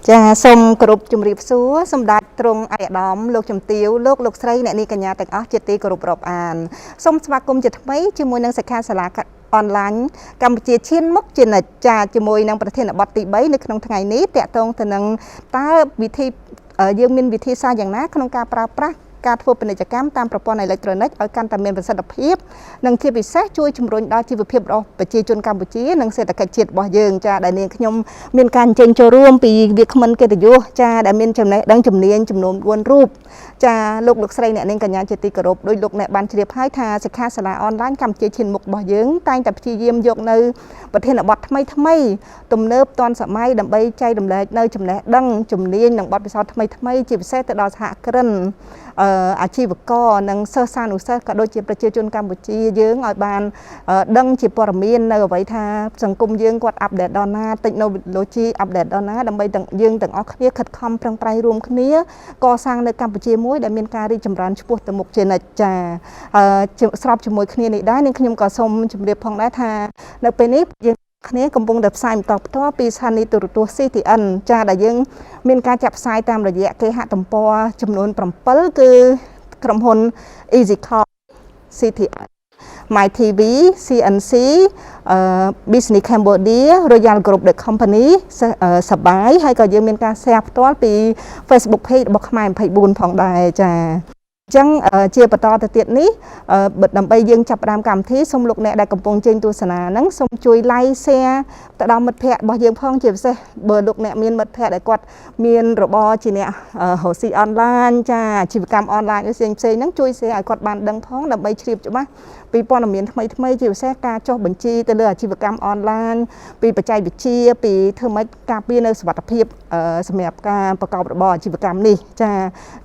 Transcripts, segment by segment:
Cha sông group chùm riệp xúa sông đạt trung ai đóm lục chùm tiêu lục sấy nè ni cả nhà tầng óc chật tì group rộp an sông spa cung chật mấy chùm môi năng sạch kha sala online Campuchia chiên mốc trên là cha chùm môi năng bát thiên ở bát tị bấy nước trong ngày ní tẹt tông từ năng ta vị thi dương minh vị thi xa dạng ná không ca praการทั่วเป็นกิจกรรมตามประปอนอิเล็กทรอนิกส์เอาการทำเป็นประสิทธิภาพนังเทียบพิเศษช่วยชุมนุมด้านชีวภาพเราประชาชนกัมพูชีนังเศรษฐกิจเฉียดบ่อเยิงจะได้เนียขยมมีการเจนโจร่วมปีวิคมันเกิดอยู่จะได้มีจำเนียดังจำเนียนจำนวนวนรูปจะลูกใส่เนี่ยในกัญญาจิตติกรบโดยลูกเนี่ยบันเชียบให้ทาสิกขาสลาออนไลน์กัมพูชีชินมุกบ่อเยิงตั้งแต่พิธีเยี่ยมยกในประเทศบัดทำไมตุ่มเนิบตอนสมัยดำใบใจดำเล็กในจำเนียดังจำเนียนดังบัดไปซ้อนทำไมจีบเสตดอสหกรณ์อาชีพก็นังเซอร์ซานอุเซอร์ก็โดยจีประชาชนกัมพูชีเยื้องอ่อยบานดังจีปรมีนในไว้ท่าสังคมเยื้องกวาดอัปเดตดอนนาเทคโนโลยีอัปเดตดอนนาดำไปต่างเยื้องต่างออกนี้ขัดคำพลังไตรรวมขึ้นนี้ก่อสร้างในกัมพูชีมวยได้มีการรีจำรันช่วยตมุกเจนจ่าสำหรับจมวยขึ้นนี้ได้ในขยมก่อสมจมเรียบพองได้ท่าในปีนี้นี้กำปงดับไซม์ต่อตัวปีชันนิตุตัวซีทีอันจะได้ยังมีการจับไซตามระยะเกหะต่ำปอจำนวนปรำเปิลคือกรมพลอีซิคอร์ซีทีอันMy TV CNC Business Cambodia Royal Group The Company สบายให้ก็ยังมีการแชร์ตัวปี Facebook Page บอกหมายไปบุญผ่องได้จ้าจังเชียร์ปตอแต่เตียนี้เบิดดำไปยังจับรามกรรมที่สมลุกเนี่ยได้กำปงเจนตัวสนานังสมจุยไล่เสียแต่ดาวมัดแพะบ่ยังพ้องเจ็บเสียเบิดลุกเนี่ยมีนมัดแพะได้กวดมีนระบอจีเนี่ยโหซีออนไลน์จ้าชีวกรรมออนไลน์เสียงเสียนังจุยเสียกวดบานดังพ้องดำไปชีบจุ๊บปีปอนมีนทำไมจีบเสียการจบบัญชีแต่เรื่องชีวกรรมออนไลน์ปีปัจจัยบิชีปีเธอไม่การปีในสวัสดิภาพสมัยการประกอบระบอชีวกรรมนี่จ้า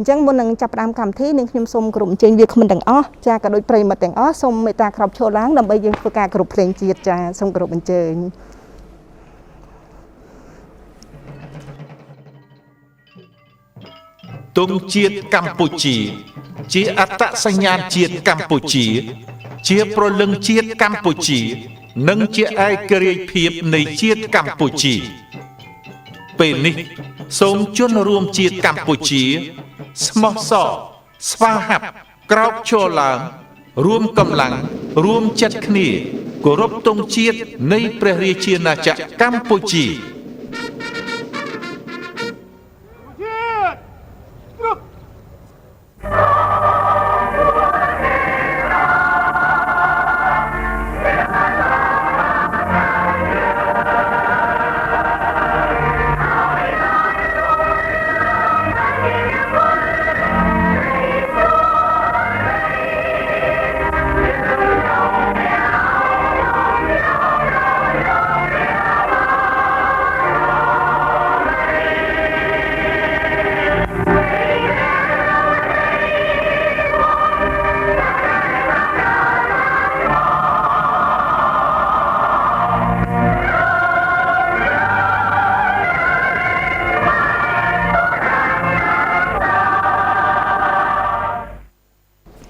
จังบนหนึ่งจับรามกรรมที่หนึ่งยมสมกลุ่มเจนวิคมันแต่งอ้อจากกระโดดปริมาแต่งอ้อสมเมตาครอบโชล้างดำไปยังประกาศกลุ่มเพลงจีดจ้าสมกลุ่มบันเจิงตุงจีดกัมพูชีจีอัตสัญญาณจีดกัมพูชีเชียโปรลึงจีดกัมพูชีนังเชียไอกรีเพียบในจีดกัมพูชีเป็นนี้สมจนรวมจีดกัมพูชีสมอสอสวาหับกรอบโชลางรวมกำลังรวมจัดคณีกรบตรงจีดในประเทศเชียนาจักรกัมพูชี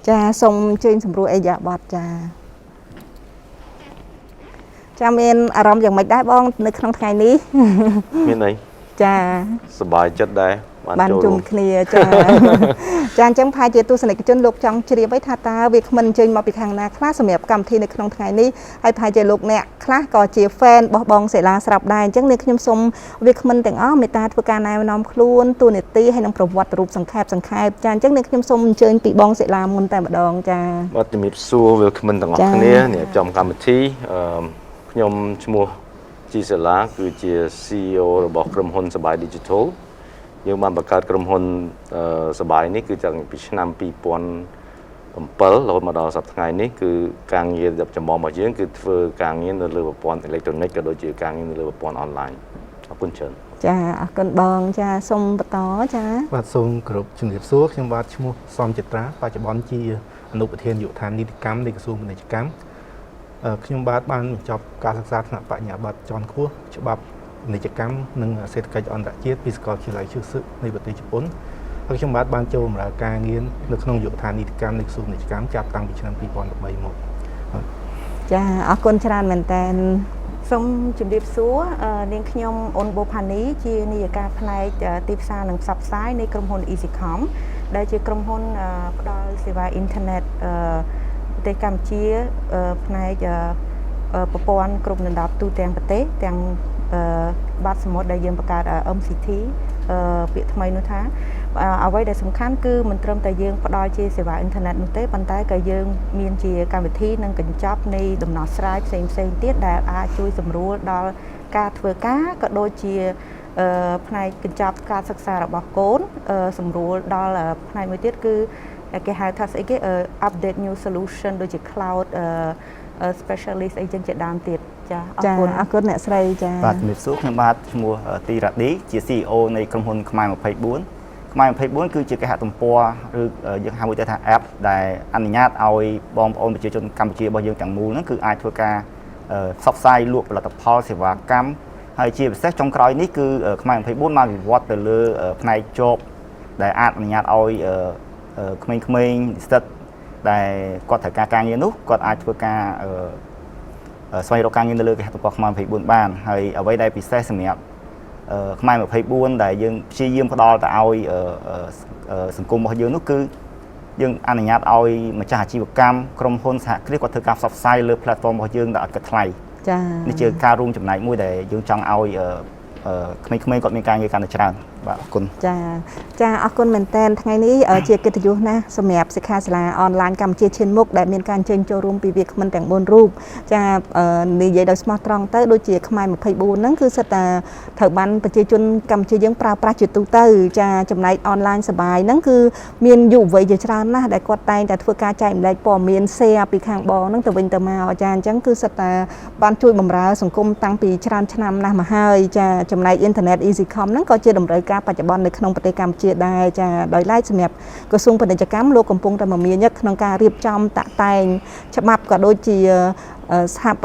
จ้าทรงเชิญสำรวจไอยาบอดจ้าจ้าเมนอารมณ์อย่างไม่ได้บ้องในครั้งไงนี้มีไหนจ้าสบายจัดได้บ้านจุ่มเคลียจ้าจานจังพายเจตุสนิทจนลูกจังเฉลี่ยไว้ทาตาเวกมันเชิญมาปีทางนาคลาสมัยกรรมที่ในครั้งไงนี้ไอพายเจลูกเนี่ยคลาก่อเจียแฟนบองเสลาสลับได้จังในขยมสมเวกมันแต่งอ้อเมตาทุกการนายน้อมครูนตัวเนตีให้นำประวัติรูปสังขารจานจังในขยมสมเชิญปีบองเสลามุนแต่บดองจ้าวัดจะมีสู้เวกมันแต่งอ้อนี้เนี่ยจอมกรรมที่ขยมชมัวจีเสลาคือเจียซีโอระบบกรมหนสบายดิจิทัลยังมาประกาศกรมหนสบายนี่คือจากปีนำปีปอนเปิลเรามาดอสับไงนี่คือการเงียบจะมองมาเยอะคือเฟอร์การเงียบในเรื่องปอนอิเล็กทรอนิกส์ก็โดยเฉพาะการเงียบในเรื่องปอนออนไลน์ขอบคุณเชิญจ้ากันบองจ้าส่งปต่อจ้าวัดทรงกรุบจุดเรียบซัวจังหวัดชมุซอมจิตราปัจจุบันจีอนุประเทศอยู่ทานนิติกรรมในกระทรวงนิติกรรมขยมบาทบ้านจบการศึกษาขณะปัญญาบัตรจอนคู่ฉบับนิจกรรมหนึ่งเศรษฐกิจอันดับเจ็ดพิสกอลชื่อไรชื่อซึในประเทศญี่ปุ่นขยมบาทบ้านโจมราการเงินในขนมอยู่ทานนิติกรรมในสูงนิจกรรมจับตังปีชนปีปอนกับใบหมดจ้าออกคนชราญเหมือนกัน សូមជម្រាបសួរនាងខ្ញុំអូនបូផានីជានាយិកាផ្នែកទីផ្សារនិងផ្សព្វផ្សាយនៃក្រុមហ៊ុន EasyCom ដែលជាក្រុមហ៊ុនផ្ដល់សេវាអ៊ីនធឺណិតប្រទេសកម្ពុជាផ្នែកប្រព័ន្ធគ្រប់ដណ្ដប់ទូទាំងប្រទេសទាំងបាត់សមុទ្រដែលយើងបង្កើត MCT ពាក្យថ្មីនោះថាអ្វីដែលសំខាន់គឺមិនត្រឹមតែយើងផ្ដល់ជាសេវាអ៊ីនធឺណិតនោះទេប៉ុន្តែក៏យើងមានជាកម្មវិធីនិងកញ្ចប់នៃដំណោះស្រាយផ្សេងទៀតដែលអាចជួយសម្រួលដល់ការធ្វើការក៏ដូចជាផ្នែកកញ្ចប់ការសិក្សារបស់កូនសម្រួលដល់ផ្នែកមួយទៀតគឺគេហៅថាស្អីគេ update new solution ដូចជា cloud specialist អីចឹងជាដើមទៀតចាអរគុណអ្នកស្រីចាបាទជំរាបសួរខ្ញុំបាទឈ្មោះទីរ៉ាឌីជា CEO នៃក្រុមហ៊ុនខ្មែរ24ខ្មែរ24គឺជាគេហទំព័រឬយើងហៅមួយទៅថា app ដែលអនុញ្ញាតឲ្យបងប្អូនប្រជាជនកម្ពុជារបស់យើងទាំងមូលហ្នឹងគឺអាចធ្វើការផ្សព្វផ្សាយលក់ផលិតផលសេវាកម្មហើយជាពិសេសចុងក្រោយនេះគឺខ្មែរ24មកវិវត្តទៅលើផ្នែក job ដែលអាចអនុញ្ញាតឲ្យក្មេងៗនិស្សិតដែលគាត់ត្រូវការងារនោះគាត់អាចធ្វើការស្វែងរកការងារនៅលើគេហទំព័រខ្មែរ24បានហើយអ្វីដែលពិសេសសម្រាប់ខ្មែរ24ដែលយើងព្យាយាមផ្ដល់ទៅឲ្យសង្គមរបស់យើងនោះគឺយើងអនុញ្ញាតឲ្យម្ចាស់អាជីវកម្មក្រុមហ៊ុនសហគ្រាសគាត់ធ្វើការផ្សព្វផ្សាយលើ platform របស់យើងដែលអត់គិតថ្លៃចានេះជាការរួមចំណែកមួយដែលយើងចង់ឲ្យក្មេងៗគាត់មានការងារកាន់តែច្រើនបាទអរគុណចាអរគុណមែនតើថ្ងៃនេះជាកិត្តិយសណាស់សម្រាប់សិក្ខាសាលាអនឡាញកម្ពុជាឈានមុខដែលមានការអញ្ជើញចូលរួមពីវាគ្មិនទាំង4រូបចានិយាយដោយស្មោះត្រង់ទៅដូចជាខ្មែរ24ហ្នឹងគឺសិតតែត្រូវបានប្រជាជនកម្ពុជាយើងប្រើប្រាស់ជាទូទៅចាចំណែកអនឡាញសបាយហ្នឹងគឺមានយុវវ័យជាច្រើនណាស់ដែលគាត់តែងតែធ្វើការចែកម្លែកព័ត៌មាន share ពីខាងបងហ្នឹងទៅវិញទៅមកចាអញ្ចឹងគឺសិតតែបានជួយបម្រើសង្គមតាំងពីច្រើនឆ្នាំណាស់មកហើយចាចំណែកអ៊ីនធឺណិត EasyCom ហ្នឹងក៏ជាតម្រូវការបច្ចុប្បន្ននៅក្នុងប្រទេសកម្ពុជាដែរចាដោយឡែកសម្រាប់ក្រសួងពាណិជ្ជកម្មលោកកំពុងតែមមាញឹកក្នុងការរៀបចំតាក់តែងច្បាប់ក៏ដូចជាស្ថាប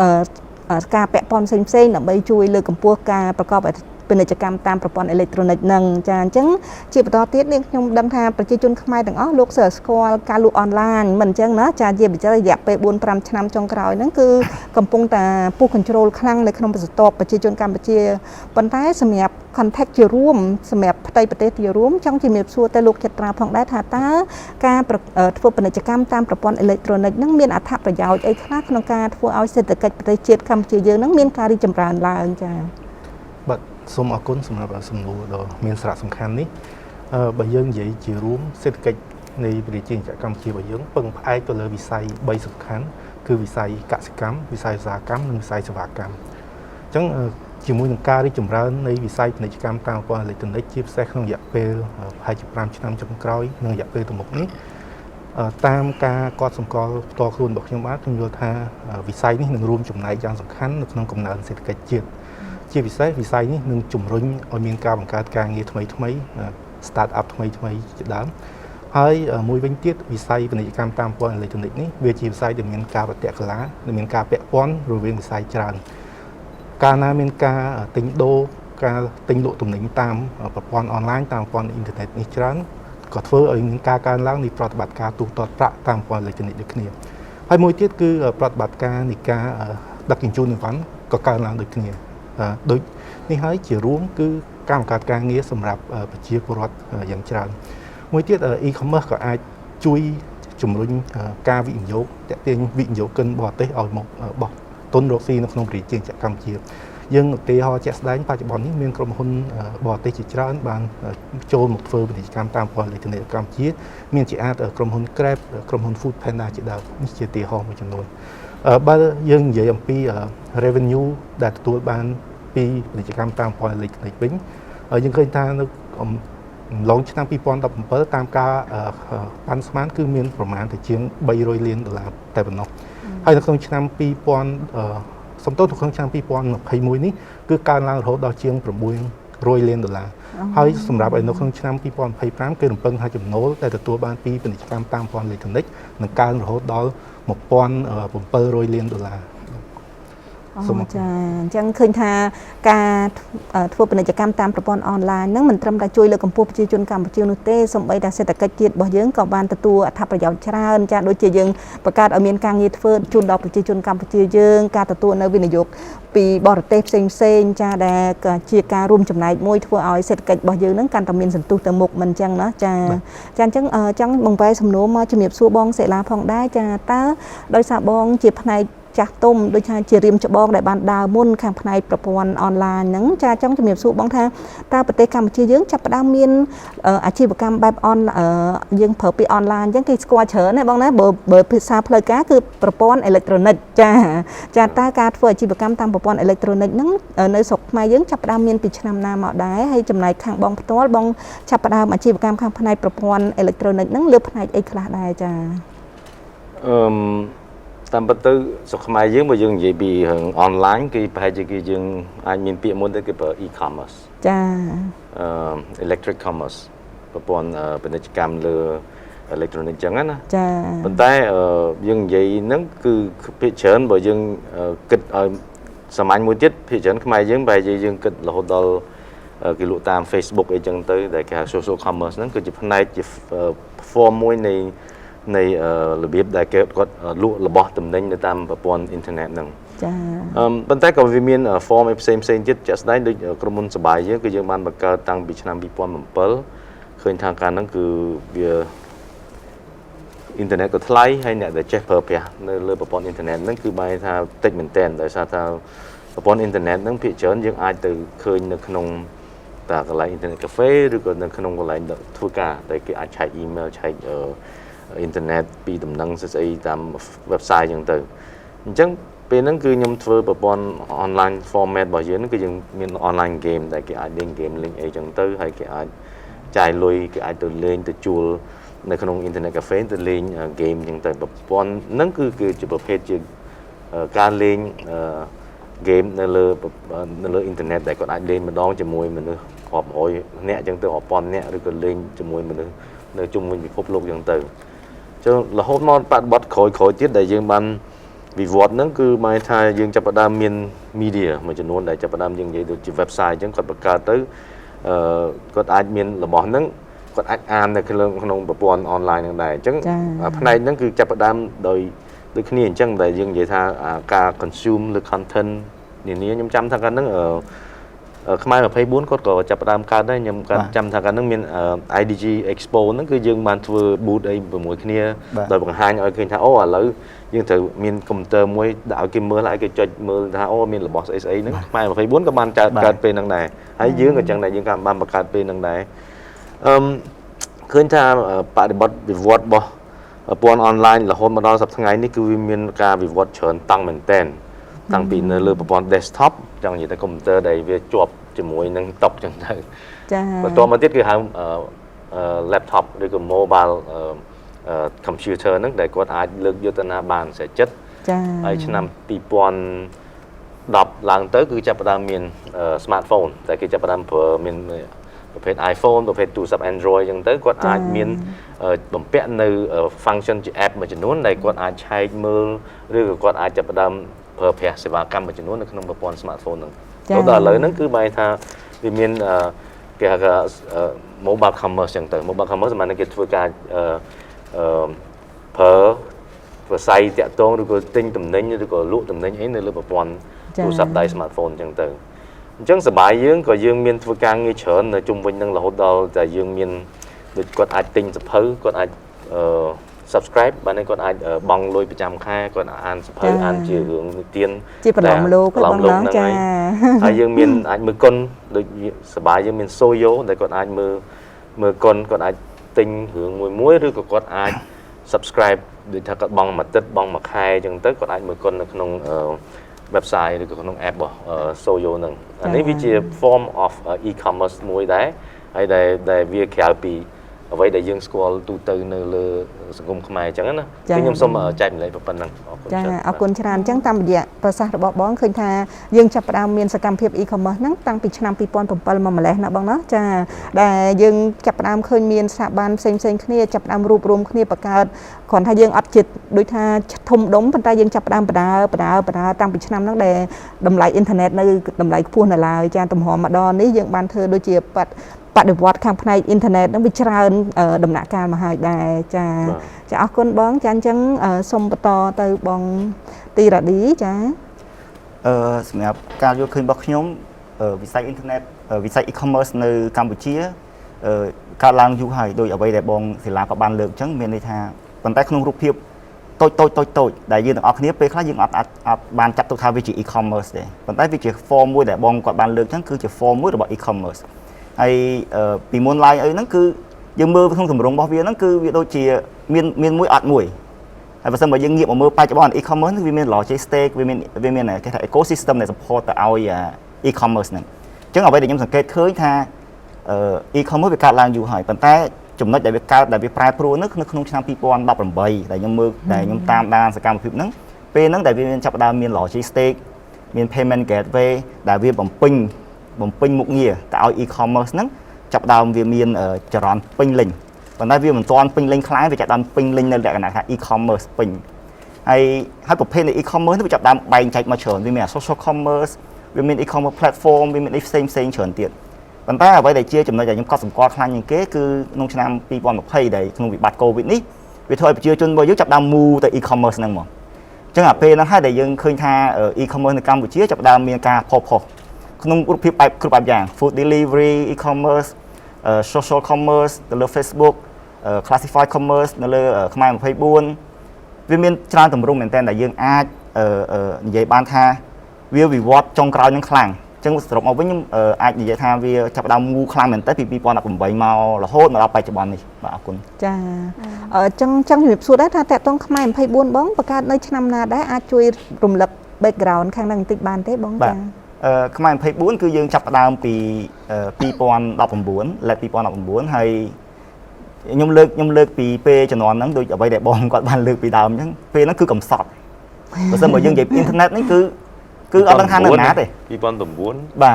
ការពាក់ព័ន្ធផ្សេងៗដើម្បីជួយលើកកម្ពស់ការប្រកបពាណិជ្ជកម្មតាមប្រព័ន្ធអេឡិចត្រូនិកហ្នឹងចាអញ្ចឹងជាបន្តទៀតនេះខ្ញុំដឹងថាប្រជាជនខ្មែរទាំងអស់លោកស្គាល់ការលក់អនឡាញមិនអញ្ចឹងណាចាជាបច្ចុប្បន្នរយៈពេល 4-5 ឆ្នាំចុងក្រោយហ្នឹងគឺកំពុងតែពុះ control ខ្លាំងនៅក្នុងប្រទេសប្រជាជនកម្ពុជាប៉ុន្តែសម្រាប់ contact ជារួមសម្រាប់ផ្ទៃប្រទេសជារួមចង់ជំរាបសួរទៅលោកចត្រាផងដែរថាតើការធ្វើពាណិជ្ជកម្មតាមប្រព័ន្ធអេឡិចត្រូនិកហ្នឹងមានអត្ថប្រយោជន៍អីខ្លះក្នុងការធ្វើឲ្យសេដ្ឋកិច្ចប្រទេសជាតិកម្ពុជាយើងហ្នឹងមានការរីកចម្រើនឡើងចាបាទសូមអរគុណសម្រាប់សំណួរដ៏មានសារៈសំខាន់នេះបើយើងនិយាយជារួមសេដ្ឋកិច្ចនៃប្រជាជនកម្ពុជារបស់យើងពឹងផ្អែកទៅលើវិស័យ3សំខាន់គឺវិស័យកសិកម្មវិស័យឧស្សាហកម្មនិងវិស័យសេវាកម្មអញ្ចឹងជាមួយនឹងការរីកចម្រើននៃវិស័យពាណិជ្ជកម្មតាមប្រព័ន្ធអេឡិចត្រូនិកជាពិសេសក្នុងរយៈពេលប្រហែលជា5ឆ្នាំចុងក្រោយនិងរយៈពេលទៅមុខនេះតាមការកត់សម្គាល់ផ្ទាល់ខ្លួនរបស់ខ្ញុំបាទខ្ញុំយល់ថាវិស័យនេះនឹងរួមចំណែកយ៉ាងសំខាន់នៅក្នុងកំណើនសេដ្ឋកិច្ចជាតិជាពិសេសវិស័យនេះនឹងជំរុញឲ្យមានការបង្កើតការងារថ្មី start up ថ្មីជាដើមហើយមួយវិញទៀតវិស័យពាណិជ្ជកម្មតាមប្រព័ន្ធអេឡិចត្រូនិកនេះវាជាវិស័យដែលមានការប្រតិកលានិងមានការពាក់ព័ន្ធរវាងវិស័យច្រើនកាលណាមានការទិញដូរការទិញលក់ទំនិញតាមប្រព័ន្ធអនឡាញតាមប្រព័ន្ធអ៊ីនធឺណិតនេះច្រើនក៏ធ្វើឲ្យមានការកើនឡើងនៃប្រតិបត្តិការទូទាត់ប្រាក់តាមប្រព័ន្ធអេឡិចត្រូនិកដូចគ្នាហើយមួយទៀតគឺប្រតិបត្តិការនៃការដឹកជញ្ជូនអីវ៉ាន់ក៏កើនឡើងដូចគ្នាដូចនេះហើយជារួមគឺការបង្កើតការងារសម្រាប់ប្រជាពលរដ្ឋយ៉ាងច្រើនមួយទៀត e-commerce ក៏អាចជួយជំរុញការវិនិយោគទាក់ទាញវិនិយោគិនបរទេសឲ្យមកបោះទុនរកស៊ីនៅក្នុងប្រជាជនកម្ពុជាយើងឧទាហរណ៍ជាក់ស្ដែងបច្ចុប្បន្ននេះមានក្រុមហ៊ុនបរទេសជាច្រើនបានចូលមកធ្វើពាណិជ្ជកម្មតាមប្រព័ន្ធអេឡិចត្រូនិកកម្ពុជាមានជាអាចក្រុមហ៊ុន Grab ក្រុមហ៊ុន Food Panda ជាដើមនេះជាឧទាហរណ៍មួយចំនួនបើយើងនិយាយអំពី revenue ដែលទទួលបានពីពាណិជ្ជកម្មតាមប្រព័ន្ធអេឡិចត្រូនិកវិញយើងឃើញថានៅឡងឆ្នាំ2017តាមការប៉ាន់ស្មានគឺមានប្រមាណទៅជាង$300 លានតែប៉ុណ្ណោះហើយនៅក្នុងឆ្នាំសំទោសនៅក្នុងឆ្នាំ2021នេះគឺកើនឡើងរហូតដល់ជាង$900 លានហើយសម្រាប់នៅក្នុងឆ្នាំ2025គឺរំពឹងថាចំណូលដែលទទួលបានពីពាណិជ្ជកម្មតាមប្រព័ន្ធអេឡិចត្រូនិកនឹងកើនរហូតដល់$1,700 លាន សូម ចាអញ្ចឹងឃើញថាការធ្វើពាណិជ្ជកម្មតាមប្រព័ន្ធអនឡាញហ្នឹងមិនត្រឹមតែជួយលើកកម្ពស់ប្រជាជនកម្ពុជានោះទេសូម្បីតែសេដ្ឋកិច្ចជាតិរបស់យើងក៏បានទទួលអត្ថប្រយោជន៍ច្រើនចាដូចជាយើងបង្កើតឲ្យមានការងារធ្វើជូនដល់ប្រជាជនកម្ពុជាយើងការទទួលនៅវិនិយោគពីបរទេសផ្សេងចាដែលជាការរួមចំណែកមួយធ្វើឲ្យសេដ្ឋកិច្ចរបស់យើងហ្នឹងកាន់តែមានសន្ទុះទៅមុខមិនអញ្ចឹងណាចាអញ្ចឹងចង់បង្វែរសំណួរមកជំរាបសួរបងសេឡាផងដែរចាតើដោយសារបងជាផ្នែកចាស់ទុំដូចថាជារៀមច្បងដែលបានដើរមុនខាងផ្នែកប្រព័ន្ធអនឡាញហ្នឹងចាចង់ជំរាបសួរបងថាតើប្រទេសកម្ពុជាយើងចាប់ផ្ដើមមានអាជីវកម្មបែបយើងប្រើពាក្យអនឡាញអញ្ចឹងគេស្គាល់ច្រើនណាបងណាបើភាសាផ្លូវការគឺប្រព័ន្ធអេឡិចត្រូនិកចាតើការធ្វើអាជីវកម្មតាមប្រព័ន្ធអេឡិចត្រូនិកហ្នឹងនៅស្រុកខ្មែរយើងចាប់ផ្ដើមមានពីឆ្នាំណាមកដែរហើយចំណែកខាងបងផ្ទាល់បងចាប់ផ្ដើមអាជីវកម្មខាងផ្នែកប្រព័ន្ធអេឡិចត្រូនិកហ្នឹងលើផ្នែកអីខ្លះដែរចាតាមពិតទៅស្រុកខ្មែរយើងបើយើងនិយាយពីរឿងអនឡាញគឺប្រហែលជាគេយើងអាចមានពាក្យមួយទៅគេប្រើ e-commerce ចា electric commerce ប្រព័ន្ធពាណិជ្ជកម្មលើ electronic ចឹងណាចាប៉ុន្តែយើងនិយាយហ្នឹងគឺភាគច្រើនបើយើងគិតឲ្យសាមញ្ញមួយទៀតភាគច្រើនខ្មែរយើងបែរជាយើងគិតរហូតដល់គេលក់តាម Facebook អីចឹងទៅដែលគេហៅ social commerce ហ្នឹងគឺជាផ្នែកជា form មួយនៃរបៀបដែលគេគាត់លក់របស់ទំនិញនៅតាមប្រព័ន្ធអ៊ីនធឺណិតហ្នឹងចាប៉ុន្តែក៏វាមាន form ផ្សេងទៀតជាក់ស្ដែងដូចក្រុមហ៊ុនសបាយយើងគឺយើងបានបង្កើតតាំងពីឆ្នាំ2007ឃើញថាការហ្នឹងគឺវាអ៊ីនធឺណិតក៏ថ្លៃហើយអ្នកដែលចេះប្រើប្រាស់នៅលើប្រព័ន្ធអ៊ីនធឺណិតហ្នឹងគឺបែរថាតិចមែនទែនដោយសារថាប្រព័ន្ធអ៊ីនធឺណិតហ្នឹងភាគច្រើនយើងអាចទៅឃើញនៅក្នុងតាកន្លែងអ៊ីនធឺណិតកាហ្វេឬក៏នៅក្នុងកន្លែងធ្វើការដែលគេអាចឆែកអ៊ីមែលឆែកអ៊ីនធឺណិតពីដំណឹងស្អីតាម website អញ្ចឹងទៅអញ្ចឹងពេលហ្នឹងគឺខ្ញុំធ្វើប្រព័ន្ធ online format របស់យើងគឺយើងមាន online game ដែលគេអាចលេង game លេងអីចឹងទៅហើយគេអាចចាយលុយគេអាចទៅលេងទៅជួលនៅក្នុង internet cafe ទៅលេង game ចឹងទៅប្រព័ន្ធហ្នឹងគឺជាប្រភេទជាការលេង game នៅលើ internet ដែលគាត់អាចលេងម្ដងជាមួយមនុស្សរាប់រយនាក់ចឹងទៅរាប់ពាន់នាក់ឬក៏លេងជាមួយមនុស្សនៅជុំវិញពិភពលោកចឹងទៅចឹងរហូតមកបប្រតិបត្តិក្រោយទៀតដែលយើងបានវិវត្តហ្នឹងគឺหมายថាយើងចាប់ផ្ដើមមាន media មួយចំនួនដែលចាប់ផ្ដើមយើងនិយាយដូចជា website អញ្ចឹងគាត់បង្កើតទៅគាត់អាចមានរបស់ហ្នឹងគាត់អាចអាននៅក្នុងប្រព័ន្ធ online ហ្នឹងដែរអញ្ចឹងផ្នែកហ្នឹងគឺចាប់ផ្ដើមដូចគ្នាអញ្ចឹងដែលយើងនិយាយថាការ consume លើ content នានាខ្ញុំចាំថាកាលហ្នឹងខ្មែរ24គាត់ក៏ចាប់ផ្ដើមកើតដែរខ្ញុំចាំថាកាលហ្នឹងមាន IDG Expo ហ្នឹងគឺយើងបានធ្វើ booth អីជាមួយគ្នាដោយបង្ហាញឲ្យឃើញថាអូឥឡូវយើងត្រូវមានកុំព្យូទ័រមួយដាក់ឲ្យគេមើលឲ្យគេចុចមើលថាអូមានរបស់ស្អីហ្នឹងខ្មែរ24ក៏បានកើតពេលហ្នឹងដែរហើយយើងក៏ចឹងដែរយើងក៏បានបង្កើតពេលហ្នឹងដែរឃើញថាបរិបទវិវត្តរបស់ប្រព័ន្ធអនឡាញរហូតមកដល់សប្តាហ៍ថ្ងៃនេះគឺវាមានការវិវត្តច្រើនតាំងមែនទែនតាំងពីនៅលើប្រព័ន្ធ desktop ចង់និយាយថាកុំព្យូទ័រដែលវាជាប់ជាមួយនឹងតុចឹងទៅចាបន្តមកទៀតគឺហៅ laptop ឬក៏ mobile computer ហ្នឹងដែលគាត់អាចលើកយកទៅណាបានស្រាចិត្តចាហើយឆ្នាំ2010ឡើងទៅគឺចាប់ផ្ដើមមាន smartphone តែគេចាប់ផ្ដើមប្រើមានប្រភេទ iPhone ប្រភេទទូរស័ព្ទ Android អញ្ចឹងទៅគាត់អាចមានបំពាក់នៅ function ជា app មួយចំនួនដែលគាត់អាចឆែកមើលឬក៏គាត់អាចចាប់ផ្ដើមប្រើប្រាស់សេវាកម្មមួយចំនួននៅក្នុងប្រព័ន្ធ smartphone ហ្នឹងដល់ឥឡូវហ្នឹងគឺបែរថាវាមានគេហៅថា mobile commerce អញ្ចឹងទៅ mobile commerce សម្រាប់គេធ្វើការប្រើវិស័យតាក់ទងឬក៏ទិញទំនិញឬក៏លក់ទំនិញអីនៅលើប្រព័ន្ធទូរស័ព្ទដៃ smartphone អញ្ចឹងទៅអញ្ចឹងសប្បាយយើងក៏យើងមានធ្វើការងារច្រើននៅជុំវិញនឹងរហូតដល់តែយើងមានដូចគាត់អាចទិញសភៅគាត់អាច subscribe បាទនេះគាត់អាចបង់លុយប្រចាំខែគាត់អានសភៅអានជារឿងនិទានជាប្រឡំលោកបងណាចាហើយយើងមានអាចមើលគុណដូចសប្បាយយើងមាន Soyo ដែលគាត់អាចមើលគុណគាត់អាចទិញរឿងមួយឬក៏គាត់អាច subscribe ដូចថាគាត់បង់មួយទឹកបង់មួយខែអញ្ចឹងទៅគាត់អាចមើលគុណនៅក្នុងwebsite ឬក៏ក្នុង app របស់ Soyo ហ្នឹងអានេះវាជា form of e-commerce មួយដែរហើយដែលវាក្រៅពី អ្វីដែលយើងស្គាល់ទូទៅនៅលើសង្គមខ្មែរអញ្ចឹងណាខ្ញុំសូមចែកម្លែកប៉ុណ្ណឹងចាអរគុណច្រើនអញ្ចឹងតាមរយៈប្រសាសន៍របស់បងឃើញថាយើងចាប់ផ្ដើមមានសកម្មភាព e-commerce ហ្នឹងតាំងពីឆ្នាំ2007មកម្លេះណាបងណាចាដែលយើងចាប់ផ្ដើមឃើញមានស្ថាប័នផ្សេងគ្នាចាប់ផ្ដើមរួបរวมគ្នាបង្កើតគ្រាន់ថាយើងអត់ចិត្តដូចថាធំដុំប៉ុន្តែយើងចាប់ផ្ដើមបដាតាំងពីឆ្នាំហ្នឹងដែលតម្លៃអ៊ីនធឺណិតនៅតម្លៃខ្ពស់នៅឡើយចាទំហំម្ដងនេះយើងបានធ្វើដូចជាបដិវត្តខាងផ្នែកអ៊ីនធឺណិតហ្នឹងវាច្រើនដំណាក់កាលមកហើយដែរចាអរគុណបងចាអញ្ចឹងសូមបន្តទៅបងទីរ៉ាឌីចាសម្រាប់ការយល់ឃើញរបស់ខ្ញុំវិស័យអ៊ីនធឺណិតវិស័យ e-commerce នៅកម្ពុជាកើតឡើងយូរហើយដោយអ្វីដែលបងសិលាក៏បានលើកអញ្ចឹងមានន័យថាប៉ុន្តែក្នុងរូបភាពតូចដែលយើងទាំងអស់គ្នាពេលខ្លះយើងអត់បានចាត់ទុកថាវាជា e-commerce ទេប៉ុន្តែវាជា form មួយដែលបងគាត់បានលើកអញ្ចឹងគឺជា form មួយរបស់ e-commerce ហើយពីមុនឡើយអីហ្នឹងគឺយើងមើលក្នុងទម្រង់របស់វាហ្នឹងគឺវាដូចជាមានមួយអត់មួយហើយបើសិនបើយើងងាកមកមើលបច្ចុប្បន្ន e-commerce វាមាន logistic វាមានគេថា ecosystem ដែល support ទៅឲ្យ e-commerce ហ្នឹងអញ្ចឹងអ្វីដែលខ្ញុំសង្កេតឃើញថាe-commerce វាកើតឡើងយូរហើយប៉ុន្តែចំណុចដែលវាកើតដែលវាប្រែប្រួលនៅក្នុងឆ្នាំ2018ដែលខ្ញុំមើលដែលខ្ញុំតាមដានសកម្មភាពហ្នឹងពេលហ្នឹងដែលវាមានចាប់ផ្ដើមមាន logistic មាន payment gateway ដែលវាបំពេញមុខងារទៅឲ្យ e-commerce ហ្នឹងចាប់ផ្ដើមវាមានចរន្តពេញលេញប៉ុន្តែវាមិនទាន់ពេញលេញខ្លាំងវាចាប់ផ្ដើមពេញលេញនៅលក្ខណៈថា e-commerce ពេញហើយប្រភេទនៃ e-commerce នេះវាចាប់ផ្ដើមបែងចែកមកច្រើនវាមាន social commerce វាមាន e-commerce platform វាមានផ្សេងច្រើនទៀតប៉ុន្តែអ្វីដែលជាចំណុចដែលខ្ញុំកត់សម្គាល់ខ្លាំងជាងគេគឺក្នុងឆ្នាំ2020ដែលក្នុងវិបត្តិ COVID នេះវាធ្វើឲ្យប្រជាជនរបស់យើងចាប់ផ្ដើម move ទៅ e-commerce ហ្នឹងមកអញ្ចឹងអាពេលហ្នឹងហើយដែលយើងឃើញថា e-commerce នៅកម្ពុជាចាប់ផ្ដើមមានការផុសក្នុងរូបភាពបែបគ្រប់បែបយ៉ាង food delivery e-commerce social commerce ទៅលើ Facebook classified commerce នៅលើខ្មែរ24វាមានច្រើនទម្រង់មែនតើដែលយើងអាចនិយាយបានថាវាវិវត្តចុងក្រោយនឹងខ្លាំងអញ្ចឹងសរុបមកវិញខ្ញុំអាចនិយាយថាវាចាប់ផ្ដើមមូខ្លាំងមែនតើពី2018មករហូតមកដល់បច្ចុប្បន្ននេះបាទអរគុណចាចង់ជំរាបសួរដែរថាតើតងខ្មែរ24បងបង្កើតនៅឆ្នាំណាដែរអាចជួយរំលឹក background ខាងហ្នឹងបន្តិចបានទេបងចាខ្មែរ24គឺយើងចាប់ផ្ដើមពី2019 2019ហើយខ្ញុំលើកពីពេលជំនាន់ហ្នឹងដូចអ្វីដែលបងគាត់បានលើកពីដើមអញ្ចឹងពេលហ្នឹងគឺកំសត់បើសិនមកយើងនិយាយអ៊ីនធឺណិតនេះគឺអត់ដឹងថានៅណាទេ2009បា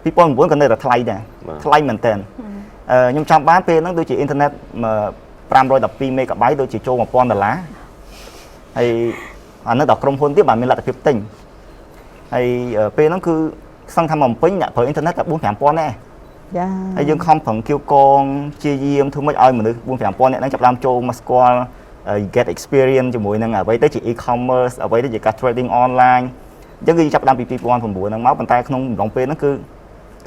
ទ2009ក៏នៅតែថ្លៃដែរថ្លៃមែនតើខ្ញុំចាំបានពេលហ្នឹងដូចជាអ៊ីនធឺណិត512 មេហ្គាបៃតដូចជាចូល$1000ហើយអានោះដល់ក្រុមហ៊ុនទៀតបានមានលទ្ធភាពទិញហើយពេលហ្នឹងគឺសឹងថាមកពេញអ្នកប្រើអ៊ីនធឺណិតតែ 4-5000 ដែរចាហើយយើងខំប្រឹងគៀវកងជាយាមធ្វើម៉េចឲ្យមនុស្ស 4-5000 អ្នកហ្នឹងចាប់ផ្ដើមចូលមកស្គាល់ get experience ជាមួយនឹងអ្វីទៅជា e-commerce អ្វីទៅជាការ trading online អញ្ចឹងគឺចាប់ផ្ដើមពី2009ហ្នឹងមកប៉ុន្តែក្នុងអំឡុងពេលហ្នឹងគឺ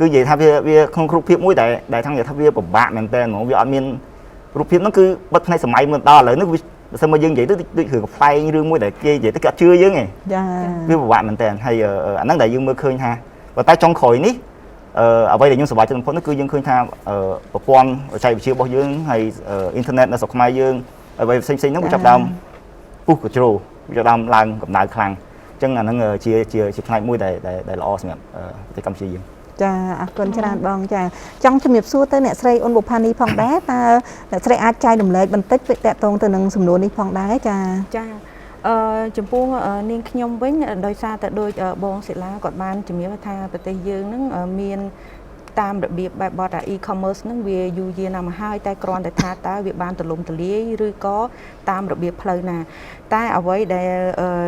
និយាយថាវាក្នុងរូបភាពមួយដែលថានិយាយថាវាពិបាកមែនតើហ្មងវាអត់មានរូបភាពហ្នឹងគឺបិទផ្នែកសម័យមិនដល់ឥឡូវនេះបើសិនមកយើងនិយាយទៅដូចរឿងកំ pl ែងរឿងមួយដែលគេនិយាយទៅគេអត់ជឿយើងទេចាវាពិបាកមែនតើហើយអាហ្នឹងដែលយើងមើលឃើញថាប៉ុន្តែចុងក្រោយនេះអ្វីដែលខ្ញុំសប្បាយចិត្តបំផុតនោះគឺយើងឃើញថាប្រព័ន្ធបច្ចេកវិទ្យារបស់យើងហើយអ៊ីនធឺណិតនៅស្រុកខ្មែរយើងអ្វីផ្សេងហ្នឹងវាចាប់ដើមពុះកជ្រោវាចាប់ដើមឡើងកម្ដៅខ្លាំងអញ្ចឹងអាហ្នឹងជាផ្នែកមួយដែលល្អសម្រាប់ប្រទេសកម្ពុជាយើងចាអរគុណច្រើនបងចាចង់ជំរាបសួរទៅអ្នកស្រីអ៊ុនបុផានីផងដែរតើអ្នកស្រីអាចចែករំលែកបន្តិចពីតកតងទៅនឹងសំណួរនេះផងដែរចាចំពោះនាងខ្ញុំវិញដោយសារតែដូចបងសិលាគាត់បានជំរាបថាប្រទេសយើងនឹងមានតាមរបៀបបែបបទ e-commerce ហ្នឹងវាយូរយារណាស់មកហើយតែគ្រាន់តែថាតើវាបានទូលំទូលាយឬក៏តាមរបៀបផ្លូវណាតែអ្វីដែល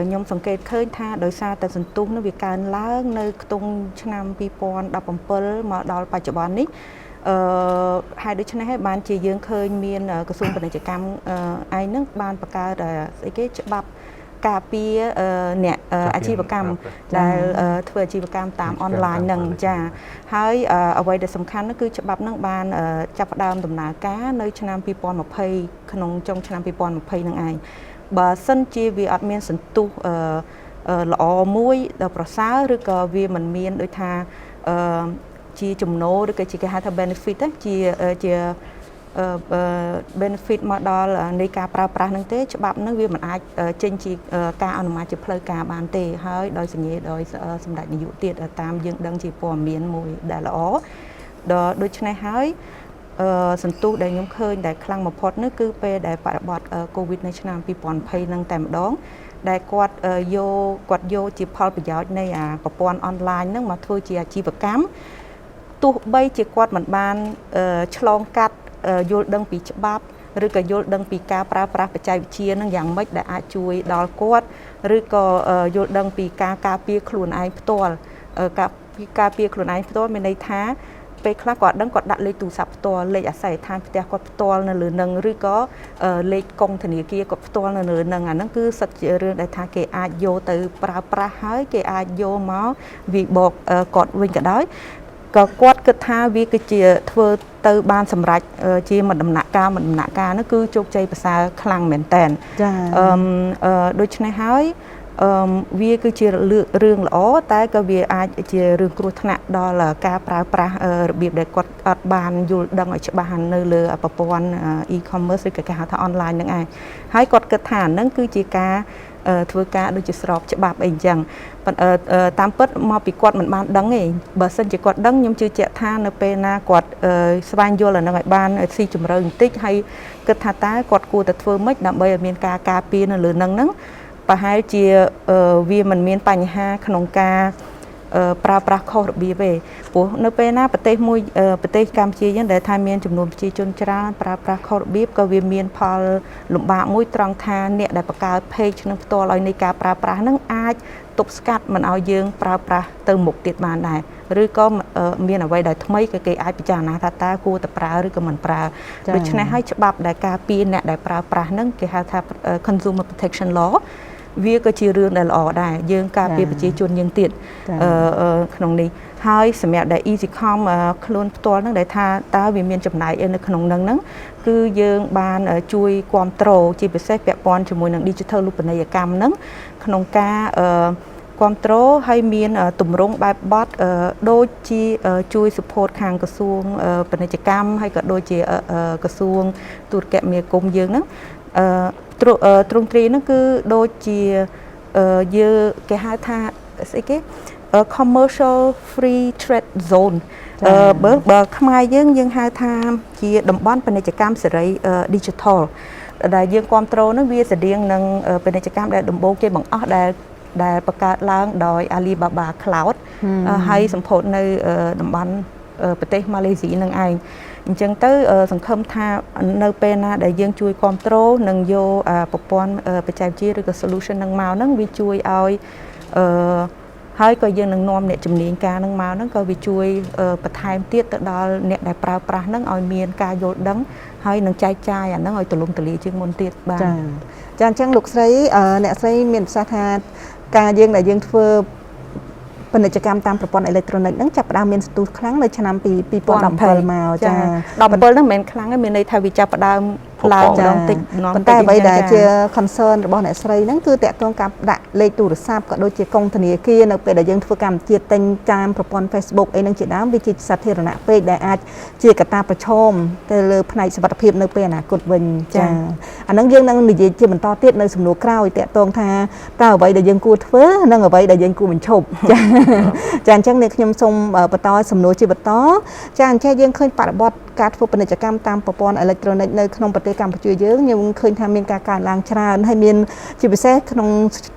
ខ្ញុំសង្កេតឃើញថាដោយសារតែសន្ទុះនោះវាកើនឡើងនៅខ្ទង់ឆ្នាំ2017មកដល់បច្ចុប្បន្ននេះហើយដូច្នេះហើយបានជាយើងឃើញមានក្រសួងពាណិជ្ជកម្មឯងហ្នឹងបានបង្កើតស្អីគេច្បាប់ការពារអ្នកអាជីវកម្មដែលធ្វើអាជីវកម្មតាមអនឡាញហ្នឹងចាហើយអ្វីដែលសំខាន់នោះគឺច្បាប់ហ្នឹងបានចាប់ផ្ដើមដំណើរការនៅឆ្នាំ2020ក្នុងចុងឆ្នាំ2020ហ្នឹងឯងបើសិនជាវាអត់មានសន្ទុះល្អមួយដល់ប្រសើរឬក៏វាមិនមានដូចថាជាចំណូលឬក៏ជាគេហៅថា benefit ជាbenefit មកដល់នៃការប្រើប្រាស់ហ្នឹងទេច្បាប់ហ្នឹងវាមិនអាចចេញជាការអនុម័តជាផ្លូវការបានទេហើយដោយសញ្ញាដោយសម្ដេចនាយកទៀតតាមយើងដឹងជាព័ត៌មានមួយដែលល្អដល់ដូច្នេះហើយ សន្ទុះដែលខ្ញុំឃើញដែលខ្លាំងបំផុតនោះគឺពេលដែលបរិបទ COVID នៅឆ្នាំ2020នឹងតែម្ដងដែលគាត់យកជាផលប្រយោជន៍នៃប្រព័ន្ធអនឡាញហ្នឹងមកធ្វើជាអាជីវកម្មទោះបីជាគាត់មិនបានឆ្លងកាត់យល់ដឹងពីច្បាប់ឬក៏យល់ដឹងពីការប្រើប្រាស់បច្ចេកវិទ្យានឹងយ៉ាងម៉េចដែលអាចជួយដល់គាត់ឬក៏យល់ដឹងពីការការពារខ្លួនឯងផ្ទាល់ការពារខ្លួនឯងផ្ទាល់មានន័យថាពេលខ្លះគាត់ដឹងគាត់ដាក់លេខទូរស័ព្ទផ្ទាល់លេខអាស័យដ្ឋានផ្ទះគាត់ផ្ទាល់នៅលើនឹងឬក៏លេខកុងធនាគារគាត់ផ្ទាល់នៅលើនឹងអាហ្នឹងគឺសិតជារឿងដែលថាគេអាចយកទៅប្រើប្រាស់ហើយគេអាចយកមកវិបកគាត់វិញក៏ដោយក៏គាត់គិតថាវាគឺជាធ្វើទៅបានសម្រេចជាមួយដំណាក់កាលនោះគឺជោគជ័យប្រសើរខ្លាំងមែនតើចាដូច្នេះហើយវាគឺជារឿងល្អតែក៏វាអាចជារឿងគ្រោះថ្នាក់ដល់ការប្រើប្រាស់របៀបដែលគាត់អត់បានយល់ដឹងឲ្យច្បាស់នៅលើប្រព័ន្ធ e-commerce ឬក៏គេហៅថា online ហ្នឹងឯងហើយគាត់គិតថាហ្នឹងគឺជាការធ្វើការដូចជាស្របច្បាប់អីអញ្ចឹងតាមពិតមកពីគាត់មិនបានដឹងទេបើសិនជាគាត់ដឹងខ្ញុំជឿជាក់ថានៅពេលណាគាត់ស្វែងយល់អានឹងឲ្យបានស៊ីជម្រៅបន្តិចហើយគិតថាតើគាត់គួរតែធ្វើម៉េចដើម្បីឲ្យមានការការពារនៅលើហ្នឹងប្រហែលជាវាមិនមានបញ្ហាក្នុងការប្រើប្រាស់ខុសរបៀបទេព្រោះនៅពេលណាប្រទេសកម្ពុជាយើងដែលថាមានចំនួនប្រជាជនច្រើនប្រើប្រាស់ខុសរបៀបក៏វាមានផលលំបាកមួយត្រង់ថាអ្នកដែលបង្កើត page នឹងផ្ទាល់ឲ្យនៃការប្រើប្រាស់ហ្នឹងអាចទប់ស្កាត់មិនឲ្យយើងប្រើប្រាស់ទៅមុខទៀតបានដែរឬក៏មានអ្វីដែលថ្មីក៏គេអាចពិចារណាថាតើគួរតែប្រើឬក៏មិនប្រើដូច្នេះហើយច្បាប់ដែលការពារអ្នកដែលប្រើប្រាស់ហ្នឹងគេហៅថា Consumer Protection Law វាក៏ជារឿងដែលល្អដែរយើងការពារប្រជាជនយើងទៀតក្នុងនេះហើយសម្រាប់ដែល EasyCom ខ្លួនផ្ទាល់ហ្នឹងដែលថាតើវាមានចំណាយនៅក្នុងហ្នឹងគឺយើងបានជួយគ្រប់គ្រងជាពិសេសពាក់ព័ន្ធជាមួយនឹង Digital រូបនីយកម្មហ្នឹងក្នុងការគ្រប់គ្រងហើយមានទម្រង់បែបបទដូចជាជួយ support ខាងក្រសួងពាណិជ្ជកម្មហើយក៏ដូចជាក្រសួងទូរគមនាគមន៍យើងហ្នឹងទ្រង់ទ្រីហ្នឹងគឺដូចជាយើងគេហៅថាស្អីគេ commercial free trade zone បើខ្មែរយើងហៅថាជាតំបន់ពាណិជ្ជកម្មសេរី digital ដែលយើងគ្រប់គ្រងហ្នឹងវាស្តៀងនឹងពាណិជ្ជកម្មដែលដំបូងគេបង្អស់ដែលបង្កើតឡើងដោយ Alibaba Cloud ហើយសម្ពោធនៅតំបន់ប្រទេសម៉ាឡេស៊ីនឹងឯងអញ្ចឹងទៅសង្ឃឹមថានៅពេលណាដែលយើងជួយគ្រប់គ្រងនិងយកប្រព័ន្ធបច្ចេកវិទ្យាឬក៏ solution នឹងមកហ្នឹងវាជួយឲ្យហើយក៏យើងនឹងនាំអ្នកជំនាញការនឹងមកហ្នឹងក៏វាជួយបន្ថែមទៀតទៅដល់អ្នកដែលប្រើប្រាស់ហ្នឹងឲ្យមានការយល់ដឹងហើយនឹងចែកចាយអាហ្នឹងឲ្យទូលំទូលាយជាងមុនទៀតបាទចាអញ្ចឹងលោកស្រីអ្នកស្រីមានប្រសាសន៍ថាការយើងដែលយើងធ្វើពាណិជ្ជកម្មតាមប្រព័ន្ធអេឡិចត្រូនិកហ្នឹងចាប់ផ្ដើមមានសន្ទុះខ្លាំងនៅឆ្នាំ2017មកចា17ហ្នឹងមិនមែនខ្លាំងទេមានន័យថាវាចាប់ផ្ដើមឡើងម្ដងតិចប៉ុន្តែអ្វីដែលជា concern របស់អ្នកស្រីហ្នឹងគឺតាក់ទងការដាក់លេខទូរស័ព្ទក៏ដូចជាកុងធនាគារនៅពេលដែលយើងធ្វើកម្មវិធីទិញតាមប្រព័ន្ធ Facebook អីហ្នឹងជាដើមវាជាសាធារណៈពេកដែលអាចជាកត្តាប្រឈមទៅលើផ្នែកសុវត្ថិភាពនៅពេលអនាគតវិញចាអាហ្នឹងយើងនឹងនិយាយជាបន្តទៀតនៅសំណួរក្រោយតាក់ទងថាតើអ្វីដែលយើងគួរធ្វើនិងអ្វីដែលយើងគួរបញ្ឈប់ចាអញ្ចឹងនេះខ្ញុំសូមបន្តសំណួរជាបន្តចាអញ្ចឹងយើងឃើញបរិបទការធ្វើពាណិជ្ជកម្មតាមប្រព័ន្ធអេឡិចត្រូនិកនៅក្នុងប្រទេសកម្ពុជាយើងខ្ញុំឃើញថាមានការកើនឡើងច្រើនហើយមានជាពិសេសក្នុង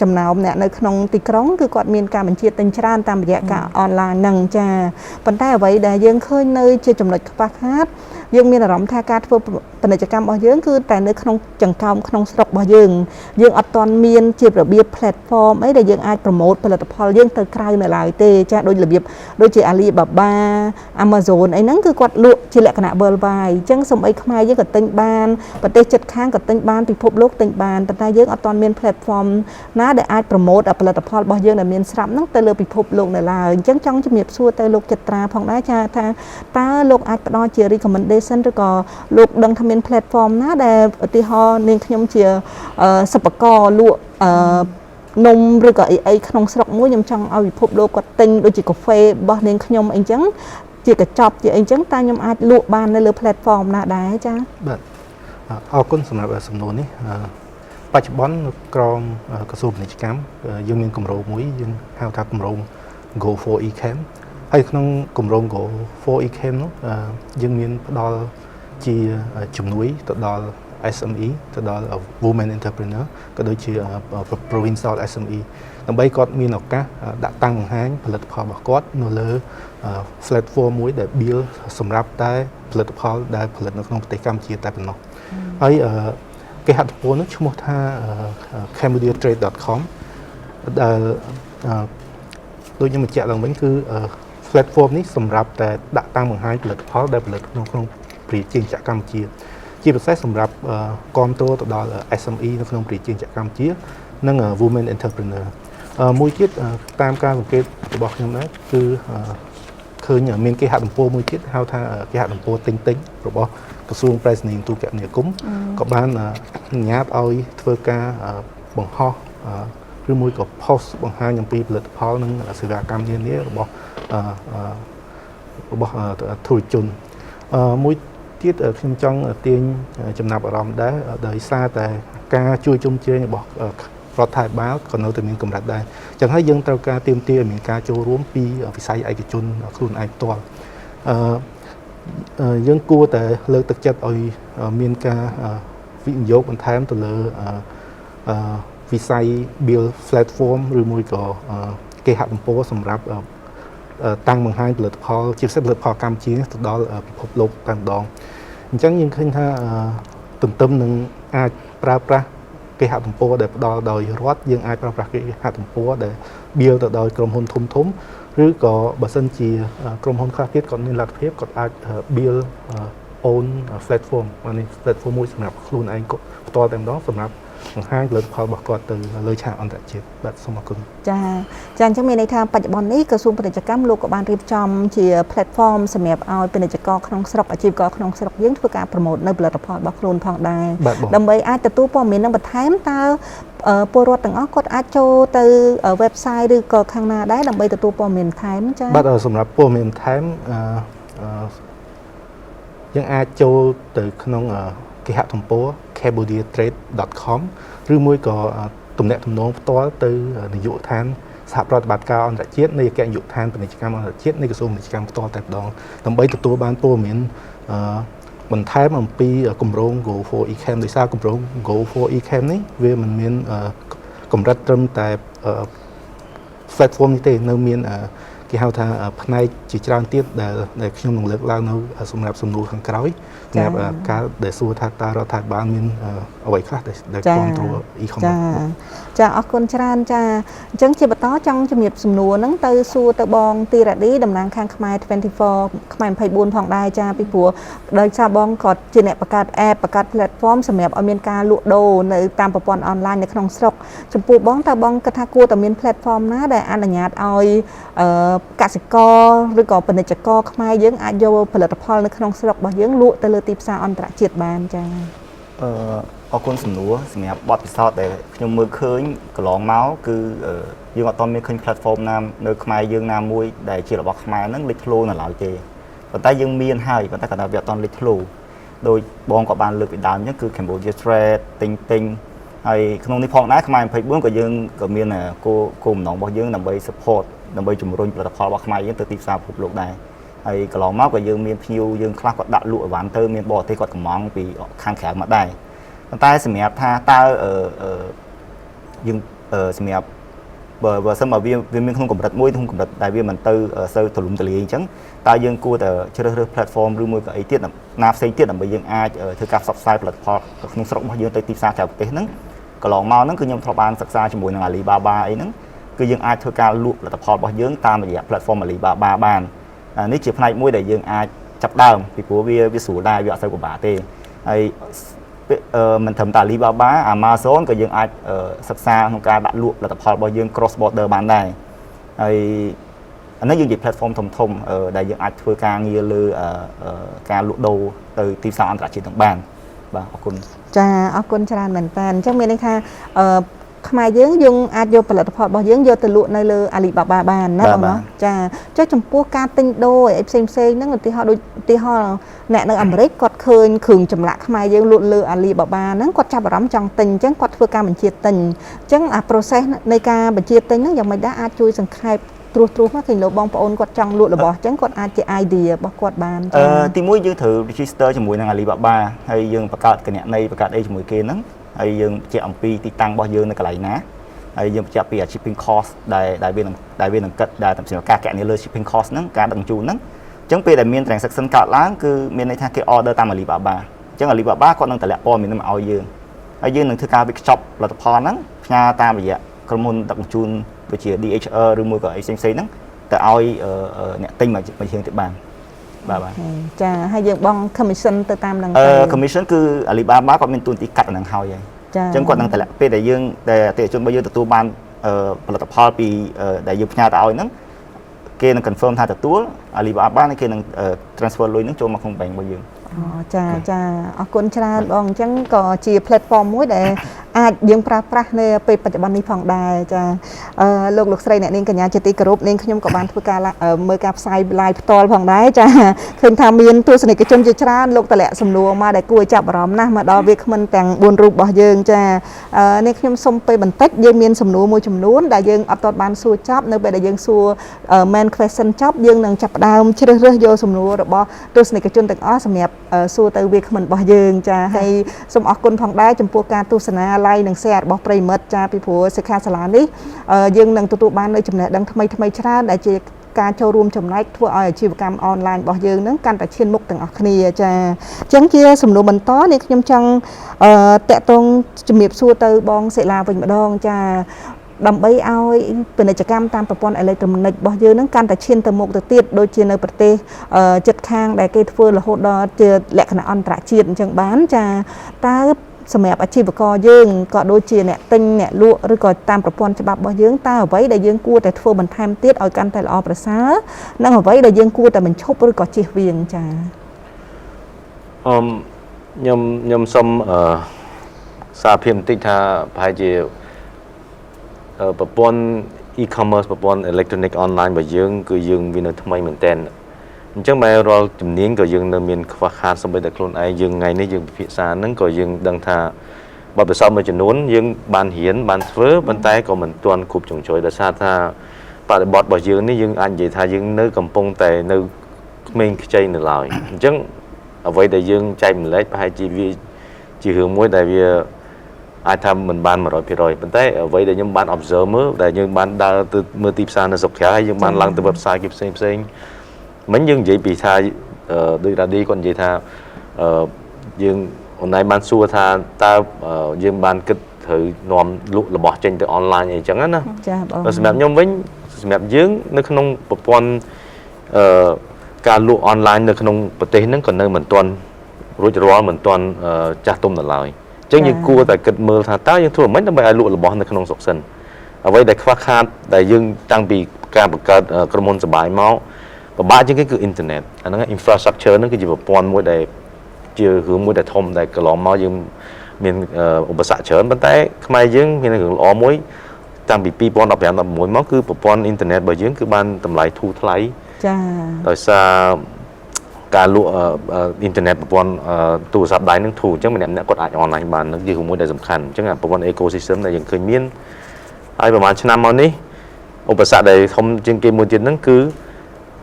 ចំណោមអ្នកនៅក្នុងទីក្រុងគឺគាត់មានការបញ្ជាទិញច្រើនតាមរយៈការអនឡាញហ្នឹងចាប៉ុន្តែអ្វីដែលយើងឃើញនៅជាចំណុចខ្វះខាតយើងមានអារម្មណ៍ថាការធ្វើពាណិជ្ជកម្មរបស់យើងគឺតែនៅក្នុងចង្កោមក្នុងស្រុករបស់យើងអត់ទាន់មានជារបៀប platform អីដែលយើងអាចប្រម៉ូទផលិតផលយើងទៅក្រៅនៅឡើយទេចាដូចរបៀបដូចជា Alibaba Amazon អីហ្នឹងគឺគាត់លក់ជាលក្ខណៈ worldwide អញ្ចឹងសូម្បីខ្មែរយើងក៏ទិញបានប្រទេសជិតខាងក៏ទិញបានពិភពលោកទិញបានប៉ុន្តែយើងអត់ទាន់មាន platform ណាដែលអាចប្រម៉ូទផលិតផលរបស់យើងដែលមានស្រាប់ហ្នឹងទៅលើពិភពលោកនៅឡើយអញ្ចឹងចង់ជំរាបសួរទៅលោកចិត្រាផងដែរចាថាតើលោកអាចផ្ដល់ជា recommendation ឬក៏លោកដឹងថាមាន platform ណាដែលឧទាហរណ៍នាងខ្ញុំជាសិប្បករលក់នំឬក៏អីក្នុងស្រុកមួយខ្ញុំចង់ឲ្យពិភពលោកគាត់ទិញដូចជាកាហ្វេរបស់នាងខ្ញុំអីចឹងជាកញ្ចប់ជាអីចឹងតើខ្ញុំអាចលក់បាននៅលើ platform ណាដែរចាបាទអរគុណសម្រាប់សំណួរនេះបច្ចុប្បន្នក្រមក្រសួងពាណិជ្ជកម្មយើងមានគម្រោងមួយយើងហៅថាគម្រោង Go for eCam ហើយក្នុងគម្រោង Go for eCam នោះយើងមានផ្ដល់ ជាជំនួយទៅដល់ SME ទៅដល់ women entrepreneur ក៏ដូចជា provincial SME ដើម្បីគាត់មានឱកាសដាក់តាំងបង្ហាញផលិតផលរបស់គាត់នៅលើ platform មួយដែល build សម្រាប់តែផលិតផលដែលផលិតនៅក្នុងប្រទេសកម្ពុជាតែប៉ុណ្ណោះហើយគេហទំព័រនោះឈ្មោះថា cambodiatrade.com ដែលដូចខ្ញុំបញ្ជាក់ឡើងវិញគឺ platform នេះសម្រាប់តែដាក់តាំងបង្ហាញផលិតផលដែលផលិតក្នុងប្រជាជាតិកម្ពុជាជាពិសេសសម្រាប់គ្រប់គ្រងទៅដល់ SME នៅក្នុងប្រជាជាតិកម្ពុជានិង women entrepreneur មួយទៀតតាមការសង្កេតរបស់ខ្ញុំដែរគឺឃើញមានគេហទំព័រមួយទៀតហៅថាគេហទំព័រទិញរបស់ក្រសួងប្រៃសណីយ៍ទូរគមនាគមន៍ក៏បានអនុញ្ញាតឲ្យធ្វើការបង្ហោះឬមួយក៏ post បង្ហាញអំពីផលិតផលនិងសេវាកម្មនានារបស់ធុរជនមួយទៀតខ្ញុំចង់ទាញចំណាប់អារម្មណ៍ដែរដោយសារតែការជួយជុំជ្រែងរបស់រដ្ឋាភិបាលក៏នៅតែមានកម្រិតដែរអញ្ចឹងហើយយើងត្រូវការទាមទារឲ្យមានការចូលរួមពីវិស័យឯកជនខ្លួនឯងផ្ទាល់យើងគួរតែលើកទឹកចិត្តឲ្យមានការវិនិយោគបន្ថែមទៅលើវិស័យ build platform ឬមួយក៏គេហទំព័រសម្រាប់តាំងបង្ហាញផលិតផលជាពិសេសផលិតផលកម្ពុជាទៅដល់ពិភពលោកតែម្ដងអញ្ចឹងយើងឃើញថាទន្ទឹមនឹងអាចប្រើប្រាស់គេហទំព័រដែលផ្ដល់ដោយរដ្ឋយើងអាចប្រើប្រាស់គេហទំព័រដែល build ទៅដោយក្រុមហ៊ុនធំឬក៏បើសិនជាក្រុមហ៊ុនខ្លះទៀតគាត់មានលទ្ធភាពគាត់អាច build own platform នេះ platform មួយសម្រាប់ខ្លួនឯងផ្ទាល់តែម្ដងសម្រាប់បង្ហាញផលិតផលរបស់គាត់ទៅលើឆាកអន្តរជាតិបាទសូមអរគុណចាអញ្ចឹងមានន័យថាបច្ចុប្បន្ននេះក្រសួងពាណិជ្ជកម្មលោកក៏បានរៀបចំជា platform សម្រាប់ឲ្យពាណិជ្ជករក្នុងស្រុកអាជីវករក្នុងស្រុកយើងធ្វើការ promote នៅផលិតផលរបស់ខ្លួនផងដែរដើម្បីអាចទទួលព័ត៌មាននឹងបន្ថែមតើពលរដ្ឋទាំងអស់គាត់អាចចូលទៅ website ឬក៏ខាងណាដែរដើម្បីទទួលព័ត៌មានបន្ថែមចាបាទសម្រាប់ព័ត៌មានបន្ថែមយើងអាចចូលទៅក្នុងគេហទំព័រ cambodiatrade.com ឬមួយក៏ទំនាក់ទំនងផ្ទាល់ទៅនាយកដ្ឋានសហប្រតិបត្តិការអន្តរជាតិនៃអគ្គនាយកដ្ឋានពាណិជ្ជកម្មអន្តរជាតិនៃក្រសួងពាណិជ្ជកម្មផ្ទាល់តែម្ដងដើម្បីទទួលបានព័ត៌មានបន្ថែមអំពីគម្រោង Go for eCam ដោយសារគម្រោង Go for eCam នេះវាមិនមានកម្រិតត្រឹមតែ platform នេះទេនៅមានគេហៅថាផ្នែកជាច្រើនទៀតដែលខ្ញុំនឹងលើកឡើងនៅសម្រាប់សំណួរខាងក្រោយសម្រាប់ការដែលសួរថាតើរដ្ឋាភិបាលមានអ្វីខ្លះដែលគ្រប់គ្រង e-commerce ចាអរគុណច្រើនចាអញ្ចឹងជាបន្តចង់ជំរាបសំណួរហ្នឹងទៅសួរទៅបងទីរ៉ាឌីតំណាងខាងខ្មែរ24ខ្មែរ24ផងដែរចាពីព្រោះដោយសារបងគាត់ជាអ្នកបង្កើត app បង្កើត platform សម្រាប់ឲ្យមានការលក់ដូរនៅតាមប្រព័ន្ធ online នៅក្នុងស្រុកចំពោះបងតើបងគិតថាគួរតែមាន platform ណាដែលអនុញ្ញាតឲ្យកសិករឬក៏ពាណិជ្ជករខ្មែរយើងអាចយកផលិតផលនៅក្នុងស្រុករបស់យើងលក់ទៅលើទីផ្សារអន្តរជាតិបានចា៎អរគុណសំណួរសម្រាប់បទពិសោធន៍ដែលខ្ញុំមើលឃើញកន្លងមកគឺយើងអត់ទាន់មានឃើញ platform ណានៅខ្មែរយើងណាមួយដែលជារបស់ខ្មែរហ្នឹងលេចធ្លោនៅឡើយទេប៉ុន្តែយើងមានហើយប៉ុន្តែគាត់ថាវាអត់ទាន់លេចធ្លោដោយបងក៏បានលើកពីដើមអញ្ចឹងគឺ Cambodia Trade ទិញហើយក្នុងនេះផងដែរខ្មែរ24ក៏យើងក៏មានគោលបំណងរបស់យើងដើម្បី support ដើម្បីជំរុញផលិតផលរបស់ខ្មែរយើងទៅទីផ្សារពិភពលោកដែរហើយកន្លងមកក៏យើងមានភ្ញៀវយើងខ្លះគាត់ដាក់លក់អីវ៉ាន់ទៅមានបរទេសគាត់កំងពីខាងក្រៅមកដែរប៉ុន្តែសម្រាប់ថាតើយើងសម្រាប់បើសិនមកវាមានក្នុងកម្រិតមួយក្នុងកម្រិតដែលវាមិនទៅសូវទូលំទូលាយអញ្ចឹងតើយើងគួរតែជ្រើសរើស platform ឬមួយក៏អីទៀតណាផ្សេងទៀតដើម្បីយើងអាចធ្វើការផ្សព្វផ្សាយផលិតផលក្នុងស្រុករបស់យើងទៅទីផ្សារក្រៅប្រទេសហ្នឹងកន្លងមកហ្នឹងគឺខ្ញុំធ្លាប់បានសិក្សាជាមួយនឹង Alibaba អីហ្នឹងគឺយើងអាចធ្វើការលក់ផលិតផលរបស់យើងតាមរយៈ platform Alibaba បាននេះជាផ្នែកមួយដែលយើងអាចចាប់ដើមពីព្រោះវាស្រួលដែរវាអត់សូវពិបាកទេហើយមិនត្រឹមតែ Alibaba Amazon ក៏យើងអាចសិក្សាក្នុងការដាក់លក់ផលិតផលរបស់យើង cross border បានដែរហើយអានេះយើងជា platform ធំដែលយើងអាចធ្វើការងារលើការលក់ដូរទៅទីផ្សារអន្តរជាតិទាំងបានបាទអរគុណចាអរគុណច្រើនមែនតើអញ្ចឹងមានន័យថាខ្មែរយើងអាចយកផលិតផលរបស់យើងយកទៅលក់នៅលើ Alibaba បានណាបងណាចាចុះចំពោះការទិញដូរអីផ្សេងហ្នឹងឧទាហរណ៍ដូចឧទាហរណ៍អ្នកនៅអាមេរិកគាត់ឃើញគ្រឿងចម្លាក់ខ្មែរយើងលក់លើ Alibaba ហ្នឹងគាត់ចាប់អារម្មណ៍ចង់ទិញអញ្ចឹងគាត់ធ្វើការបញ្ជាទិញអញ្ចឹងអា process នៃការបញ្ជាទិញហ្នឹងយ៉ាងម៉េចដែរអាចជួយសង្ខេប ត្រួសមកឃើញលោកបងប្អូនគាត់ចង់លក់របស់អញ្ចឹងគាត់អាចជា idea របស់គាត់បានចា ទីមួយយើងត្រូវ register ជាមួយនឹង Alibaba ហើយយើងបង្កើតគណនីបង្កើតអីជាមួយគេហ្នឹងហើយយើងបញ្ជាក់អំពីទីតាំងរបស់យើងនៅកន្លែងណាហើយយើងបញ្ជាក់ពី shipping cost ដែលវានឹងគិតដែលសម្រាប់ការកណនីលើ shipping cost ហ្នឹងការដឹកជញ្ជូនហ្នឹងអញ្ចឹងពេលដែលមាន transaction កើតឡើងគឺមានន័យថាគេ order តាម Alibaba អញ្ចឹង Alibaba គាត់នឹងតម្លាក់ព័ត៌មាននឹងឲ្យយើងហើយយើងនឹងធ្វើការវិកខ្ចប់ផលិតផលហ្នឹងផ្ញើតាមរយៈក្រុមហ៊ុនដឹកជញ្ជូនដូចជា DHL ឬមួយក៏អីផ្សេងៗហ្នឹងទៅឲ្យអ្នកទិញមកយើងទៅបានបាទចាហើយយើងបង commission ទៅតាមនឹង commission គឺ Alibaba គាត់មានទូនទីកាត់ហ្នឹងហើយអញ្ចឹងគាត់នឹងតម្លាក់ពេលដែលយើងដែលអតិថិជនរបស់យើងទទួលបានផលិតផលពីដែលយើងផ្ញើទៅឲ្យហ្នឹងគេនឹង confirm ថាទទួល Alibaba គេនឹង transfer លុយហ្នឹងចូលមកក្នុង bank របស់យើងចាអរគុណច្រើនបងអញ្ចឹងក៏ជា platform មួយដែលអាចយើងប្រើប្រាស់នៅពេលបច្ចុប្បន្ននេះផងដែរចាលោកស្រីអ្នកនាងកញ្ញាជាទីគោរពនាងខ្ញុំក៏បានធ្វើការមើលការផ្សាយ live ផ្ទាល់ផងដែរចាឃើញថាមានទស្សនិកជនជាច្រើនលោកតម្លាក់សំណួរមកដែលគួរចាប់អារម្មណ៍ណាស់មកដល់វាគ្មិនទាំង4រូបរបស់យើងចានេះខ្ញុំសូមពេលបន្តិចយើងមានសំណួរមួយចំនួនដែលយើងអត់ទាន់បានសួរចប់នៅពេលដែលយើងសួរ main question ចប់យើងនឹងចាប់ផ្ដើមជ្រើសរើសយកសំណួររបស់ទស្សនិកជនទាំងអស់សម្រាប់សួរទៅវាគ្មិនរបស់យើងចាហើយសូមអរគុណផងដែរចំពោះការទស្សនា like និង share របស់ប្រិមិត្តចាពីព្រោះសិក្ខាសាលានេះយើងនឹងទទួលបាននូវចំណេះដឹងថ្មីច្រើនដែលជាការចូលរួមចំណែកធ្វើឲ្យអាជីវកម្មអនឡាញរបស់យើងនឹងកាន់តែឈានមុខទាំងអស់គ្នាចាអញ្ចឹងជាសំណួរបន្តនេះខ្ញុំចង់តាក់ទងជំរាបសួរទៅបងសិលាវិញម្ដងចាដើម្បីឲ្យពាណិជ្ជកម្មតាមប្រព័ន្ធអេឡិចត្រូនិករបស់យើងនឹងកាន់តែឈានទៅមុខទៅទៀតដូចជានៅប្រទេសជិតខាងដែលគេធ្វើរហូតដល់ជាលក្ខណៈអន្តរជាតិអញ្ចឹងបានចាតើសម្រាប់អាជីវករយើងក៏ដូចជាអ្នកទិញអ្នកលក់ឬក៏តាមប្រព័ន្ធច្បាប់របស់យើងតើអ្វីដែលយើងគួរតែធ្វើបន្ថែមទៀតឲ្យកាន់តែល្អប្រសើរនិងអ្វីដែលយើងគួរតែបញ្ឈប់ឬក៏ជៀសវាងចាខ្ញុំសូមសារភាពបន្តិចថាប្រហែលជាប្រព័ន្ធ e-commerce ប្រព័ន្ធ electronic online របស់យើងគឺយើងវានៅថ្មីមែនតើអញ្ចឹងបែររាល់ជំនាញក៏យើងនៅមានខ្វះខាតសូម្បីតែខ្លួនឯងយើងថ្ងៃនេះយើងពិភាក្សាហ្នឹងក៏យើងដឹងថាបទពិសោធន៍មួយចំនួនយើងបានរៀនបានធ្វើប៉ុន្តែក៏មិនទាន់គ្រប់ជ្រុងជ្រោយដោយសារថាបរិបទរបស់យើងនេះយើងអាចនិយាយថាយើងនៅកំពុងតែនៅក្មេងខ្ចីនៅឡើយអញ្ចឹងអ្វីដែលយើងចែកម្លែកប្រហែលជាវាជារឿងមួយដែលវាអាចថាមិនបាន 100% ប៉ុន្តែអ្វីដែលខ្ញុំបាន observe មើលដែលយើងបានដើរទៅមើលទីផ្សារនៅស្រុកក្រៅហើយយើងបានឡើងទៅ website គេផ្សេងមិញយើងនិយាយពីថាដូចរ៉ាឌីគាត់និយាយថាយើងអនឡាញបានសួរថាតើយើងបានគិតត្រូវនាំលក់របស់ចេញទៅអនឡាញអីចឹងណាចាបងសម្រាប់ខ្ញុំវិញសម្រាប់យើងនៅក្នុងប្រព័ន្ធការលក់អនឡាញនៅក្នុងប្រទេសហ្នឹងក៏នៅមិនទាន់រួចរាល់មិនទាន់ចាស់ទុំនៅឡើយអញ្ចឹងយើងគួរតែគិតមើលថាតើយើងធ្វើមិនដើម្បីឲ្យលក់របស់នៅក្នុងស្រុកសិនអ្វីដែលខ្វះខាតដែលយើងតាំងពីការបង្កើតក្រុមហ៊ុនសបាយមកពិបាកជាងគេគឺអ៊ីនធឺណិតអាហ្នឹង infrastructure ហ្នឹងគឺជាប្រព័ន្ធមួយដែលជារឿងមួយដែលធំដែលកន្លងមកយើងមានឧបសគ្គច្រើនប៉ុន្តែខ្មែរយើងមានរឿងល្អមួយតាំងពី2015-16មកគឺប្រព័ន្ធអ៊ីនធឺណិតរបស់យើងគឺបានតម្លៃធូរថ្លៃចាដោយសារការលក់អ៊ីនធឺណិតប្រព័ន្ធទូរស័ព្ទដៃនឹងធូរអញ្ចឹងម្នាក់គាត់អាចអនឡាញបាននឹងជារឿងមួយដែលសំខាន់អញ្ចឹងប្រព័ន្ធ ecosystem ដែលយើងឃើញមានហើយប្រហែលឆ្នាំមកនេះឧបសគ្គដែលធំជាងគេមួយទៀតហ្នឹងគឺ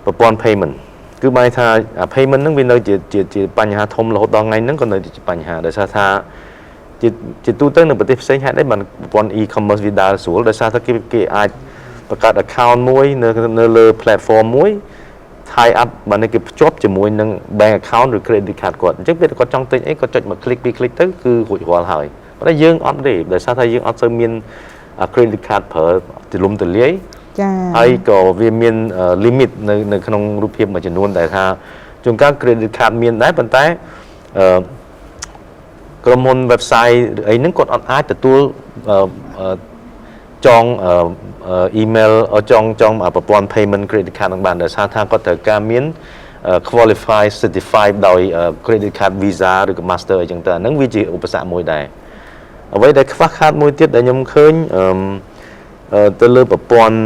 ប្រព័ន្ធ payment គឺបានថា payment ហ្នឹងវានៅជាបញ្ហាធំរហូតដល់ថ្ងៃហ្នឹងក៏នៅជាបញ្ហាដោយសារថាជាទូទៅនៅប្រទេសផ្សេងហេតុអីបានប្រព័ន្ធ e-commerce វាដើរស្រួលដោយសារថាគេអាចបង្កើត account មួយនៅលើ platform មួយtie up បានគេភ្ជាប់ជាមួយនឹង bank account ឬ credit card គាត់អញ្ចឹងពេលគាត់ចង់ទិញអីគាត់ចុចមក click ពី click ទៅគឺរួចរាល់ហើយប៉ុន្តែយើងអត់ទេដោយសារថាយើងអត់សូវមាន credit card ប្រើទូលំទូលាយចាហើយក៏វាមាន limit នៅក្នុងរូបភាពមួយចំនួនដែលថាជួនកាល credit card មានដែរប៉ុន្តែក្រុមហ៊ុន website អីហ្នឹងគាត់អត់អាចទទួលចងemail ចងប្រព័ន្ធ payment credit card នឹងបានដោយសារថាគាត់ត្រូវការមាន qualify certified ដោយ credit card visa ឬក៏ master អីចឹងទៅអាហ្នឹងវាជាឧបសគ្គមួយដែរអ្វីដែលខ្វះខាតមួយទៀតដែលខ្ញុំឃើញទៅលើប្រព័ន្ធ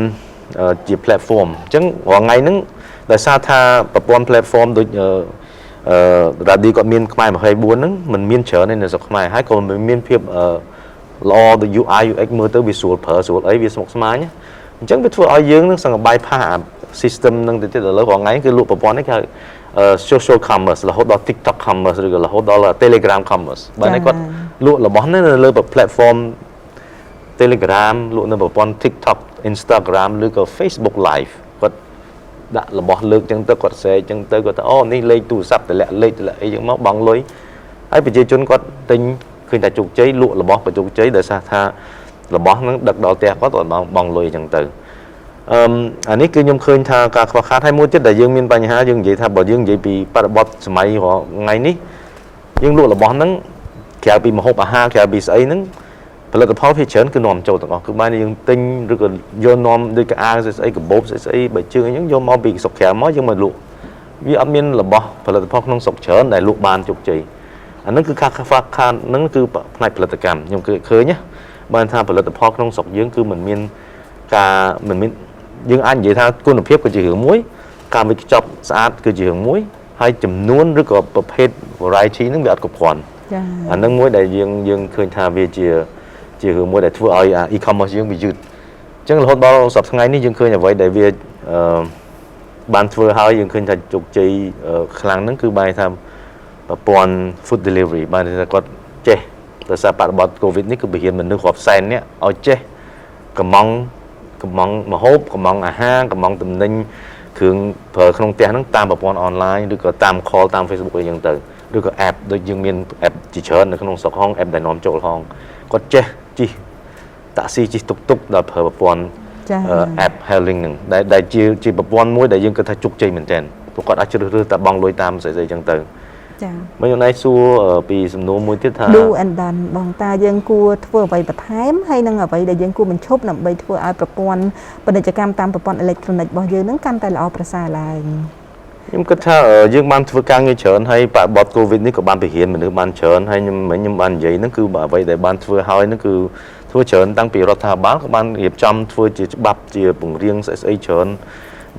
ជា platform អញ្ចឹងរាល់ថ្ងៃហ្នឹងដោយសារថាប្រព័ន្ធ platform ដូចរ៉ាឌីគាត់មានខ្មែរ24ហ្នឹងมันមានច្រើននៅស្រុកខ្មែរហើយក៏មានភាពល្អដូច UI UX មើលទៅវាស្រួលប្រើស្រួលអីវាស្មុគស្មាញ ចឹងវាធ្វើឲ្យយើងនឹងសង្កបាយផាស system នឹងទៅទៀតឥឡូវថ្ងៃគឺលក់ប្រព័ន្ធនេះគេ social commerce រហូតដល់ TikTok commerce ឬក៏រហូតដល់ Telegram commerce បើនេះគាត់លក់របស់នេះនៅលើ platform Telegram លក់នៅប្រព័ន្ធ TikTok Instagram ឬក៏ Facebook Live គាត់ដាក់របស់លើកចឹងទៅគាត់ស្រែកចឹងទៅគាត់ថាអូនេះលេខទូរស័ព្ទតម្លាក់លេខអីចឹងមកបង់លុយហើយប្រជាជនគាត់ទិញឃើញតែជោគជ័យលក់របស់ក៏ជោគជ័យដោយសារថារបស់ហ្នឹងដឹកដល់ផ្ទះគាត់គាត់បង់លុយចឹងទៅអានេះគឺខ្ញុំឃើញថាការខ្វះខាតហើយមួយទៀតដែលយើងមានបញ្ហាយើងនិយាយថាបើយើងនិយាយពីបរិបទសម័យថ្ងៃនេះយើងលក់របស់ហ្នឹងក្រៅពីម្ហូបអាហារក្រៅពីស្អីហ្នឹងផលិតផលភាគច្រើនគឺនាំចូលទាំងអស់គឺបានយើងទិញឬក៏យកនាំដូចកៅអៅស្អីកាបូបស្អីបើជើងអញ្ចឹងយកមកពីស្រុកក្រៅមកយើងមកលក់វាអត់មានរបស់ផលិតផលក្នុងស្រុកច្រើនដែលលក់បានជោគជ័យអាហ្នឹងគឺការខ្វះខាតហ្នឹងគឺផ្នែកផលិតកម្មខ្ញុំគឺឃើញណាបានថាផលិតផលក្នុងស្រុកយើងគឺមិនមានយើងអាចនិយាយថាគុណភាពគឺជារឿងមួយការវិចប់ស្អាតគឺជារឿងមួយហើយចំនួនឬក៏ប្រភេទ variety ហ្នឹងវាអត់គ្រប់គ្រាន់ចា៎អាហ្នឹងមួយដែលយើងឃើញថាវាជារឿងមួយដែលធ្វើឲ្យ e-commerce យើងវាយឺតអញ្ចឹងរហូតដល់សប្តាហ៍ថ្ងៃនេះយើងឃើញអ្វីដែលវាបានធ្វើឲ្យយើងឃើញថាជោគជ័យខ្លាំងហ្នឹងគឺបែរថាប្រព័ន្ធ food delivery បានថាគាត់ចេះដោយសារបរិបទ COVID នេះគឺបរិញ្ញាមនុស្សរាប់សែននេះឲ្យចេះកំងម្ហូបកំងអាហារកំងទំនិញគ្រឿងប្រើក្នុងផ្ទះហ្នឹងតាមប្រព័ន្ធអនឡាញឬក៏តាម call តាម Facebook អីចឹងទៅឬក៏ app ដូចយើងមាន app ជាច្រើននៅក្នុងស្រុកហង app ដែលនាំចូលហងគាត់ចេះជិះតាក់ស៊ីជិះតុកតុកដល់ប្រើប្រព័ន្ធ app hailing ហ្នឹងដែលជាប្រព័ន្ធមួយដែលយើងគិតថាជោគជ័យមែនទែនព្រោះគាត់អាចជ្រើសរើសតែបង់លុយតាមស្អីៗចឹងទៅចា៎មិនណៃសួរពីសំណួរមួយទៀតថា do and done បងតាយើងគួរធ្វើអ្វីបន្ថែមហើយនឹងអ្វីដែលយើងគួរបញ្ឈប់ដើម្បីធ្វើឲ្យប្រព័ន្ធពាណិជ្ជកម្មតាមប្រព័ន្ធអេឡិចត្រូនិករបស់យើងនឹងកាន់តែល្អប្រសើរឡើងខ្ញុំគិតថាយើងបានធ្វើការងារច្រើនហើយបរិបទ COVID នេះក៏បានពហិនមនុស្សបានច្រើនហើយខ្ញុំបាននិយាយហ្នឹងគឺអ្វីដែលបានធ្វើហើយហ្នឹងគឺធ្វើច្រើនតាំងពីរដ្ឋាភិបាលក៏បានរៀបចំធ្វើជាច្បាប់ជាពង្រៀងស្អីច្រើន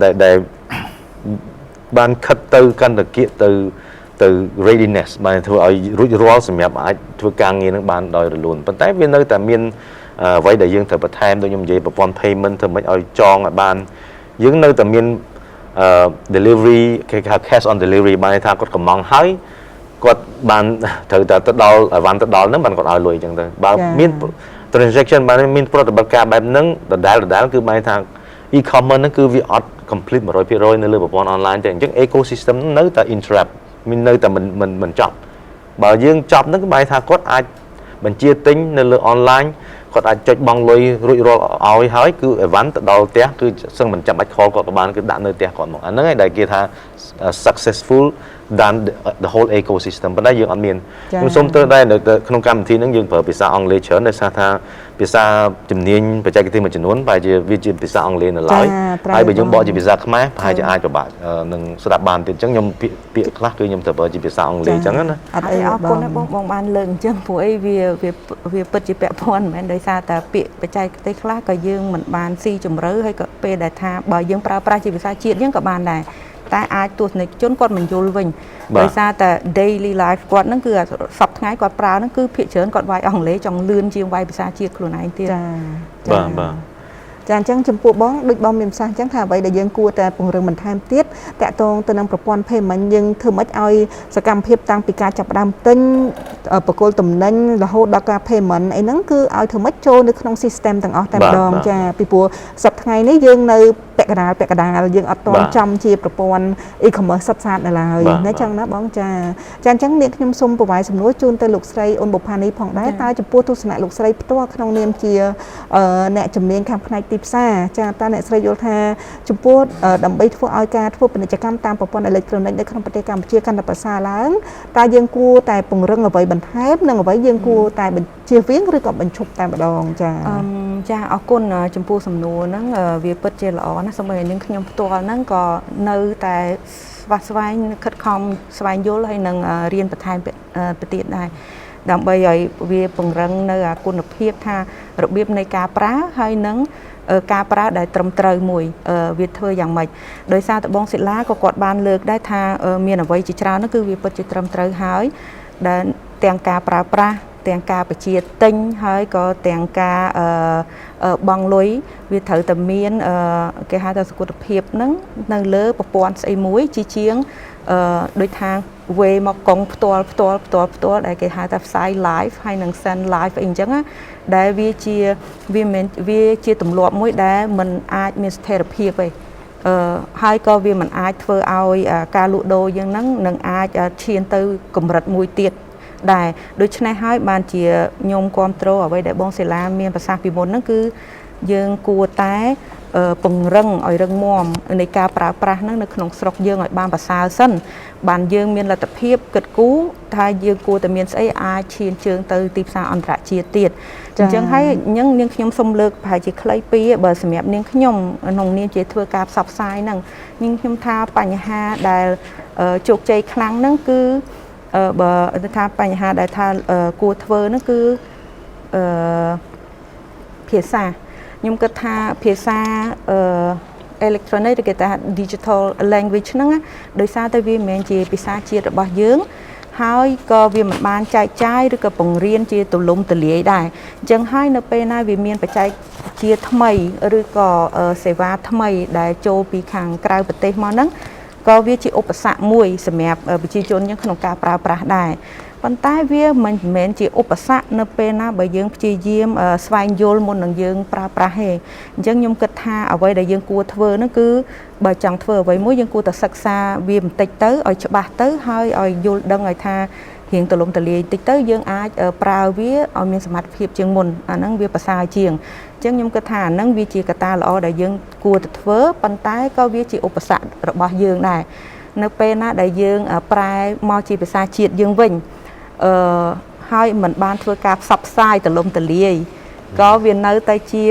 ដែលបានខិតទៅកាន់តែគៀកទៅ readiness បានធ្វើឲ្យរួចរាល់សម្រាប់អាចធ្វើការងារនឹងបានដោយរលូនប៉ុន្តែវានៅតែមានអ្វីដែលយើងត្រូវបន្ថែមដូចខ្ញុំនិយាយប្រព័ន្ធ payment ធ្វើម៉េចឲ្យចងឲ្យបានយើងនៅតែមានdelivery គេហៅ cash on delivery បានថាគាត់កំងហើយគាត់បានត្រូវតែទៅដល់អីវ៉ាន់ទៅដល់ហ្នឹងបានគាត់ឲ្យលុយអញ្ចឹងទៅបើមាន transaction បានមានប្រតិបត្តិការបែបហ្នឹងដដែលគឺបានថា e-commerce ហ្នឹងគឺវាអត់ complete 100% នៅលើប្រព័ន្ធ online ទេអញ្ចឹង ecosystem នៅតែ interrupt មាននៅតែមិនចប់បើយើងចប់ហ្នឹងគឺបែរថាគាត់អាចបញ្ជាទិញនៅលើ online គាត់អាចចុចបង់លុយរួចរាល់ឲ្យហើយគឺអីវ៉ាន់ទៅដល់ផ្ទះគឺសឹងមិនចាំបាច់ call គាត់ក៏បានគឺដាក់នៅផ្ទះគាត់មកអាហ្នឹងឯងដែលគេថា successful than the whole ecosystem ប៉ុន្តែយើងអត់មានខ្ញុំសូមទៅដែរនៅក្នុងកម្មវិធីហ្នឹងយើងប្រើភាសាអង់គ្លេសច្រើនដោយសារថាភាសាជំនាញបច្ចេកទេសមួយចំនួនប្រហែលជាវាជាភាសាអង់គ្លេសនៅឡើយហើយបើយើងបកជាភាសាខ្មែរប្រហែលជាអាចពិបាកនឹងស្ដាប់បានទៀតអញ្ចឹងខ្ញុំពាក្យខ្លះគឺខ្ញុំត្រូវប្រើជាភាសាអង់គ្លេសអញ្ចឹងណាអរគុណបងបានលើកអញ្ចឹងព្រោះអីវាពិតជាពាក់ព័ន្ធមិនមែនដោយសារតែពាក្យបច្ចេកទេសខ្លះក៏យើងមិនបានស៊ីជម្រៅហើយក៏ពេលដែលថាបើយើងប្រើប្រាស់ជាភាសាជាតិយើងក៏បានដែរតែអាចទស្សនិកជនគាត់មិនយល់វិញដោយសារតែ daily life គាត់ហ្នឹងគឺសប្តាហ៍ថ្ងៃគាត់ប្រើហ្នឹងគឺភាគច្រើនគាត់វាយអង់គ្លេសចង់លឿនជាងវាយភាសាជាតិខ្លួនឯងទៀតបាទចាអញ្ចឹងចំពោះបងដូចបងមានប្រសាសន៍អញ្ចឹងថាអ្វីដែលយើងគួរតែពង្រឹងបន្ថែមទៀតតាក់ទងទៅនឹងប្រព័ន្ធ payment យើងធ្វើម៉េចឲ្យសកម្មភាពតាំងពីការចាប់ផ្ដើមទិញបកគលទំនិញរហូតដល់ការ payment អីហ្នឹងគឺឲ្យធ្វើម៉េចចូលនៅក្នុង system ទាំងអស់តែម្ដងចាពីព្រោះសប្តាហ៍ថ្ងៃនេះយើងនៅពាក់កណ្ដាលយើងអត់ទាន់ចំជាប្រព័ន្ធ e-commerce សុទ្ធសាធនៅឡើយណាចឹងណាបងចាអញ្ចឹងនាងខ្ញុំសូមប្រវាយសំណួរជូនទៅលោកស្រីអូនបុប្ផានីផងដែរតើចំពោះទស្សនៈលោកស្រីផ្ទាល់ក្នុងនាមជាអ្នកជំនាញខាងផ្នែកទីផ្សារចាតើអ្នកស្រីយល់ថាចំពោះដើម្បីធ្វើឲ្យការធ្វើពាណិជ្ជកម្មតាមប្រព័ន្ធអេឡិចត្រូនិកនៅក្នុងប្រទេសកម្ពុជាកាន់តែប្រសើរឡើងតើយើងគួរតែពង្រឹងអ្វីបន្ថែមនិងអ្វីយើងគួរតែជៀសវាងឬក៏បញ្ឈប់តែម្ដងចាចាអរគុណចំពោះសំណួរហ្នឹងវាពិតជាល្អណាស់សូម្បីតែនាងខ្ញុំផ្ទាល់ហ្នឹងក៏នៅតែស្វែងខិតខំស្វែងយល់ហើយនឹងរៀនបន្ថែមទៅទៀតដែរដើម្បីឲ្យវាពង្រឹងនៅគុណភាពថារបៀបនៃការប្រើហើយនឹងការប្រើដែលត្រឹមត្រូវមួយវាធ្វើយ៉ាងម៉េចដោយសារតបងសិលាក៏គាត់បានលើកដែរថាមានអ្វីជាច្រើននោះគឺវាពិតជាត្រឹមត្រូវហើយដែលទាំងការប្រើប្រាស់ ទាំងការបជាទិញហើយក៏ទាំងការបង់លុយវាត្រូវតែមានគេហៅថាសុខភាពហ្នឹងនៅលើប្រព័ន្ធស្អីមួយជាងដូចថា way មកកង់ផ្ទាល់ដែលគេហៅថាផ្សាយ live ហើយនឹង send live អីអញ្ចឹងណាដែលវាជាទម្លាប់មួយដែលมันអាចមានស្ថិរភាពទេហើយក៏វាមិនអាចធ្វើឲ្យការលក់ដូរយើងហ្នឹងនឹងអាចឈានទៅកម្រិតមួយទៀតដែរដូច្នេះហើយបានជាខ្ញុំគ្រប់គ្រងអ្វីដែលបងសេឡាមានប្រសាសន៍ពីមុនហ្នឹងគឺយើងគួរតែពង្រឹងឲ្យរឹងមាំនៃការប្រើប្រាស់ហ្នឹងនៅក្នុងស្រុកយើងឲ្យបានប្រសើរសិនបានយើងមានលទ្ធភាពគិតគូរថាយើងគួរតែមានស្អីអាចឈានជើងទៅទីផ្សារអន្តរជាតិទៀតអញ្ចឹងហើយនាងខ្ញុំសូមលើកប្រហែលជាខ្លីពីបើសម្រាប់នាងខ្ញុំក្នុងនាមជាធ្វើការផ្សព្វផ្សាយហ្នឹងនាងខ្ញុំថាបញ្ហាដែលជោគជ័យខ្លាំងហ្នឹងគឺបើថាបញ្ហាដែលថាគួរធ្វើហ្នឹងគឺភាសាខ្ញុំគិតថាភាសាelectronic ឬគេថា digital language ហ្នឹងដោយសារតែវាមិនមែនជាភាសាជាតិរបស់យើងហើយក៏វាមិនបានចែកចាយឬក៏បង្រៀនជាទូលំទូលាយដែរអញ្ចឹងហើយនៅពេលណាវាមានបច្ចេកវិទ្យាថ្មីឬក៏សេវាថ្មីដែលចូលពីខាងក្រៅប្រទេសមកហ្នឹងក៏វាជាឧបសគ្គមួយសម្រាប់ប្រជាជនយើងក្នុងការប្រើប្រាស់ដែរប៉ុន្តែវាមិនមែនជាឧបសគ្គនៅពេលណាបើយើងព្យាយាមស្វែងយល់មុននឹងយើងប្រើប្រាស់ទេអញ្ចឹងខ្ញុំគិតថាអ្វីដែលយើងគួរធ្វើនោះគឺបើចង់ធ្វើអ្វីមួយយើងគួរតែសិក្សាវាបន្តិចទៅឲ្យច្បាស់ទៅហើយឲ្យយល់ដឹងឲ្យថារៀងទលំទលាយតិចទៅយើងអាចប្រើវាឲ្យមានសមត្ថភាពជាងមុនអាហ្នឹងវាប្រសើរជាងអញ្ចឹងខ្ញុំគិតថាអាហ្នឹងវាជាកត្តាល្អដែលយើងគួរតែធ្វើប៉ុន្តែក៏វាជាឧបសគ្គរបស់យើងដែរនៅពេលណាដែលយើងប្រែមកជាភាសាជាតិយើងវិញហើយមិនបានធ្វើការផ្សព្វផ្សាយទលំទលាយក៏វានៅតែជា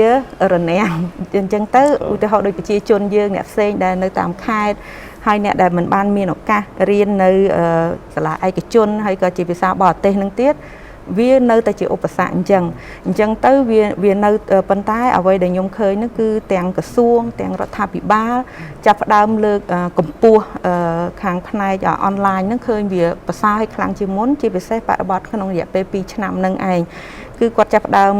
រនាំងអញ្ចឹងទៅឧទាហរណ៍ដូចប្រជាជនយើងអ្នកផ្សេងដែលនៅតាមខេត្តហើយអ្នកដែលមិនបានមានឱកាសរៀននៅសាលាឯកជនហើយក៏ជាភាសាបរទេសនឹងទៀតវានៅតែជាឧបសគ្គអញ្ចឹងទៅវានៅប៉ុន្តែអ្វីដែលខ្ញុំឃើញនោះគឺទាំងក្រសួងទាំងរដ្ឋាភិបាលចាប់ផ្ដើមលើកកម្ពស់ខាងផ្នែកអនឡាញហ្នឹងឃើញវាប្រសើរឲ្យខ្លាំងជាងមុនជាពិសេសបរិបទក្នុងរយៈពេល2ឆ្នាំហ្នឹងឯងគឺគាត់ចាប់ផ្ដើម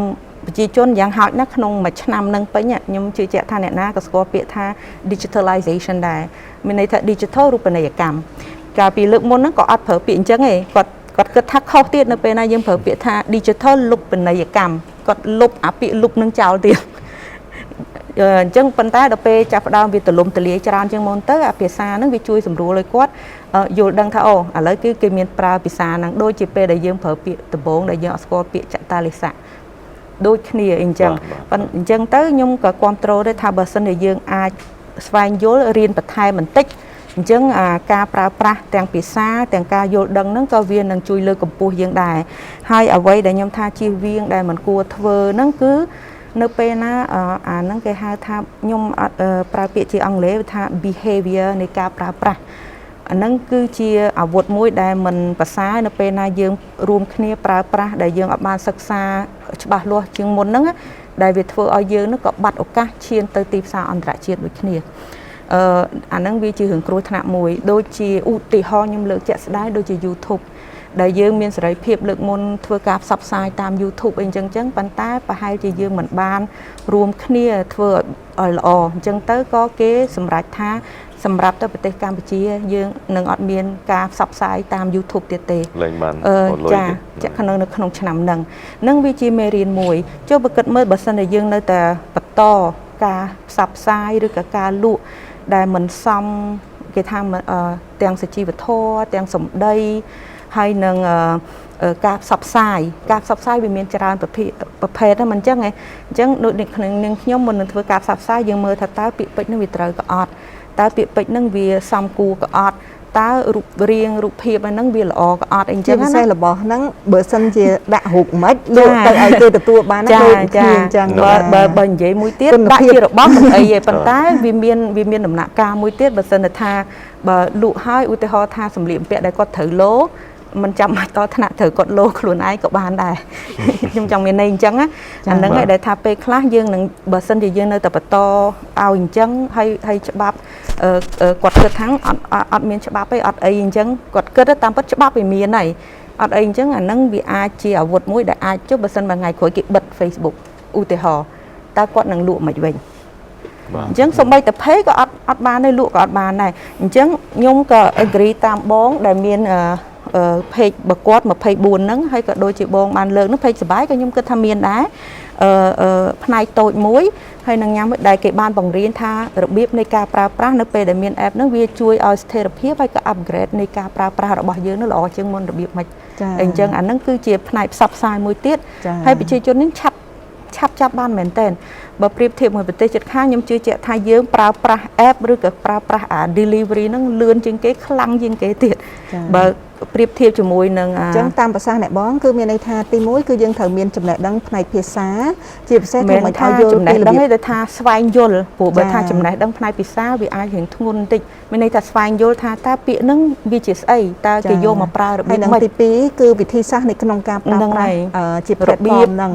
ប្រជាជនយ៉ាងហោចណាស់ក្នុងមួយឆ្នាំហ្នឹងពេញខ្ញុំជឿជាក់ថាអ្នកណាក៏ស្គាល់ពាក្យថា digitalization ដែរមានន័យថា digital រូបនីយកម្មកាលពីលើកមុនហ្នឹងក៏អត់ប្រើពាក្យអញ្ចឹងទេគាត់គិតថាខុសទៀតនៅពេលណាយើងប្រើពាក្យថា digital លុបនីយកម្មគាត់លុបអាពាក្យលុបនឹងចោលទៀតអញ្ចឹងប៉ុន្តែដល់ពេលចាប់ផ្ដើមវាទលំទលាយច្រើនជាងមុនទៅអាភាសាហ្នឹងវាជួយសម្រួលឲ្យគាត់យល់ដឹងថាអូឥឡូវគឺគេមានប្រើភាសាហ្នឹងដូចជាពេលដែលយើងប្រើពាក្យដំបូងដែលយើងអត់ស្គាល់ពាក្យចតាលិស័កដូចគ្នាអញ្ចឹងអញ្ចឹងទៅខ្ញុំក៏គ្រប់គ្រងដែរថាបើសិនជាយើងអាចស្វែងយល់រៀនបន្ថែមបន្តិចអញ្ចឹងការប្រើប្រាស់ទាំងភាសាទាំងការយល់ដឹងហ្នឹងក៏វានឹងជួយលើកកម្ពស់យើងដែរហើយអ្វីដែលខ្ញុំថាជៀសវាងដែលមិនគួរធ្វើហ្នឹងគឺនៅពេលណាអាហ្នឹងគេហៅថាខ្ញុំអត់ប្រើពាក្យជាអង់គ្លេសថា behavior នៃការប្រើប្រាស់អាហ្នឹងគឺជាអាវុធមួយដែលមិនប្រសើរនៅពេលណាយើងរួមគ្នាប្រើប្រាស់ដែលយើងអត់បានសិក្សាច្បាស់លាស់ជាងមុនហ្នឹងដែលវាធ្វើឲ្យយើងនឹងក៏បាត់ឱកាសឈានទៅទីផ្សារអន្តរជាតិដូចគ្នាអាហ្នឹងវាជារឿងគ្រោះថ្នាក់មួយដូចជាឧទាហរណ៍ខ្ញុំលើកជាក់ស្ដែងដូចជា YouTube ដែលយើងមានសេរីភាពលើកមុនធ្វើការផ្សព្វផ្សាយតាម YouTube អីចឹងប៉ុន្តែប្រហែលជាយើងមិនបានរួមគ្នាធ្វើឲ្យល្អអញ្ចឹងទៅក៏គេសម្រេចថាសម្រាប់ទៅប្រទេសកម្ពុជាយើងនឹងអត់មានការផ្សព្វផ្សាយតាម YouTube ទៀតទេលែងបានចានៅក្នុងឆ្នាំហ្នឹងវាជាមេរៀនមួយចុះបើគិតមើលបើសិនតែយើងនៅតែបន្តការផ្សព្វផ្សាយឬក៏ការលក់ដែលមិនសមគេថាទាំងសជីវធម៌ទាំងសម្ដីហើយនឹងការផ្សព្វផ្សាយវាមានច្រើនប្រភេទហ្នឹងមិនអញ្ចឹងហ៎អញ្ចឹងដូចនាងខ្ញុំមុននឹងធ្វើការផ្សព្វផ្សាយយើងមើលថាតើពាក្យពេចន៍ហ្នឹងវាត្រូវក៏អត់តើពាក្យពេចន៍ហ្នឹងវាសមគួរក៏អត់តើរូបរាងរូបភាពហ្នឹងវាល្អក៏អត់អីចឹងណាពិសេសរបស់ហ្នឹងបើសិនជាដាក់រូបមិនលក់ទៅឲ្យគេទទួលបានដូចគ្នាអញ្ចឹងបើនិយាយមួយទៀតដាក់ជារបស់មិនអីទេប៉ុន្តែវាមានដំណាក់កាលមួយទៀតបើសិនថាបើលក់ឲ្យឧទាហរណ៍ថាសម្លៀកបំពាក់ដែលគាត់ត្រូវលោមិនចាំបាច់តថ្នាក់ត្រូវគាត់លោខ្លួនឯងក៏បានដែរខ្ញុំចង់មានន័យអញ្ចឹងណាអាហ្នឹងឯងដែលថាពេលខ្លះយើងនឹងបើសិនជាយើងនៅតែបន្តឲ្យអញ្ចឹងហើយច្បាប់គាត់គិតថាអត់មានច្បាប់ទេអត់អីអញ្ចឹងគាត់គិតតាមពិតច្បាប់វាមានហើយ អត់អីអញ្ចឹងអាហ្នឹងវាអាចជាអាវុធមួយដែលអាចចុះបើសិនមួយថ្ងៃក្រោយគេបិទ Facebook ឧទាហរណ៍តើគាត់នឹងលក់មិនវិញអញ្ចឹងសូម្បីតែ page ក៏អត់បានដែរលក់ក៏អត់បានដែរអញ្ចឹងខ្ញុំក៏ agree តាមបងដែលមានpage បគាត់24ហ្នឹងហើយក៏ដូចជាបងបានលើកហ្នឹង page សបាយក៏ខ្ញុំគិតថាមានដែរផ្នែកតូចមួយហើយនឹងញ៉ាំដែលគេបានបង្រៀនថារបៀបនៃការប្រើប្រាស់នៅពេលដែលមាន app ហ្នឹងវាជួយឲ្យស្ថិរភាពហើយក៏ upgrade នៃការប្រើប្រាស់របស់យើងនោះល្អជាងមុនរបៀបម៉េចអញ្ចឹងអាហ្នឹងគឺជាផ្នែកផ្សព្វផ្សាយមួយទៀតហើយប្រជាជននេះឆាប់ចាប់បានមែនតើបើប្រៀបធៀបមួយប្រទេសជិតខាងខ្ញុំជឿជាក់ថាយើងប្រើប្រាស់ app ឬក៏ប្រើប្រាស់ delivery ហ្នឹងលឿនជាងគេខ្លាំងជាងគេទៀតបើប្រៀបធៀបជាមួយនឹងអញ្ចឹងតាមប្រសាសន៍អ្នកបងគឺមានន័យថាទី1គឺយើងត្រូវមានចំណេះដឹងផ្នែកភាសាជាពិសេសក្នុងឲ្យយល់ចំណេះដឹងឯថាស្វែងយល់ព្រោះបើថាចំណេះដឹងផ្នែកភាសាវាអាចរៀងធ្ងន់បន្តិចមានន័យថាស្វែងយល់ថាតើពាក្យហ្នឹងវាជាស្អីតើគេយកមកប្រើរបៀបម៉េចទី2គឺវិធីសាស្ត្រនៅក្នុងការប្រើប្រាស់ជារបៀបហ្នឹង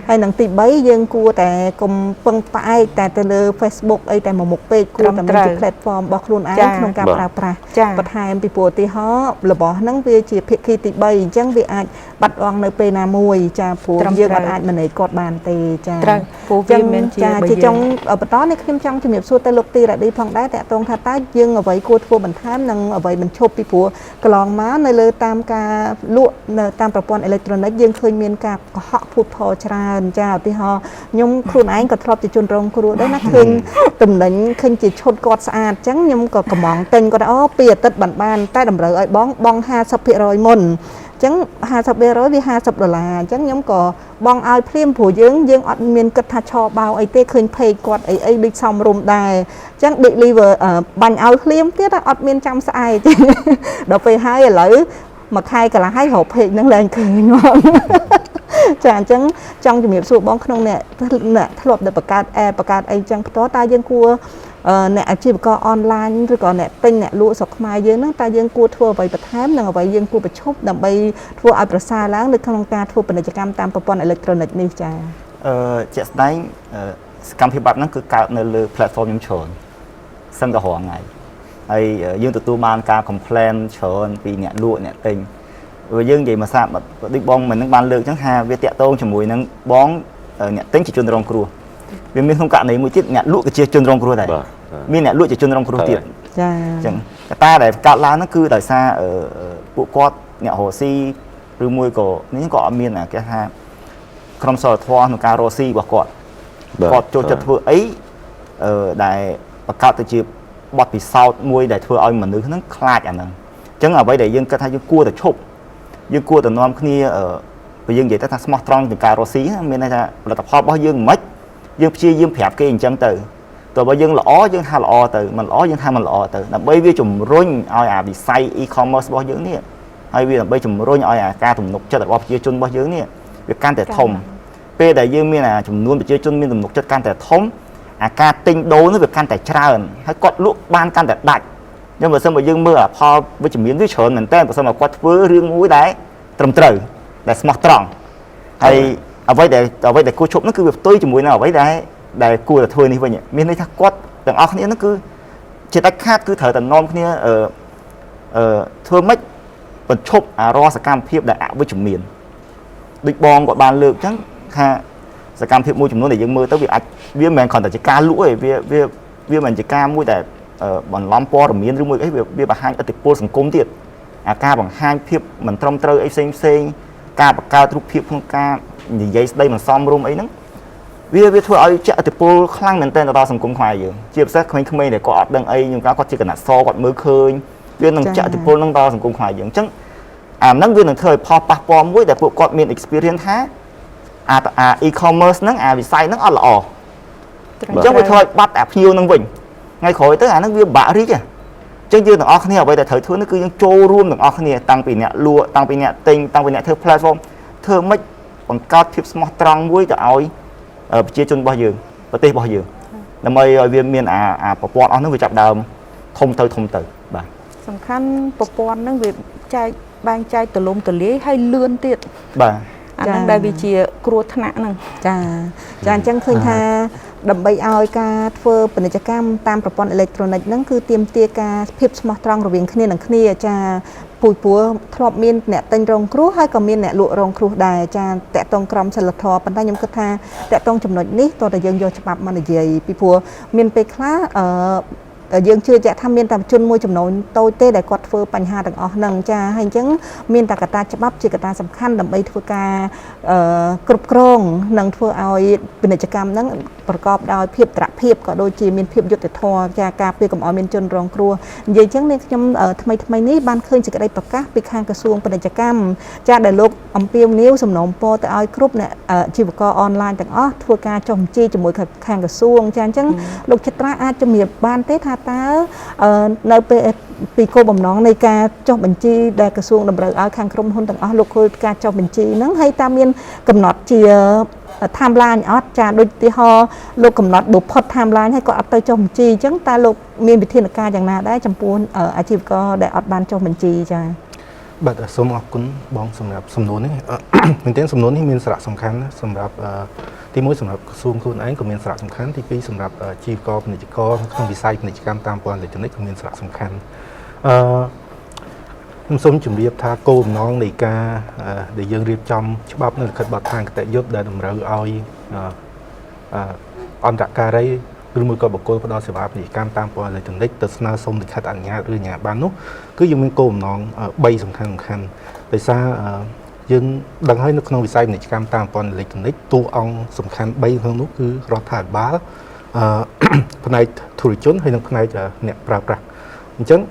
ហើយនឹងទី3យើងគួរតែកុំពឹងផ្អែកតែទៅលើ Facebook អីតែមួយមុខពេកគួរតែមានជា platform របស់ខ្លួនឯងក្នុងការប្រើប្រាស់បន្ថែមពីព្រោះឧទាហរណ៍របស់ហ្នឹងវាជាភាគីទី3អញ្ចឹងវាអាចបាត់បង់នៅពេលណាមួយចាព្រោះយើងអាចមិនអាចគាត់បានទេចាត្រូវព្រោះវាមានជាចុងបន្តនេះខ្ញុំចង់ជំរាបសួរទៅលោកទីរ៉ាឌីផងដែរតើតងថាតើយើងអ្វីគួរធ្វើបន្ថែមនិងអ្វីបញ្ឈប់ពីព្រោះកន្លងមកនៅលើតាមការលក់នៅតាមប្រព័ន្ធអេឡិចត្រូនិកយើងឃើញមានការកុហកភូតផលច្រើនចាឧទាហរណ៍ខ្ញុំខ្លួនឯងក៏ធ្លាប់ជាជនរងគ្រោះដែរណាឃើញតំណែងឃើញជាឈុតគាត់ស្អាតអញ្ចឹងខ្ញុំក៏កំងទិញគាត់អូពីអាទិត្យបានតែតម្រូវឲ្យបង 50% មុនអញ្ចឹង 50% វា$50អញ្ចឹងខ្ញុំក៏បងឲ្យភ្លាមព្រោះយើងអត់មានគិតថាឆបោអីទេឃើញ page គាត់អីដូចសមរម្យដែរអញ្ចឹង deliver បាញ់ឲ្យភ្លាមទៀតអត់មានចាំស្អែកដល់ពេលហើយឥឡូវមួយខែកន្លះហើយរក page ហ្នឹងឡើងឃើញមកចាអញ្ចឹងចង់ជំរាបសួរបងក្នុងអ្នកធ្លាប់តែបង្កើត app បង្កើតអីចឹងផ្ទាល់តើយើងគួរអ្នកអាជីវករអនឡាញឬក៏អ្នកទិញអ្នកលក់ស្រុកខ្មែរយើងហ្នឹងតើយើងគួរធ្វើអ្វីបន្ថែមនិងអ្វីយើងគួរបញ្ឈប់ដើម្បីធ្វើឲ្យប្រសើរឡើងនៅក្នុងការធ្វើពាណិជ្ជកម្មតាមប្រព័ន្ធអេឡិចត្រូនិកនេះចាជាក់ស្ដែងសកម្មភាពបែបហ្នឹងគឺកើតនៅលើ platform ខ្ញុំច្រើនសឹងតែរាល់ថ្ងៃហើយយើងទទួលបានការ complain ច្រើនពីអ្នកលក់អ្នកទិញព្រោះយើងនិយាយមកសាប់ដូចបងមិននឹងបានលើកអញ្ចឹងថាវាតាក់ទងជាមួយនឹងបងអ្នកទិញជាជនរងគ្រោះវាមានក្នុងករណីមួយទៀតអ្នកលក់ក៏ជាជនរងគ្រោះដែរមានអ្នកលក់ជាជនរងគ្រោះទៀតចាអញ្ចឹងកត្តាដែលកើតឡើងហ្នឹងគឺដោយសារពួកគាត់អ្នករស់ស៊ីឬមួយក៏នេះក៏អត់មានគេថាក្រុមសីលធម៌ក្នុងការរស់ស៊ីរបស់គាត់ចូលចិត្តធ្វើអីដែលបង្កើតទៅជាបទពិសោធន៍មួយដែលធ្វើឲ្យមនុស្សហ្នឹងខ្លាចអាហ្នឹងអញ្ចឹងអ្វីដែលយើងគិតថាយើងគួរតែឈប់យើងគួរតែនាំគ្នាបើយើងនិយាយថាស្មោះត្រង់ក្នុងការរស់ស៊ីមានន័យថាផលិតផលរបស់យើងមិនយើងព្យាយាមប្រាប់គេអញ្ចឹងទៅតើបើយើងល្អយើងថាល្អទៅមិនល្អយើងថាមិនល្អទៅដើម្បីវាជំរុញឲ្យអាវិស័យ e-commerce របស់យើងនេះហើយវាដើម្បីជំរុញឲ្យអាការទំនុកចិត្តរបស់ប្រជាជនរបស់យើងនេះវាកាន់តែធំពេលដែលយើងមានអាចំនួនប្រជាជនមានទំនុកចិត្តកាន់តែធំអាការទិញដូរនោះវាកាន់តែច្រើនហើយគាត់លក់បានកាន់តែដាច់អញ្ចឹងបើសិនបើយើងមើលផលវិជ្ជមានវាច្រើនមែនតើបើសិនបើគាត់ធ្វើរឿងមួយដែលត្រឹមត្រូវដែលស្មោះត្រង់ហើយអ្វីដែលគួរឈប់នោះគឺវាផ្ទុយជាមួយនឹងអ្វីដែលគួរតែធ្វើនេះវិញមានន័យថាគាត់ទាំងអស់គ្នានោះគឺជាដាច់ខាតគឺត្រូវតែនាំគ្នាធ្វើម៉េចបញ្ឈប់អារសកម្មភាពដែលអវិជ្ជមានដូចបងគាត់បានលើកអញ្ចឹងថាសកម្មភាពមួយចំនួនដែលយើងមើលទៅវាមិនមែនគ្រាន់តែជាការលក់ទេវាមិនជាការមួយដែលបន្លំព័ត៌មានឬមួយអីវាបង្ហាញឥទ្ធិពលសង្គមទៀតអាការបង្ហាញភាពមិនត្រឹមត្រូវអីផ្សេងការបង្កើតរូបភាពក្នុងការនិយាយស្ដីមិនសមរម្យអីហ្នឹងវាធ្វើឲ្យចាក់ឥទ្ធិពលខ្លាំងមែនទែនទៅដល់សង្គមខ្មែរយើងជាពិសេសក្មេងៗដែលគាត់អត់ដឹងអីខ្ញុំគាត់ជាកណាត់សគាត់មើលឃើញវានឹងចាក់ឥទ្ធិពលនឹងដល់សង្គមខ្មែរយើងអញ្ចឹងអាហ្នឹងវានឹងធ្វើឲ្យផលប៉ះពាល់មួយដែលពួកគាត់មាន experience ថាអា e-commerce ហ្នឹងអាវិស័យហ្នឹងអត់ល្អអញ្ចឹងវាធ្វើឲ្យបាត់អាភ្ញៀវហ្នឹងវិញថ្ងៃក្រោយទៅអាហ្នឹងវាបាក់រីកអញ្ចឹងយើងទាំងអស់គ្នាអ្វីដែលត្រូវធ្វើនោះគឺយើងចូលរួមទាំងអស់គ្នាតាំងពីអ្នកលក់តាំងពីអ្នកទិញតាំងពីអ្នកធ្វើ platform ធ្វើម៉េចបង្កើតភាពស្មោះត្រង់មួយទៅឲ្យប្រជាជនរបស់យើងប្រទេសរបស់យើងដើម្បីឲ្យវាមានអាប្រព័ន្ធអស់នោះវាចាប់ដើមធំទៅបាទសំខាន់ប្រព័ន្ធហ្នឹងវាបែងចែកទូលំទូលាយហើយលឿនទៀតបាទអាហ្នឹងដែលវាជាគ្រោះថ្នាក់ហ្នឹងចាអញ្ចឹងឃើញថា ដើម្បីឲ្យការធ្វើពាណិជ្ជកម្មតាមប្រព័ន្ធអេឡិចត្រូនិកហ្នឹងគឺទាមទារការភាពស្មោះត្រង់រវាងគ្នានឹងគ្នាចាព្រោះធ្លាប់មានអ្នកទិញរងគ្រោះហើយក៏មានអ្នកលក់រងគ្រោះដែរចាតកតងក្រមសីលធម៌ប៉ុន្តែខ្ញុំគិតថាតកតងចំណុចនេះតើយើងយកច្បាប់មកនិយាយពីព្រោះមានពេលខ្លះយើងជឿជាក់ថាមានតែជនមួយចំនួនតូចទេដែលគាត់ធ្វើបញ្ហាទាំងអស់ហ្នឹងចាហើយអញ្ចឹងមានតែកត្តាច្បាប់ជាកត្តាសំខាន់ដើម្បីធ្វើការគ្រប់គ្រងនិងធ្វើឲ្យពាណិជ្ជកម្មហ្នឹងប្រកបដោយភាពត្រភាពក៏ដូចជាមានភាពយុត្តិធម៌ចាការពារកុំឲ្យមានជនរងគ្រោះនិយាយអញ្ចឹងនេះខ្ញុំថ្មីនេះបានឃើញសេចក្តីប្រកាសពីខាងក្រសួងពាណិជ្ជកម្មចាដែលលោកអំពាវនាវសំណូមពរទៅឲ្យគ្រប់អ្នកអាជីវករអនឡាញទាំងអស់ធ្វើការចុះបញ្ជីជាមួយខាងក្រសួងចាអញ្ចឹងលោកចិត្រាអាចជំរាបបានទេថាតើនៅពេលពីគោលបំណងនៃការចុះបញ្ជីដែលក្រសួងតម្រូវឲ្យខាងក្រុមហ៊ុនទាំងអស់លោកគោលការចុះបញ្ជីហ្នឹងហើយតើមានកំណត់ជា timeline អត់ចាដូចទីហោលោកកំណត់បុផុត timeline ហើយក៏អត់ទៅចុះបញ្ជីអញ្ចឹងតើលោកមានវិធានការយ៉ាងណាដែរចំពោះអាជីវករដែលអត់បានចុះបញ្ជីចាបាទសូមអរគុណបងសម្រាប់សំណួរនេះមែនទែនសំណួរនេះមានសារៈសំខាន់សម្រាប់ទី1សម្រាប់ក្រសួងខ្លួនឯងក៏មានសារៈសំខាន់ទី2សម្រាប់អាជីវករពាណិជ្ជករក្នុងវិស័យពាណិជ្ជកម្មតាមព័ន្ធអេឡិចត្រូនិកក៏មានសារៈសំខាន់ខ្ញុំសូមជម្រាបថាគោលបំណងនៃការដែលយើងរៀបចំច្បាប់នៅលិខិតបទដ្ឋានគតិយុត្តដែលតម្រូវឲ្យអន្តរការីឬមួយក៏បុគ្គលផ្ដល់សេវាពាណិជ្ជកម្មតាមព័ន្ធអេឡិចត្រូនិកទៅស្នើសុំលិខិតអនុញ្ញាតឬអាជ្ញាប័ណ្ណនោះគឺយើងមានគោលបំណង3សំខាន់ដោយសារយើងដឹងហើយនៅក្នុងវិស័យពាណិជ្ជកម្មតាមប្រព័ន្ធអេឡិចត្រូនិកតួអង្គសំខាន់3ក្នុងនោះគឺរដ្ឋាភិបាលផ្នែកធុរជនហើយនិងផ្នែកអ្នកប្រើប្រាស់អញ្ចឹង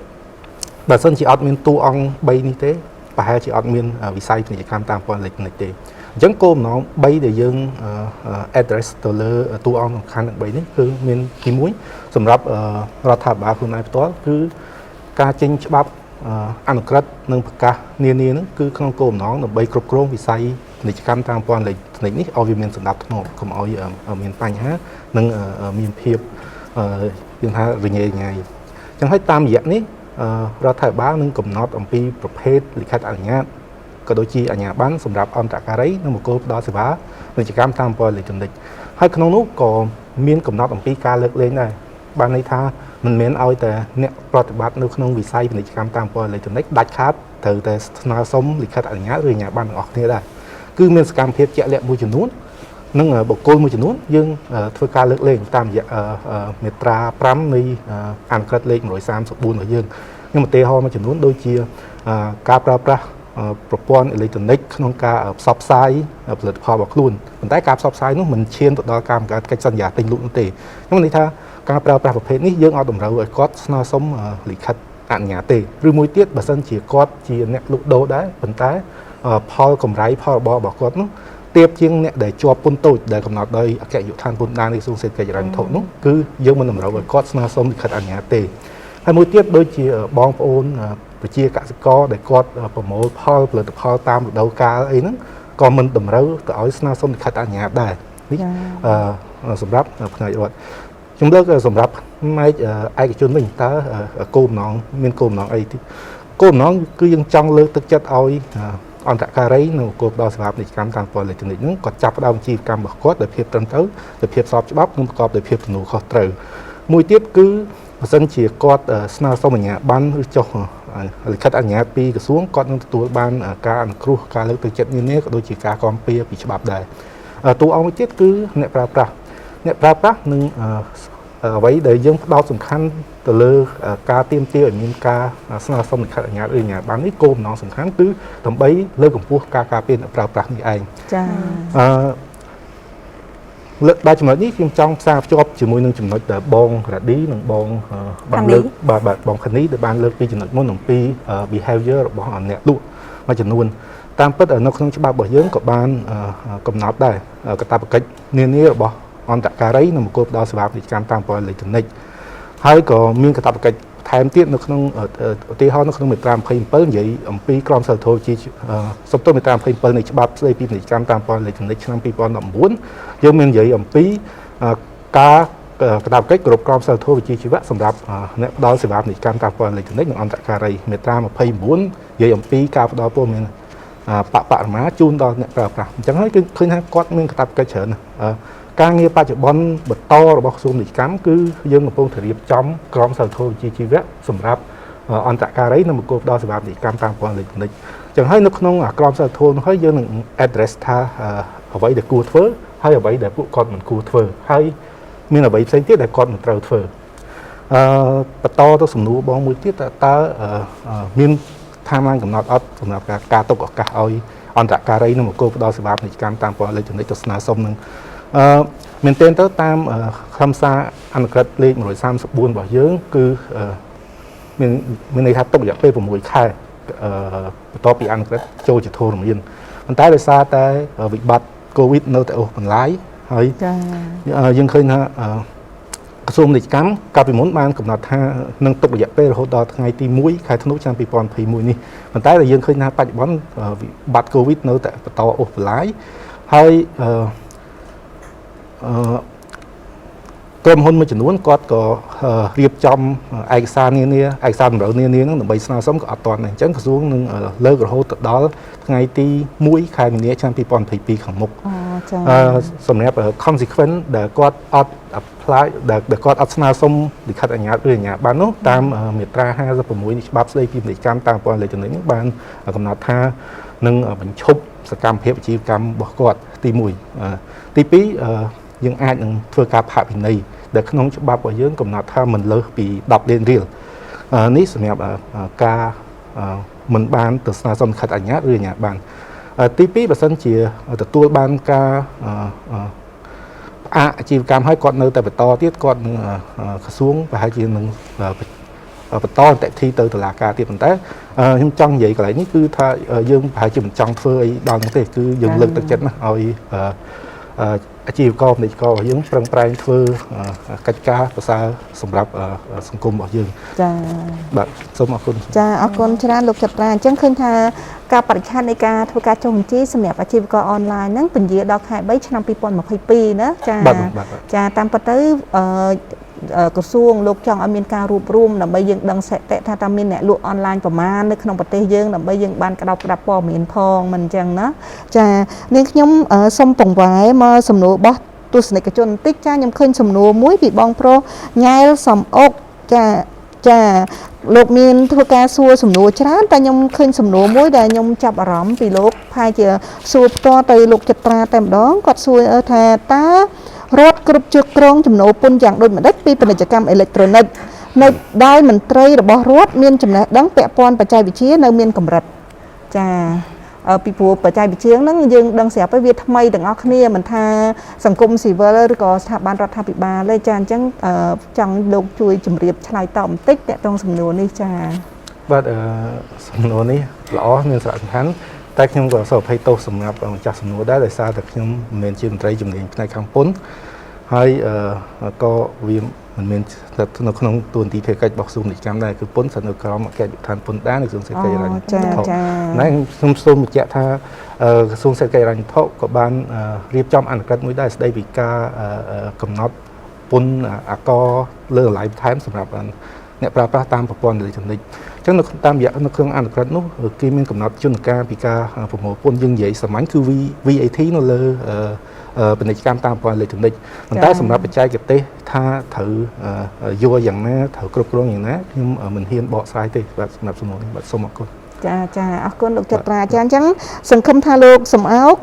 បើសិនជាអត់មានតួអង្គ3នេះទេប្រហែលជាអត់មានវិស័យពាណិជ្ជកម្មតាមប្រព័ន្ធអេឡិចត្រូនិកទេអញ្ចឹងគោលបំណង3ដែលយើង address ទៅលើតួអង្គសំខាន់ទាំង3នេះគឺមានទី1សម្រាប់រដ្ឋាភិបាលខ្លួនឯងផ្ទាល់គឺការចេញច្បាប់អនុក្រឹត្យនិងប្រកាសនានាហ្នឹងគឺក្នុងគោលបំណងដើម្បីគ្រប់គ្រងវិស័យពាណិជ្ជកម្មតាមប្រព័ន្ធអេឡិចត្រូនិកនេះឲ្យវាមានសណ្ដាប់ធ្នាប់កុំឲ្យមានបញ្ហានិងមានភាពយើងថារញ៉េរញ៉ៃអញ្ចឹងហើយតាមរយៈនេះរដ្ឋាភិបាលនឹងកំណត់អំពីប្រភេទលិខិតអនុញ្ញាតក៏ដូចជាអាជ្ញាប័ណ្ណសម្រាប់អន្តរការីនិងបុគ្គលផ្ដល់សេវាពាណិជ្ជកម្មតាមប្រព័ន្ធអេឡិចត្រូនិកហើយក្នុងនោះក៏មានកំណត់អំពីការលើកលែងដែរបានន័យថាមិនមែនឲ្យតែអ្នកប្រតិបត្តិនៅក្នុងវិស័យពាណិជ្ជកម្មតាមប្រព័ន្ធអេឡិចត្រូនិកដាច់ខាតត្រូវតែស្នើសុំលិខិតអនុញ្ញាតឬអាជ្ញាប័ណ្ណទាំងអស់គ្នាដែរគឺមានសកម្មភាពជាក់លាក់មួយចំនួននិងបុគ្គលមួយចំនួនយើងធ្វើការលើកលែងតាមរយៈមាត្រា5នៃអនុក្រឹត្យលេខ134របស់យើងខ្ញុំឧទាហរណ៍មួយចំនួនដូចជាការប្រើប្រាស់ប្រព័ន្ធអេឡិចត្រូនិកក្នុងការផ្សព្វផ្សាយផលិតផលរបស់ខ្លួនប៉ុន្តែការផ្សព្វផ្សាយនោះមិនឈានទៅដល់ការបង្កើតកិច្ចសន្យាទិញលក់នោះទេខ្ញុំន័យថាការប្រើប្រាស់ប្រភេទនេះយើងអត់តម្រូវឲ្យគាត់ស្នើសុំលិខិតអនុញ្ញាតទេឬមួយទៀតបើសិនជាគាត់ជាអ្នកលក់ដូរដែរប៉ុន្តែផលកម្រៃផលរបររបស់គាត់នោះទៀបជាងអ្នកដែលជាប់ពន្ធតូចដែលកំណត់ដោយអគ្គនាយកដ្ឋានពន្ធដារនៃក្រសួងសេដ្ឋកិច្ចហិរញ្ញវត្ថុនោះគឺយើងមិនតម្រូវឲ្យគាត់ស្នើសុំលិខិតអនុញ្ញាតទេហើយមួយទៀតដូចជាបងប្អូនប្រជាកសិករដែលគាត់ប្រមូលផលផលិតផលតាមរដូវកាលអីហ្នឹងក៏មិនតម្រូវទៅឲ្យស្នើសុំលិខិតអនុញ្ញាតដែរនេះសម្រាប់ផ្នែករដ្ឋខ្ញុំលើកសម្រាប់ផ្នែកឯកជនវិញតើគោលបំណងមានគោលបំណងអីទីគោលបំណងគឺយើងចង់លើកទឹកចិត្តឲ្យអន្តរការីនៅគោលផ្ដល់សេវាពាណិជ្ជកម្មតាមប្រព័ន្ធអេឡិចត្រូនិកហ្នឹងគាត់ចាប់ផ្ដើមអាជីវកម្មរបស់គាត់ដោយភាពត្រឹមត្រូវដោយភាពស្របច្បាប់និងប្រកបដោយភាពទំនួលខុសត្រូវមួយទៀតគឺបើសិនជាគាត់ស្នើសុំអាជ្ញាប័ណ្ណឬចុះលិខិតអនុញ្ញាតពីក្រសួងគាត់នឹងទទួលបានការអនុគ្រោះការលើកទឹកចិត្តនានាក៏ដូចជាការគាំពៀពីច្បាប់ដែរតួអង្គមួយទៀតគឺអ្នកប្រើប្រាស់នឹងអ្វីដែលយើងផ្ដោតសំខាន់ទៅលើការទាមទារឲ្យមានការស្នើសុំលិខិតអនុញ្ញាតឬអាជ្ញាប័ណ្ណនេះគោលបំណងសំខាន់គឺដើម្បីលើកកម្ពស់ការការពារអ្នកប្រើប្រាស់នេះឯងចាលើកដល់ចំណុចនេះខ្ញុំចង់ផ្សារភ្ជាប់ជាមួយនឹងចំណុចដែលបងរ៉ាឌីនិងបងបានលើកបាទបងខានីដែលបានលើកពីចំណុចមុនអំពី behavior របស់អ្នកលក់មួយចំនួនតាមពិតនៅក្នុងច្បាប់របស់យើងក៏បានកំណត់ដែរកាតព្វកិច្ចនានារបស់អន្តរការីនិងបុគ្គលផ្ដល់សេវាពាណិជ្ជកម្មតាមប្រព័ន្ធអេឡិចត្រូនិកហើយក៏មានកាតព្វកិច្ចថែមទៀតនៅក្នុងឧទាហរណ៍នៅក្នុងមាត្រា27និយាយអំពីក្រមសីលធម៌ជាសំទោសមាត្រា27នៃច្បាប់ស្តីពីពាណិជ្ជកម្មតាមប្រព័ន្ធអេឡិចត្រូនិកឆ្នាំ2019យើងមាននិយាយអំពីការកាតព្វកិច្ចគ្រប់ក្រមសីលធម៌វិជ្ជាជីវៈសម្រាប់អ្នកផ្ដល់សេវាពាណិជ្ជកម្មតាមប្រព័ន្ធអេឡិចត្រូនិកនិងអន្តរការីមាត្រា29និយាយអំពីការផ្ដល់ព័ត៌មានបរិមាជូនដល់អ្នកប្រើប្រាស់អញ្ចឹងហើយគឺឃើញថាគាត់មានកាតព្វកិច្ចច្រើន ការងារបច្ចុប្បន្នបន្តរបស់ក្រសួងពាណិជ្ជកម្មគឺយើងកំពុងតែរៀបចំក្រមសីលធម៌វិជ្ជាជីវៈសម្រាប់អន្តរការីនិងបុគ្គលផ្ដល់សេវាពាណិជ្ជកម្មតាមប្រព័ន្ធអេឡិចត្រូនិកចឹងហើយនៅក្នុងក្រមសីលធម៌នោះហើយយើងនឹង address ថាអ្វីដែលគួរធ្វើហើយអ្វីដែលពួកគាត់មិនគួរធ្វើហើយមានអ្វីផ្សេងទៀតដែលគាត់មិនត្រូវធ្វើបន្តទៅសំណួរបងមួយទៀតតើមានថាម៉ានកំណត់អត់សម្រាប់ការទុកឱកាសឲ្យអន្តរការីនិងបុគ្គលផ្ដល់សេវាពាណិជ្ជកម្មតាមប្រព័ន្ធអេឡិចត្រូនិកទៅស្នើសុំនឹងមែនទែនទៅតាមខ្លឹមសារអនុក្រឹត្យលេខ134របស់យើងគឺមានន័យថាទុករយៈពេល6ខែបន្ទាប់ពីអនុក្រឹត្យចូលជាធរមានប៉ុន្តែដោយសារតែវិបត្តិ COVID នៅតែអូសបន្លាយហើយយើងឃើញថាក្រសួងពាណិជ្ជកម្មកាលពីមុនបានកំណត់ថានឹងទុករយៈពេលរហូតដល់ថ្ងៃទី1ខែធ្នូឆ្នាំ2021នេះប៉ុន្តែយើងឃើញថាបច្ចុប្បន្នវិបត្តិ COVID នៅតែបន្តអូសបន្លាយហើយក្រុមហ៊ុនមួយចំនួនគាត់ក៏រៀបចំឯកសារនានាឯកសារតម្រូវនានាហ្នឹងដើម្បីស្នើសុំក៏អត់ទាន់ដែរអញ្ចឹងក្រសួងនឹងលើករហូតទៅដល់ថ្ងៃទី1ខែមីនាឆ្នាំ2022ខាងមុខសម្រាប់ consequence ដែលគាត់អត់ apply ដែលគាត់អត់ស្នើសុំលិខិតអនុញ្ញាតឬអាជ្ញាប័ណ្ណនោះតាមមាត្រា56នៃច្បាប់ស្តីពីពាណិជ្ជកម្មតាមប្រព័ន្ធអេឡិចត្រូនិកនេះបានកំណត់ថានឹងបញ្ឈប់សកម្មភាពអាជីវកម្មរបស់គាត់ទី1ទី2យើងអាចនឹងធ្វើការផាកពិន័យដែលក្នុងច្បាប់របស់យើងកំណត់ថាមិនលើសពី10លានរៀលនេះសម្រាប់ការមិនបានទៅស្នើសុំលិខិតអនុញ្ញាតឬអាជ្ញាប័ណ្ណទី2បើសិនជាទទួលបានការអាជីវកម្មឲ្យគាត់នៅតែបន្តទៀតគាត់នឹងក្រសួងប្រហែលជានឹងបន្តអន្តរជាតិទៅតុលាការទៀតប៉ុន្តែខ្ញុំចង់និយាយកន្លែងនេះគឺថាយើងប្រហែលជាមិនចង់ធ្វើអីដល់នោះទេគឺយើងលើកទឹកចិត្តណាឲ្យអាជីវករពាណិជ្ជកររបស់យើងប្រឹងប្រែងធ្វើកិច្ចការប្រសើរសម្រាប់សង្គមរបស់យើងចាបាទសូមអរគុណចាអរគុណច្រើនលោកចត្រាអញ្ចឹងឃើញថាការបរិច្ឆេទនៃការធ្វើការចុះបញ្ជីសម្រាប់អាជីវករអនឡាញហ្នឹងពន្យាដល់ខែ3ឆ្នាំ2022ណាចាតាមពិតទៅក្រសួងលោកចង់ឲ្យមានការរួបរวมដើម្បីយើងដឹងសតិថាតើមានអ្នកលក់អនឡាញប្រមាណនៅក្នុងប្រទេសយើងដើម្បីយើងបានក្តោបក្តាប់ព័ត៌មានផងមិនអញ្ចឹងណាចានាងខ្ញុំសូមពង្វែមកសំណួររបស់ទស្សនិកជនបន្តិចចាខ្ញុំឃើញសំណួរមួយពីបងប្រុសញ៉ែលសំអុកចាលោកមានធ្វើការសួរសំណួរច្រើនតែខ្ញុំឃើញសំណួរមួយដែលខ្ញុំចាប់អារម្មណ៍ពីលោកផាជាសួរផ្ទាល់ទៅលោកចត្រាតែម្ដងគាត់សួរថាតើរដ្ឋគ្រប់ជ្រុងក្រងចំណូលពន្ធយ៉ាងដូចម្ដេចពីពាណិជ្ជកម្មអេឡិចត្រូនិកនៅដោយមន្ត្រីរបស់រដ្ឋមានចំណេះដឹងពាក់ព័ន្ធបច្ចេកវិទ្យានៅមានកម្រិតចាពីព្រោះបច្ចេកវិទ្យាហ្នឹងយើងដឹងស្រាប់ហើយវាថ្មីទាំងអស់គ្នាមិនថាសង្គមស៊ីវិលឬក៏ស្ថាប័នរដ្ឋាភិបាលទេចាអញ្ចឹងចង់លោកជួយជម្រាបឆ្លើយតបបន្តិចតាក់ទងសំណួរនេះចាបាទសំណួរនេះល្អមានសារៈសំខាន់តែខ្ញុំក៏សូមអភ័យទោសសម្រាប់ម្ចាស់សំណួរដែរដោយសារតែខ្ញុំមិនមែនជាមន្ត្រីជំនាញផ្នែកខាងពន្ធហើយក៏វាមិនមែននៅក្នុងទួនាទីភារកិច្ចរបស់ក្រសួងពាណិជ្ជកម្មដែរគឺពន្ធស្ថិតនៅក្រោមអគ្គនាយកដ្ឋានពន្ធដារនៃក្រសួងសេដ្ឋកិច្ចហិរញ្ញវត្ថុណាខ្ញុំសូមបញ្ជាក់ថាក្រសួងសេដ្ឋកិច្ចហិរញ្ញវត្ថុក៏បានរៀបចំអនុក្រឹត្យមួយដែរស្ដីពីការកំណត់ពន្ធអាករលើតម្លៃបន្ថែមសម្រាប់អ្នកប្រើប្រាស់តាមប្រព័ន្ធអេឡិចត្រូនិកអញ្ចឹងនៅតាមរយៈនៅក្នុងអនុក្រឹត្យនោះគេមានកំណត់យន្តការពីការប្រមូលពន្ធយើងនិយាយសាមញ្ញគឺ VAT នៅលើពាណិជ្ជកម្មតាមប្រព័ន្ធអេឡិចត្រូនិកប៉ុន្តែសម្រាប់បច្ចេកទេសថាត្រូវយល់យ៉ាងណាត្រូវគ្រប់គ្រងយ៉ាងណាខ្ញុំមិនហ៊ានបកស្រាយទេបាទសម្រាប់សំណួរនេះបាទសូមអរគុណចាអរគុណលោកចត្រាចាអញ្ចឹងសង្ឃឹមថាលោកសំអោក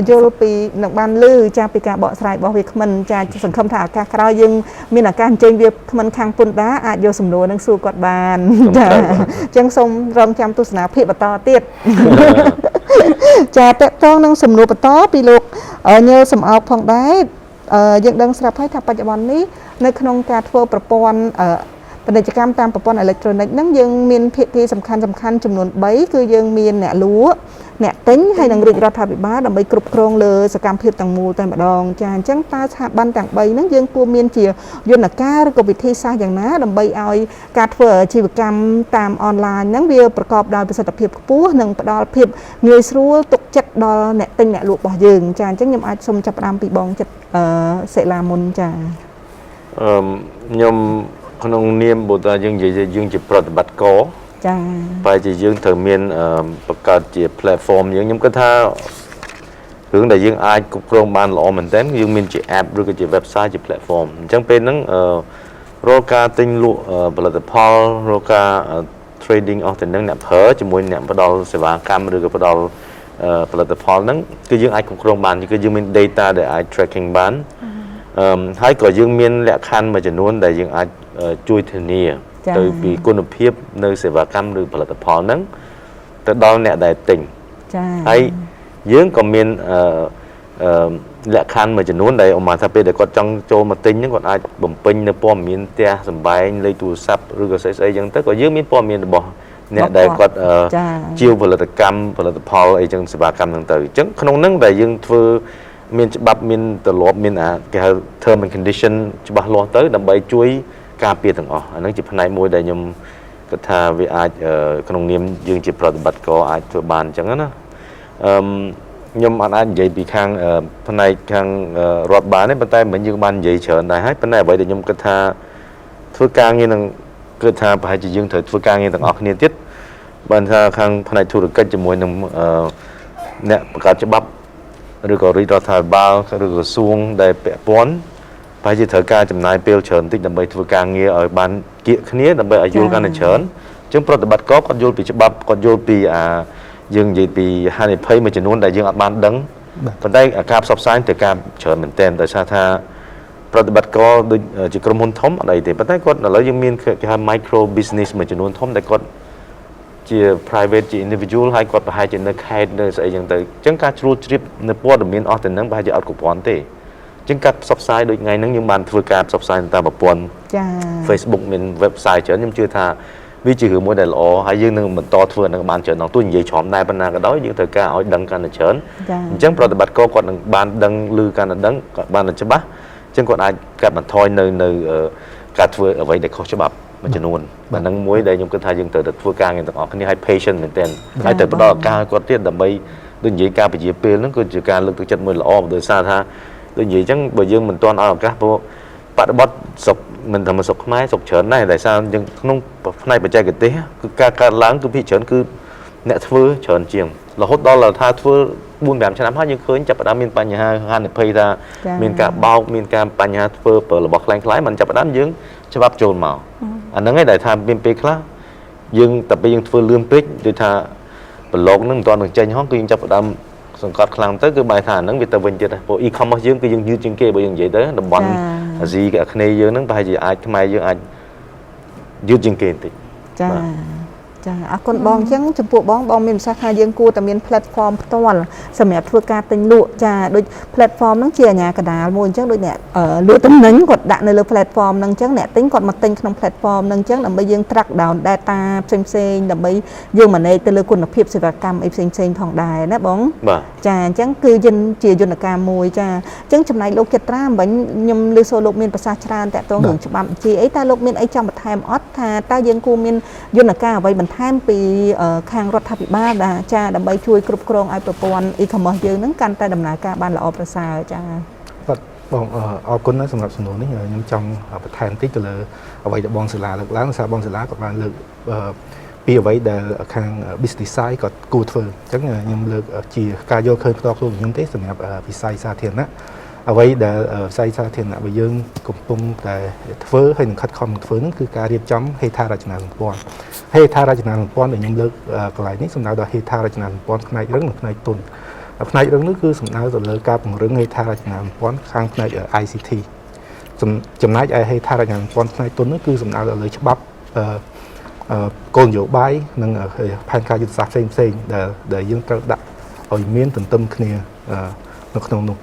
យល់ពីនឹងបានឮចាពីការបកស្រាយរបស់វាគ្មិនចាសង្ឃឹមថាឱកាសក្រោយយើងមានឱកាសអញ្ជើញវាគ្មិនខាងពន្ធដារអាចយកសំណួរនឹងសួរគាត់បានចាអញ្ចឹងសូមរងចាំទស្សនាភាពបន្តទៀតចាតកតងនឹងសំណួរបន្តពីលោកញើសំអោកផងដែរយើងដឹងស្រាប់ហើយថាបច្ចុប្បន្ននេះនៅក្នុងការធ្វើប្រព័ន្ធពាណិជ្ជកម្មតាមប្រព័ន្ធអេឡិចត្រូនិកហ្នឹងយើងមានភាគីសំខាន់ចំនួន3គឺយើងមានអ្នកលក់អ្នកទិញហើយនិងរាជរដ្ឋាភិបាលដើម្បីគ្រប់គ្រងលើសកម្មភាពទាំងមូលតែម្ដងចាអញ្ចឹងតើស្ថាប័នទាំង3ហ្នឹងយើងគួរមានជាយន្តការឬក៏វិធីសាស្ត្រយ៉ាងណាដើម្បីឲ្យការធ្វើអាជីវកម្មតាមអនឡាញហ្នឹងវាប្រកបដោយប្រសិទ្ធភាពខ្ពស់និងផ្ដល់ភាពងាយស្រួលទុកចិត្តដល់អ្នកទិញអ្នកលក់របស់យើងចាអញ្ចឹងខ្ញុំអាចសូមចាប់ផ្ដើមពីបងចិត្តសិលាមុនចាខ្ញុំក្នុងនាមបើថាយើងនិយាយយើងជាប្រតិបត្តិការចាបែរជាយើងត្រូវមានបង្កើតជា platform យើងខ្ញុំគិតថា hướng đại dương ai cục rong ban lọ mình đến dương mình chỉ app rồi cái chỉ website chỉ platform chẳng bên nắng roka tinh lụa platform roka trading of the nắng nạp hở chỉ muốn nạp bắt đầu sẽ vào cam rồi cái bắt đầu platform nắng cái dương ai cục rong ban thì cái dương mình data để ai tracking bán hai có dương miền lẹ khăn mà chỉ muốn đại dương ai chui thiên nhiên từ vì quân phiếp nơi sẽ vào cam rồi platform nắng từ đó nè đại tỉnh hay dương còn miền lẹ khăn mà chỉ muốn đại mà thay để có trong châu mà tính những con ai bẩm pin nơi pom miền tia sầm bay lấy tu sắp rồi có xây dân tới có dương miền pom miền bỏ nè đại có chiêu platform ấy chẳng sẽ vào cam thằng từ chẳng không nắng đại dương thưa miền bắp miền từ lốp miền cái term and condition chỉ bảo lo tới đầm bay chuối cà phê thằng anh nói chỉ phần này môi đại nhomก็ถ้าวิอาจขนมเนียมยังจะปฏิบัติก็อาจจะบานจังนะยมอาจจะปีข้างภายในข้างรถบานนี่ปัจจัยเหมือนยังบานใหญ่เฉินได้ให้ปัจจัยไว้เดี๋ยวยมก็ถ้าทั่วกลางยังก็ถ้าไปจะยังถือทั่วกลางยังต่างออกเนี่ยติดบานถ้าข้างภายในธุรกิจจะมวยหนึ่งเนี่ยประกาศฉบับหรือก็รีดอทาบาหรือก็ซวงได้เปะป้อนไปจะถือการจำนายเปลวเฉินติดดำไปทั่วกลางเงี้ยบานเกี่ยขนี้ดำไปอายุการเฉินจึงปฏิบัติก็โยนปีฉบับก็โยนปียังยีปีฮันนี่เพย์มันจะนู้นแต่ยังอัดบานดังตอนได้การซับซ้อนแต่การเฉินเหมือนเต้นแต่ชาติปฏิบัติก็โดยจิกรมหุ่นทมอะไรแต่ปัจจัยก็แล้วยังมีการไมโครบิสเนสมันจะนู้นทมแต่ก็จี private จี individual ให้ก็ไปให้จีในใครในใส่ยังแต่จึงการชูทริปในปอดมีนออแต่นั้นไปให้จีอัดกุปอนเต้จึงการซับซ้อนโดยไงนั้นยังมันធ្វើការซับซ้อนตามแบบปน Facebook មាន website ច្រើនខ្ញុំជឿថាវាជារឿងមួយដែលល្អហើយយើងនឹងបន្តធ្វើនឹងបានច្រើនដល់ទូនិយាយច្រំដែរប៉ុណ្ណាក៏ដោយយើងត្រូវការឲ្យដឹងកាន់តែច្រើនអញ្ចឹងប្រតិបត្តិក៏គាត់នឹងបានដឹងឮកាន់តែដឹងគាត់បានតែច្បាស់អញ្ចឹងគាត់អាចកាត់បន្ថយនៅការធ្វើអ្វីដែលខុសច្បាប់មួយចំនួនបាទនឹងមួយដែលខ្ញុំគិតថាយើងត្រូវតែធ្វើការងារទាំងអស់គ្នាឲ្យ patient មែនទែនហើយទៅផ្ដល់ឱកាសឲ្យគាត់ទៀតដើម្បីដូចនិយាយការពជាពេលហ្នឹងគឺជាការលើកទឹកចិត្តមួយល្អដោយសារថាដូចនិយាយអញ្ចឹងបើយើងមិនទាន់ឲ្យឱកាសព្រោះបដិបត្តិសុខមិនថាសុខខ្មែរសុខច្រើនដែរតែសារយើងក្នុងផ្នែកបច្ចេកទេសគឺការកើតឡើងគឺភាគច្រើនគឺអ្នកធ្វើច្រើនជាងរហូតដល់ថាធ្វើ 4-5 ឆ្នាំហើយយើងឃើញចាប់ផ្ដើមមានបញ្ហាហានិភ័យថាមានការបោកមានការបញ្ហាធ្វើរបស់ខ្លាំងៗមិនចាប់ផ្ដើមយើងច្បាប់ចូលមកអាហ្នឹងឯងដែលថាមានពេលខ្លះយើងតែពេលយើងធ្វើលឿនពេកដូចថាប្រឡងហ្នឹងមិនទាន់នឹងចេញហងគឺយើងចាប់ផ្ដើមសង្កត់ខ្លាំងទៅគឺបែរថាហ្នឹងវាទៅវិញទៀតព្រោះ e-commerce យើងគឺយើងយឺតជាងគេបើយើងនិយាយទៅតំបន់អាស៊ីអាគ្នេយ៍យើងហ្នឹងប្រហែលជាអាចខ្មែរយើងអាចយឺតជាងគេបន្តិចចាអរគុណបងអញ្ចឹងចំពោះបងមានប្រសាសន៍ថាយើងគួរតែមាន platform ផ្ទាល់សម្រាប់ធ្វើការទិញលក់ចាដូច platform ហ្នឹងជាអាជ្ញាកណ្ដាលមួយអញ្ចឹងដូចអ្នកលក់ទំនិញគាត់ដាក់នៅលើ platform ហ្នឹងអញ្ចឹងអ្នកទិញគាត់មកទិញក្នុង platform ហ្នឹងអញ្ចឹងដើម្បីយើង track down data ផ្សេងៗដើម្បីយើង manage ទៅលើគុណភាពសេវាកម្មអីផ្សេងៗផងដែរណាបងចាអញ្ចឹងគឺយើងជាយន្តការមួយចាអញ្ចឹងចំណែកលោកចិត្តត្រាមិញខ្ញុំលើសូលោកមានប្រសាសន៍ច្រើនតាក់ទងរឿងច្បាប់ជាអីតើលោកមានអីចង់បន្ថែមអត់ថាតើយើងគួរមានយន្តការអ្វីបន្ថែមពីខាងរដ្ឋាភិបាលចាដើម្បីជួយគ្រប់គ្រងឲ្យប្រព័ន្ធ e-commerce យើងហ្នឹងកាន់តែដំណើរការបានល្អប្រសើរចាបាទបងអរគុណណាស់សម្រាប់សំណួរនេះខ្ញុំចង់បន្ថែមតិចទៅលើអ្វីដែលបងសាលាលើកឡើងសារបងសាលាក៏បានលើកពីអ្វីដែលខាង business side ក៏គួរធ្វើអញ្ចឹងខ្ញុំលើកជាការយល់ឃើញផ្ទាល់ខ្លួនខ្ញុំទេសម្រាប់វិស័យសាធារណៈអ្វីដែលវិស័យសាធារណៈរបស់យើងកំពុងតែធ្វើហើយនឹងខិតខំធ្វើហ្នឹងគឺការរៀបចំហេដ្ឋារចនាសម្ព័ន្ធហេដ្ឋារចនាសម្ព័ន្ធដែលខ្ញុំលើកកន្លែងនេះសំដៅដល់ហេដ្ឋារចនាសម្ព័ន្ធផ្នែករឹងនិងផ្នែកទន់ផ្នែករឹងនេះគឺសំដៅទៅលើការពង្រឹងហេដ្ឋារចនាសម្ព័ន្ធខាងផ្នែក ICT ចំណែកឯហេដ្ឋារចនាសម្ព័ន្ធផ្នែកទន់នោះគឺសំដៅទៅលើច្បាប់គោលនយោបាយនិងផែនការយុទ្ធសាស្ត្រផ្សេងៗដែលយើងត្រូវដាក់ឲ្យមានទន្ទឹមគ្នានៅក្នុងនោះ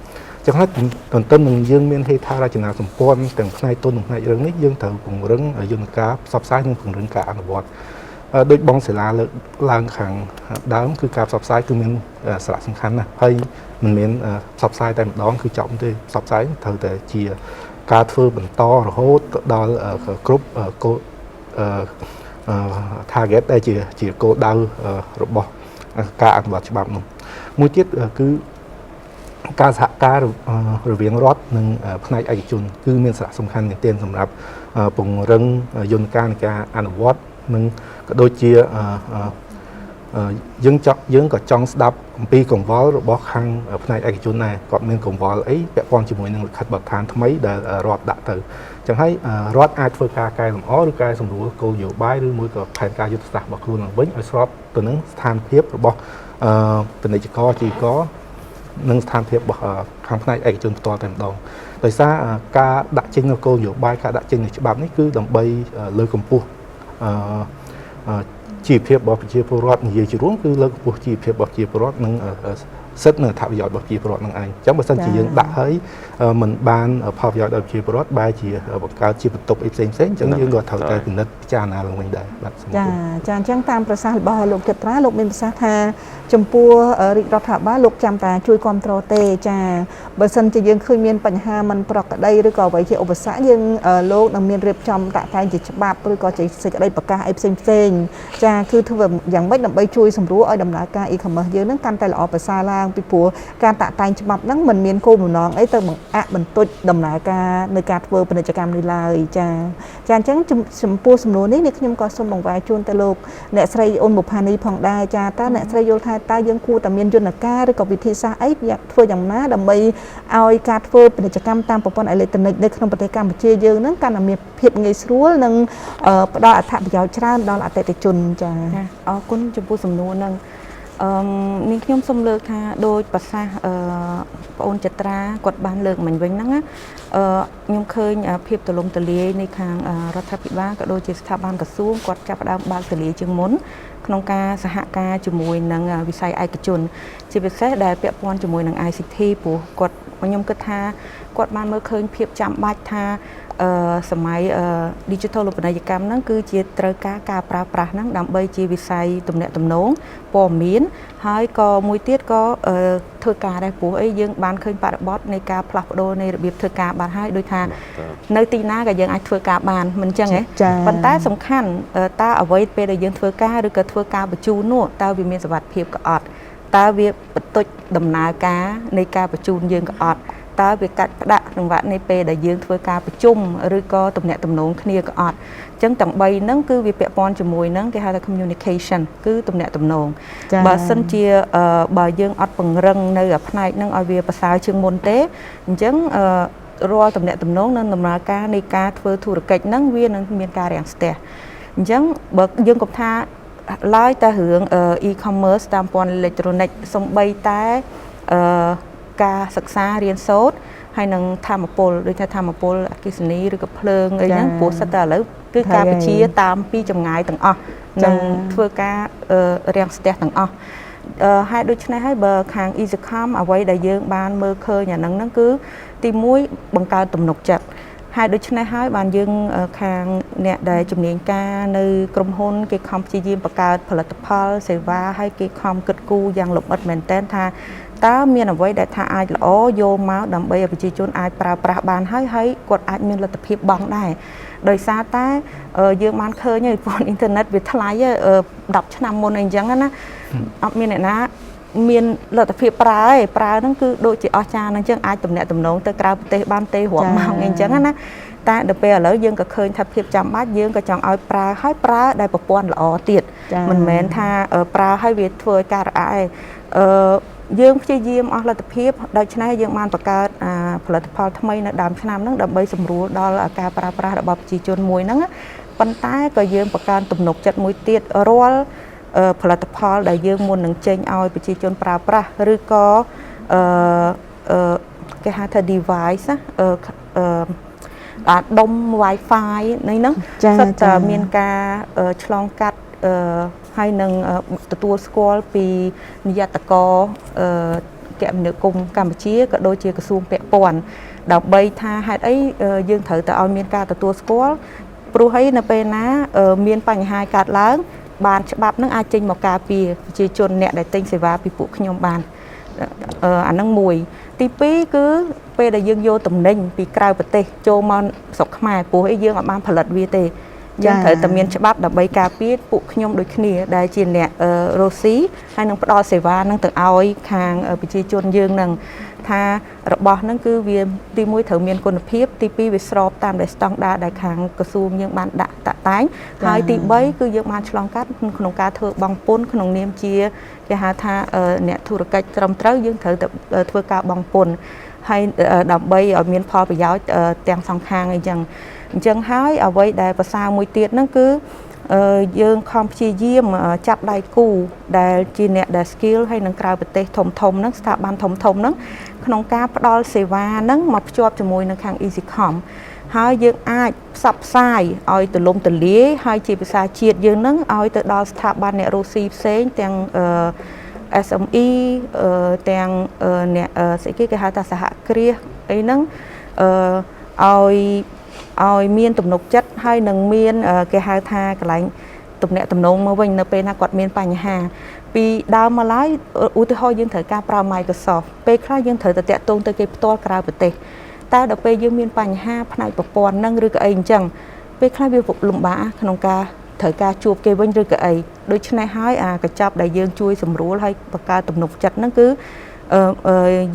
ចឹងហើយទន្ទឹមនឹងយើងមានហេដ្ឋារចនាសម្ព័ន្ធទាំងផ្នែកទន់និងផ្នែករឹងនេះយើងត្រូវពង្រឹងយន្តការផ្សព្វផ្សាយនិងពង្រឹងការអនុវត្តដោយបងសាលាលើកឡើងខាងដើមគឺការផ្សព្វផ្សាយគឺមានសារៈសំខាន់ណាស់ហើយមិនមែនផ្សព្វផ្សាយតែម្ដងគឺចប់ទេផ្សព្វផ្សាយត្រូវតែជាការធ្វើបន្តរហូតដល់គ្រប់គោលtarget ដែលជាគោលដៅរបស់ការអនុវត្តច្បាប់នោះមួយទៀតគឺការសហការរវាងរដ្ឋនិងផ្នែកឯកជនគឺមានសារៈសំខាន់មែនទែនសម្រាប់ពង្រឹងយន្តការនៃការអនុវត្តនិងក៏ដូចជា យើងក៏ចង់ស្ដាប់អំពីកង្វល់របស់ខាងផ្នែកឯកជនដែរគាត់មានកង្វល់អីពាក់ព័ន្ធជាមួយនឹងលិខិតបទដ្ឋានថ្មីដែលរដ្ឋដាក់ទៅចឹងហើយរដ្ឋអាចធ្វើការកែលម្អឬកែសម្រួលគោលនយោបាយឬមួយក៏ផែនការយុទ្ធសាស្ត្ររបស់ខ្លួនឡើងវិញឲ្យស្របទៅនឹងស្ថានភាពរបស់ពាណិជ្ជករអាជីវករនិងស្ថានភាពរបស់ខាងផ្នែកឯកជនផ្ទាល់តែម្ដងដោយសារការដាក់ចេញនូវគោលនយោបាយការដាក់ចេញនូវច្បាប់នេះគឺដើម្បីលើកកម្ពស់ជីវភាពរបស់ប្រជាពលរដ្ឋនិយាយជារួមគឺលើកកម្ពស់ជីវភាពរបស់ប្រជាពលរដ្ឋនិងសិទ្ធិនិងអត្ថប្រយោជន៍របស់ប្រជាពលរដ្ឋនឹងឯងអញ្ចឹងបើសិនជាយើងដាក់ហើយមិនបានផលប្រយោជន៍ដល់ប្រជាពលរដ្ឋបែរជាបង្កើតជាបន្ទុកអីផ្សេងៗអញ្ចឹងយើងក៏ត្រូវតែពិនិត្យពិចារណាឡើងវិញដែរបាទសូមអរគុណចាអញ្ចឹងតាមប្រសាសន៍របស់លោកចត្រាលោកមានប្រសាសន៍ថាចំពោះរាជរដ្ឋាភិបាលលោកចាំតែជួយគ្រប់គ្រងទេចាបើសិនជាយើងឃើញមានបញ្ហាមិនប្រក្រតីឬក៏អ្វីជាឧបសគ្គយើងលោកនឹងមានរៀបចំដាក់តែងជាច្បាប់ឬក៏ជាសេចក្តីប្រកាសអីផ្សេងចាគឺធ្វើយ៉ាងម៉េចដើម្បីជួយសម្រួលឲ្យដំណើរការ e-commerce យើងនឹងកាន់តែល្អប្រសើរឡើងពីព្រោះការតាក់តែងច្បាប់ហ្នឹងមិនមានគោលបំណងអីទៅបង្អាក់បន្ទុចដំណើរការនៃការធ្វើពាណិជ្ជកម្មនេះឡើយចាអញ្ចឹងចំពោះសំណួរនេះខ្ញុំក៏សូមបង្វែរជូនទៅលោកអ្នកស្រីអ៊ុនបុផានីផងដែរចាតើអ្នកស្រីយល់ថាតើយើងគួរតែមានយន្តការឬក៏វិធីសាស្ត្រអីធ្វើយ៉ាងណាដើម្បីឲ្យការធ្វើពាណិជ្ជកម្មតាមប្រព័ន្ធអេឡិចត្រូនិកនៅក្នុងប្រទេសកម្ពុជាយើងហ្នឹងកាន់តែមានភាពងាយស្រួលនិងផ្ដល់អត្ថប្រយោជន៍ច្រើនដល់អតិថិជនចាអរគុណចំពោះសំណួរហ្នឹងនាងខ្ញុំសូមលើកថាដោយប្រសាសន៍បងអូនចត្រាគាត់បានលើកមិញវិញហ្នឹងខ្ញុំឃើញភាពទូលំទូលាយនៃខាងរដ្ឋាភិបាលក៏ដូចជាស្ថាប័នក្រសួងគាត់ចាប់ផ្ដើមបើកទូលាយជាងមុនក្នុងការសហការជាមួយនឹងវិស័យឯកជនជាពិសេសដែលពាក់ព័ន្ធជាមួយនឹង ICT ព្រោះគាត់ខ្ញុំគិតថាគាត់បានមើលឃើញភាពចាំបាច់ថាសម័យ digital រូបនីយកម្មហ្នឹងគឺជាត្រូវការប្រើប្រាស់ហ្នឹងដើម្បីជាវិស័យទំនាក់ទំនងព័ត៌មានហើយក៏មួយទៀតក៏ធ្វើការដែរព្រោះអីយើងបានឃើញបរិបទនៃការផ្លាស់ប្ដូរនៃរបៀបធ្វើការបានហើយដូចថានៅទីណាក៏យើងអាចធ្វើការបានមិនអញ្ចឹងទេប៉ុន្តែសំខាន់តើអ្វីពេលដែលយើងធ្វើការឬក៏ធ្វើការបញ្ជូននោះតើវាមានសុវត្ថិភាពក៏អត់តើវាបន្ទុចដំណើរការនៃការបញ្ជូនយើងក៏អត់តើវាកាត់ផ្ដាក់ក្នុងវគ្គនៃពេលដែលយើងធ្វើការប្រជុំឬក៏ទំនាក់ទំនងគ្នាក៏អត់អញ្ចឹងទាំង3ហ្នឹងគឺវាពាក់ព័ន្ធជាមួយនឹងគេហៅថា communication គឺទំនាក់ទំនងបើសិនជាបើយើងអត់ពង្រឹងនៅផ្នែកហ្នឹងឲ្យវាប្រសើរជាងមុនទេអញ្ចឹងរាល់ទំនាក់ទំនងនិងដំណើរការនៃការធ្វើធុរកិច្ចហ្នឹងវានឹងមានការរាំងស្ទះអញ្ចឹងបើយើងគិតថាឡើយតែរឿង e-commerce តាមព័ន្ធអេឡិចត្រូនិកសំបីតែការសិក្សារៀនសូត្រហើយនឹងធម្មពលដូចថាធម្មពលអគ្គិសនីឬក៏ភ្លើងអីហ្នឹងព្រោះសិតតែឥឡូវគឺការបញ្ជាតាមពីចម្ងាយទាំងអស់នឹងធ្វើការរាំងស្ទះទាំងអស់ហើយដូច្នេះហើយបើខាង EasyCom អ្វីដែលយើងបានមើលឃើញអាហ្នឹងគឺទី1បង្កើតទំនុកចិត្តហើយដូច្នេះហើយបានយើងខាងអ្នកដែលជំនាញការនៅក្រុមហ៊ុនគេខំព្យាយាមបង្កើតផលិតផលសេវាហើយគេខំគិតគូរយ៉ាងលម្អិតមែនទែនថាតើមានអ្វីដែលថាអាចល្អយកមកដើម្បីឲ្យប្រជាជនអាចប្រើប្រាស់បានហើយគាត់អាចមានលទ្ធភាពបង់ដែរដោយសារតែយើងបានឃើញហើយព័ន្ធអ៊ីនធឺណិតវាថ្លៃ10ឆ្នាំមុនអីចឹងណាអត់មានអ្នកណាមានលទ្ធភាពប្រើហ្នឹងគឺដូចជាអស្ចារ្យហ្នឹងចឹងអាចទំនាក់ទំនងទៅក្រៅប្រទេសបានទេរាប់ម៉ោងអីចឹងណាតែដល់ពេលឥឡូវយើងក៏ឃើញថាភាពចាំបាច់យើងក៏ចង់ឲ្យប្រើដែលប្រព័ន្ធល្អទៀតមិនមែនថាប្រើឲ្យវាធ្វើឲ្យការរអាក់យើងព្យាយាមអស់លទ្ធភាពដូច្នេះយើងបានបង្កើតផលិតផលថ្មីនៅដើមឆ្នាំហ្នឹងដើម្បីសម្រួលដល់ការប្រើប្រាស់របស់ប្រជាជនមួយហ្នឹងប៉ុន្តែក៏យើងបង្កើនទំនុកចិត្តមួយទៀតរាល់ផលិតផលដែលយើងមុននឹងចេញឲ្យប្រជាជនប្រើប្រាស់ឬក៏គេហៅថា device ដុំ Wi-Fi នេះហ្នឹងសិតតែមានការឆ្លងកាត់ហើយនឹងទទួលស្គាល់ពីនាយកគមនាគមន៍កម្ពុជាក៏ដូចជាក្រសួងពាក់ព័ន្ធដើម្បីថាហេតុអីយើងត្រូវតែឲ្យមានការទទួលស្គាល់ព្រោះហើយនៅពេលណាមានបញ្ហាកើតឡើងបានច្បាប់នឹងអាចចេញមកការពារប្រជាជនអ្នកដែលទិញសេវាពីពួកខ្ញុំបានអានឹងមួយទី2គឺពេលដែលយើងយកតំណែងពីក្រៅប្រទេសចូលមកស្រុកខ្មែរព្រោះអីយើងអត់បានផលិតវាទេ យើងត្រូវតែមានច្បាប់ដើម្បីការពារពួកខ្ញុំដូចគ្នាដែលជាអ្នករស់ស៊ីហើយនឹងផ្ដល់សេវានឹងទៅឲ្យខាងប្រជាជនយើងនឹងថារបស់ហ្នឹងគឺវាទី1ត្រូវមានគុណភាពទី2វាស្របតាមដែលស្តង់ដារដែលខាងក្រសួងយើងបានដាក់តាក់តែងហើយទី3គឺយើងបានឆ្លងកាត់ក្នុងការធ្វើបង់ពន្ធក្នុងនាមជាគេហៅថាអ្នកធុរកិច្ចត្រឹមត្រូវយើងត្រូវតែធ្វើការបង់ពន្ធហើយដើម្បីឲ្យមានផលប្រយោជន៍ទាំងសងខាងអីចឹងអញ្ចឹងហើយអ្វីដែលប្រសើរមួយទៀតហ្នឹងគឺយើងខំព្យាយាមចាប់ដៃគូដែលជាអ្នកដែល skill ហើយនឹងក្រៅប្រទេសធំហ្នឹងស្ថាប័នធំហ្នឹងក្នុងការផ្ដល់សេវាហ្នឹងមកភ្ជាប់ជាមួយនឹងខាង EasyCom ហើយយើងអាចផ្សព្វផ្សាយឲ្យទូលំទូលាយហើយជាភាសាជាតិយើងហ្នឹងឲ្យទៅដល់ស្ថាប័នអ្នករស់ស៊ីផ្សេងទាំង SME ទាំងអ្នកស្អីគេហៅថាសហគ្រាសអីហ្នឹងឲ្យមានទំនុកចិត្តហើយនឹងមានគេហៅថាកន្លែងទំនាក់ទំនងមកវិញនៅពេលណាគាត់មានបញ្ហាពីដើមមកឡើយឧទាហរណ៍យើងត្រូវការប្រើ Microsoft ពេលខ្លះយើងត្រូវតែតាក់ទងទៅគេផ្ទាល់ក្រៅប្រទេសតែដល់ពេលយើងមានបញ្ហាផ្នែកប្រព័ន្ធហ្នឹងឬក៏អីអញ្ចឹងពេលខ្លះវាលំបាកក្នុងការត្រូវការជួបគេវិញឬក៏អីដូច្នេះហើយកញ្ចប់ដែលយើងជួយសម្រួលហើយបង្កើតទំនុកចិត្តហ្នឹងគឺ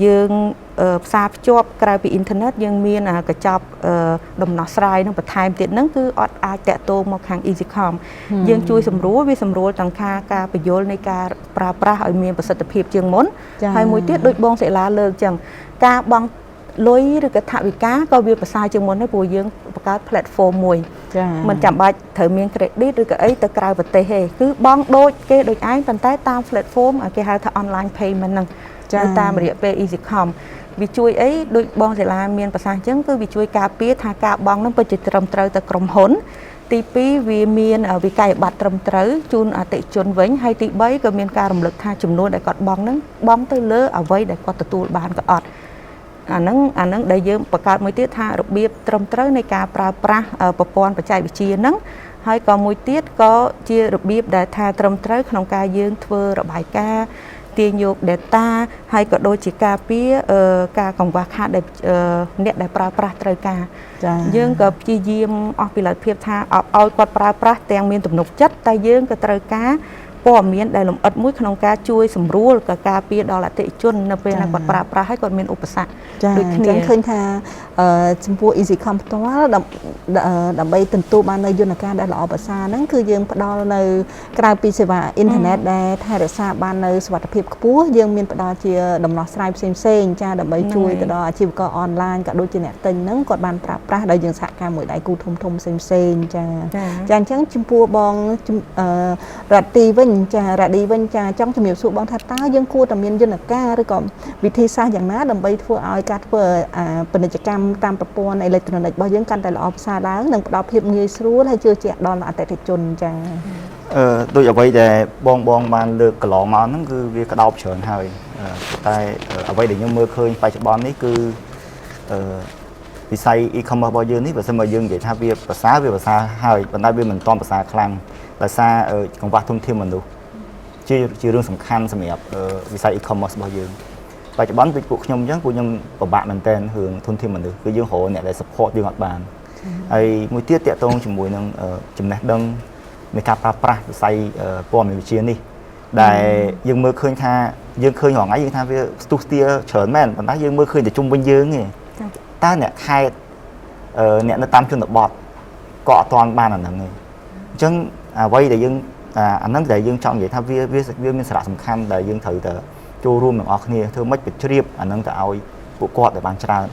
យើងផ្សារភ្ជាប់ក្រៅពីអ៊ីនធឺណិតយើងមានកញ្ចប់ដំណោះស្រាយនឹងបន្ថែមទៀតហ្នឹងគឺអត់អាចតាក់ទងមកខាង EasyCom យើងជួយសម្រួលវាសម្រួលទាំងការបញ្យលនៃការប្រើប្រាស់ឲ្យមានប្រសិទ្ធភាពជាងមុនហើយមួយទៀតដូចបងសិលាលើកចឹងការបង់លុយឬក៏ថវិកាក៏វាប្រសើរជាងមុនដែរព្រោះយើងបង្កើត platform មួយមិនចាំបាច់ត្រូវមាន credit ឬក៏អីទៅក្រៅប្រទេសទេគឺបង់ដូចគេដូចឯងប៉ុន្តែតាម platform គេហៅថា online payment ហ្នឹងតាមរយៈពេល EasyCom វាជួយអីដូចបងសិលាមានប្រសាសន៍អញ្ចឹងគឺវាជួយការពារថាការបង់ហ្នឹងពិតជាត្រឹមត្រូវទៅក្រុមហ៊ុនទី2វាមានវិក័យប័ត្រត្រឹមត្រូវជូនអតិថិជនវិញហើយទី3ក៏មានការរំលឹកថាចំនួនដែលគាត់បង់ហ្នឹងបង់ទៅលើអ្វីដែលគាត់ទទួលបានក៏អត់អាហ្នឹងដែលយើងបង្កើតមួយទៀតថារបៀបត្រឹមត្រូវនៃការប្រើប្រាស់ប្រព័ន្ធបច្ចេកវិទ្យាហ្នឹងហើយក៏មួយទៀតក៏ជារបៀបដែលថាត្រឹមត្រូវក្នុងការយើងធ្វើរបាយការណ៍ទាញយក data ហើយក៏ដូចជាការពារការកង្វះខាតដែលអ្នកដែលប្រើប្រាស់ត្រូវការយើងក៏ព្យាយាមអស់ពីលទ្ធភាពថាឲ្យគាត់ប្រើប្រាស់ទាំងមានទំនុកចិត្តតែយើងក៏ត្រូវការព័ត៌មានដែលលម្អិតមួយក្នុងការជួយសម្រួលក៏ការពារដល់អតិថិជននៅពេលណាគាត់ប្រើប្រាស់ហើយគាត់មានឧបសគ្គដូចគ្នាឃើញថាចំពោះ EasyCom ផ្ទាល់ដើម្បីទន្ទូបាននៅយន្តការដែលល្អប្រសើរហ្នឹងគឺយើងផ្ដល់នៅក្រៅពីសេវាអ៊ីនធឺណិតដែលថែរក្សាបាននៅសុវត្ថិភាពខ្ពស់យើងមានផ្ដល់ជាដំណោះស្រាយផ្សេងចាដើម្បីជួយទៅដល់អាជីវករអនឡាញក៏ដូចជាអ្នកទិញហ្នឹងគាត់បានប្រើប្រាស់ដោយយើងសហការមួយដៃគូធំផ្សេងចាអញ្ចឹងចំពោះបងរ៉ាឌីវិញរ៉ាឌីវិញចង់ជំរាបសួរបងថាតើយើងគួរតែមានយន្តការឬក៏វិធីសាស្ត្រយ៉ាងណាដើម្បីធ្វើឲ្យការធ្វើពាណិជ្ជកម្មតាមប្រព័ន្ធអេឡិចត្រូនិករបស់យើងកាន់តែល្អប្រសើរឡើងនិងផ្ដល់ភាពងាយស្រួលហើយជឿជាក់ដល់អតិថិជនចាដូចអ្វីដែលបងបានលើកកន្លងមកហ្នឹងគឺវាក្តោបច្រើនហើយតែអ្វីដែលខ្ញុំមើលឃើញបច្ចុប្បន្ននេះគឺវិស័យ e-commerce របស់យើងនេះបើសិនមកយើងនិយាយថាវាប្រសើរហើយប៉ុន្តែវាមិនទាន់ប្រសើរខ្លាំងដោយសារកង្វះធនធានមនុស្សជារឿងសំខាន់សម្រាប់វិស័យ e-commerce របស់យើងបច្ចុប្បន្នពួកខ្ញុំអញ្ចឹងពួកខ្ញុំពិបាកមែនទែនរឿងធនធានមនុស្សគឺយើងរកអ្នកដែល support យើងអត់បានហើយមួយទៀតតាក់ទងជាមួយនឹងចំណេះដឹងនៃការប្រើប្រាស់វិស័យព័ត៌មានវិទ្យានេះដែលយើងមើលឃើញថាយើងឃើញរងថ្ងៃយើងថាវាស្ទុះស្ទាច្រើនមែនប៉ុន្តែយើងមើលឃើញតែជុំវិញយើងទេតើអ្នកខេត្តអ្នកនៅតាមជនបទក៏អត់ទាន់បានអាហ្នឹងទេអញ្ចឹងអ្វីដែលយើងអាហ្នឹងដែលយើងចង់និយាយថាវាមានសារៈសំខាន់ដែលយើងត្រូវតែចូលរួមទាំងអស់គ្នាធ្វើម៉េចបញ្ជ្រាបអាហ្នឹងទៅឲ្យពួកគាត់ដែលបានច្រើន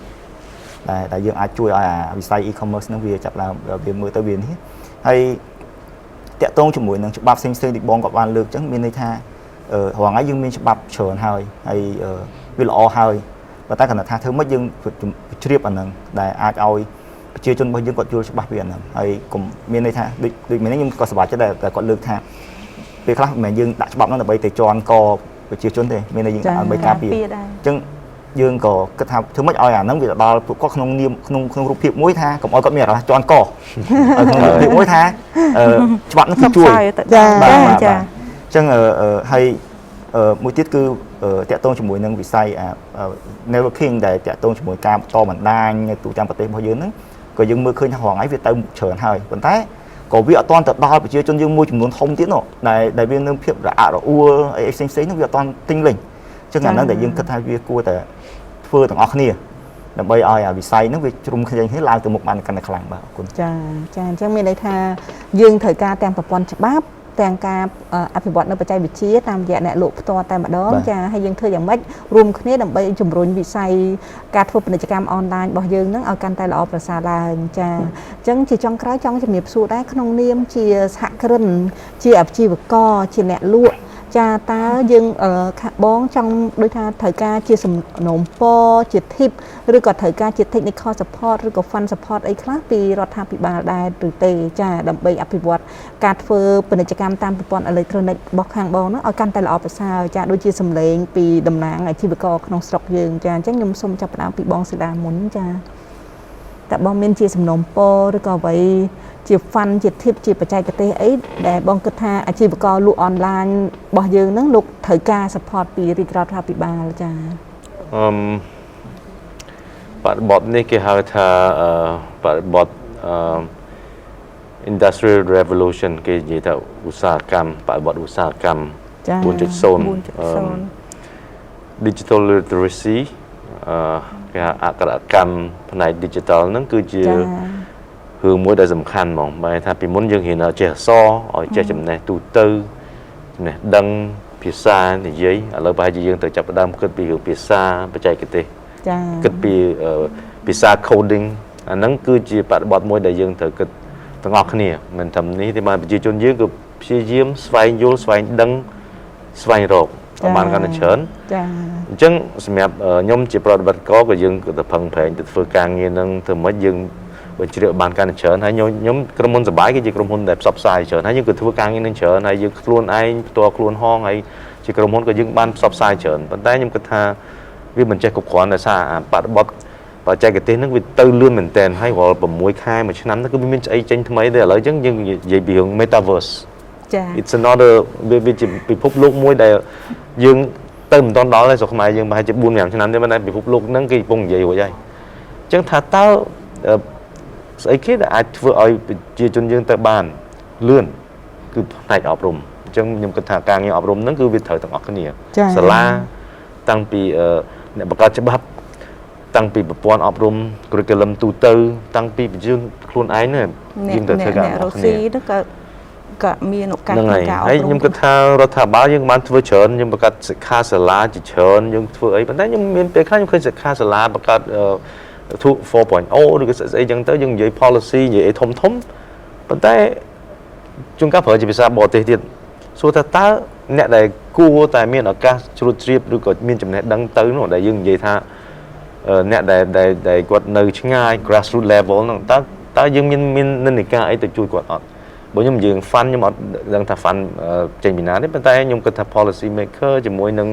ដែលយើងអាចជួយឲ្យវិស័យ e-commerce ហ្នឹងវាចាប់ឡើងវាមើលទៅវានេះហើយតាក់ទងជាមួយនឹងច្បាប់ផ្សេងៗទីបងក៏បានលើកអញ្ចឹងមានន័យថារងថ្ងៃយើងមានច្បាប់ច្រើនហើយវាល្អហើយប៉ុន្តែគាត់ថាធ្វើម៉េចយើងបញ្ជ្រាបអាហ្នឹងដែលអាចឲ្យប្រជាជនរបស់យើងគាត់យល់ច្បាស់ពីអាហ្នឹងហើយកុំមានន័យថាដូចមានខ្ញុំក៏សប្បាយចិត្តដែរតែគាត់លើកថាពេលខ្លះមិនមែនយើងដាក់ច្បាប់ហ្នឹងដើម្បីទៅជន់កប្រជាជនទេមានន័យយើងដើម្បីការពារអញ្ចឹងយើងក៏គិតថាធ្វើម៉េចឲ្យអាហ្នឹងវាដល់ពួកគាត់ក្នុងនាមក្នុងរូបភាពមួយថាកុំឲ្យគាត់មានអារម្មណ៍ជន់កក្នុងរូបភាពមួយថាច្បាប់ហ្នឹងគឺជួយចាអញ្ចឹងហើយមួយទៀតគឺតាក់ទងជាមួយនឹងវិស័យ networking ដែលតាក់ទងជាមួយការបន្តបណ្ដាញទូទាំងប្រទេសរបស់យើងហ្នឹងក៏យើងមើលឃើញថារងថ្ងៃវាទៅច្រើនហើយប៉ុន្តែ ក៏វាអត់ទាន់ទៅដល់ប្រជាជនយើងមួយចំនួនធំទៀតដែលវានឹងភាពរអាក់រអួលអីផ្សេងៗនោះវាអត់ទាន់ទិញលេងអញ្ចឹងអាហ្នឹងដែលយើងគិតថាវាគួរតែធ្វើទាំងអស់គ្នាដើម្បីឲ្យអាវិស័យហ្នឹងវាជ្រុំគ្នាឡើងទៅមុខបានកាន់តែខ្លាំងបាទអរគុណចាអញ្ចឹងមានន័យថាយើងត្រូវការទាំងប្រព័ន្ធច្បាប់ទាំងការអភិវឌ្ឍនៅបច្ចេកវិទ្យាតាមរយៈអ្នកលក់ផ្ទាល់តែម្ដងចាហើយយើងធ្វើយ៉ាងម៉េចរួមគ្នាដើម្បីជំរុញវិស័យការធ្វើពាណិជ្ជកម្មអនឡាញរបស់យើងនឹងឲ្យកាន់តែល្អប្រសើរឡើងចាអញ្ចឹងជាចុងក្រោយចង់ជំរាបសួរដែរក្នុងនាមជាសហគ្រិនជាអាជីវករជាអ្នកលក់ចាតើយើងបងចង់ដូចថាត្រូវការជាសំណូមពរជា tip ឬក៏ត្រូវការជា technical support ឬក៏ fund support អីខ្លះពីរដ្ឋាភិបាលដែរឬទេចាដើម្បីអភិវឌ្ឍការធ្វើពាណិជ្ជកម្មតាមប្រព័ន្ធអេឡិចត្រូនិករបស់ខាងបងនោះឲ្យកាន់តែល្អប្រសើរចាដូចជាសម្លេងពីតំណាងអាជីវករក្នុងស្រុកយើងចាអញ្ចឹងខ្ញុំសូមចាប់ផ្ដើមពីបងសេដាមុនចាតើបងមានជាសំណូមពរឬក៏អ្វីជា fund ជា tip ជាបច្ចេកទេសអីដែលបងគិតថាអាជីវករលក់អនឡាញរបស់យើងនឹងលោកត្រូវការ support ពីរាជរដ្ឋាភិបាលចាបរិបទនេះគេហៅថាបរិបទindustrial revolution គេនិយាយថាឧស្សាហកម្មបរិបទឧស្សាហកម្ម 4.0 digital literacy គេហៅអក្ខរកម្មផ្នែក digital ហ្នឹងគឺជារឿងមួយដែលសំខាន់ហ្មងបែរថាពីមុនយើងរៀនចេះអក្សរឲ្យចេះចំណេះទូទៅចំណេះដឹងភាសានិយាយឥឡូវប្រហែលជាយើងត្រូវចាប់ផ្ដើមគិតពីរឿងភាសាបច្ចេកទេសចាគិតពីភាសា coding អាហ្នឹងគឺជាបរិបទមួយដែលយើងត្រូវគិតទាំងអស់គ្នាមិនត្រឹមនេះទេបាទប្រជាជនយើងក៏ព្យាយាមស្វែងយល់ស្វែងដឹងស្វែងរកបានកាន់តែច្រើនចាអញ្ចឹងសម្រាប់ខ្ញុំជាប្រតិបត្តិករក៏យើងក៏ទៅផឹងប្រែងទៅធ្វើការងារហ្នឹងធ្វើម៉េចយើងបញ្ជ្រាបបានកាន់តែច្រើនហើយខ្ញុំក្រុមហ៊ុនសបាយគឺជាក្រុមហ៊ុនដែលផ្សព្វផ្សាយច្រើនហើយយើងក៏ធ្វើការងារនឹងច្រើនហើយយើងខ្លួនឯងផ្ទាល់ខ្លួនហងហើយជាក្រុមហ៊ុនក៏យើងបានផ្សព្វផ្សាយច្រើនប៉ុន្តែខ្ញុំគិតថាវាមិនចេះគ្រប់គ្រាន់ដោយសារបរិបទបច្ចេកទេសហ្នឹងវាទៅលឿនមែនតើហើយរាល់6ខែមួយឆ្នាំហ្នឹងគឺវាមានស្អីចេញថ្មីទេឥឡូវអញ្ចឹងយើងនិយាយពីរឿង metaverse ចា It's another វាជាពិភពលោកមួយដែលយើងទៅមិនទាន់ដល់ទេស្រុកខ្មែរយើងប្រហែលជា 4-5 ឆ្នាំទេប៉ុន្តែពិភពលោកហ្នឹងគេកំពុងនិយាយរួចហើយអញ្ចឹងថាតើស្អីគេដែលអាចធ្វើឲ្យប្រជាជនយើងទៅបានលឿនគឺផ្នែកអប់រំអញ្ចឹងខ្ញុំគិតថាការងារអប់រំហ្នឹងគឺវាត្រូវទាំងអស់គ្នាសាលាតាំងពីអ្នកបង្កើតច្បាប់តាំងពីប្រព័ន្ធអប់រំ curriculum ទូទៅតាំងពីប្រជាជនខ្លួនឯងហ្នឹងយើងត្រូវធ្វើការអប់រំគ្នាក៏មានឱកាសក្នុងការអប់រំហើយខ្ញុំគិតថារដ្ឋាភិបាលយើងបានធ្វើច្រើនយើងបង្កើតសិក្ខាសាលាជាច្រើនយើងធ្វើអីប៉ុន្តែខ្ញុំមានពេលខ្លះខ្ញុំឃើញសិក្ខាសាលាបង្កើត4.0 ឬក៏ស្អីចឹងទៅយើងនិយាយ policy និយាយអីធំប៉ុន្តែជួនកាលប្រើជាភាសាបរទេសទៀតសួរថាតើអ្នកដែលគួរតែមានឱកាសជ្រួតជ្រាបឬក៏មានចំណេះដឹងទៅនោះដែលយើងនិយាយថាអ្នកដែលគាត់នៅឆ្ងាយ grassroots level ហ្នឹងតើយើងមាននិន្នាការអីទៅជួយគាត់អត់បើខ្ញុំនិយាយ fund ខ្ញុំអត់ដឹងថា fund ចេញពីណាទេប៉ុន្តែខ្ញុំគិតថា policy maker ជាមួយនឹង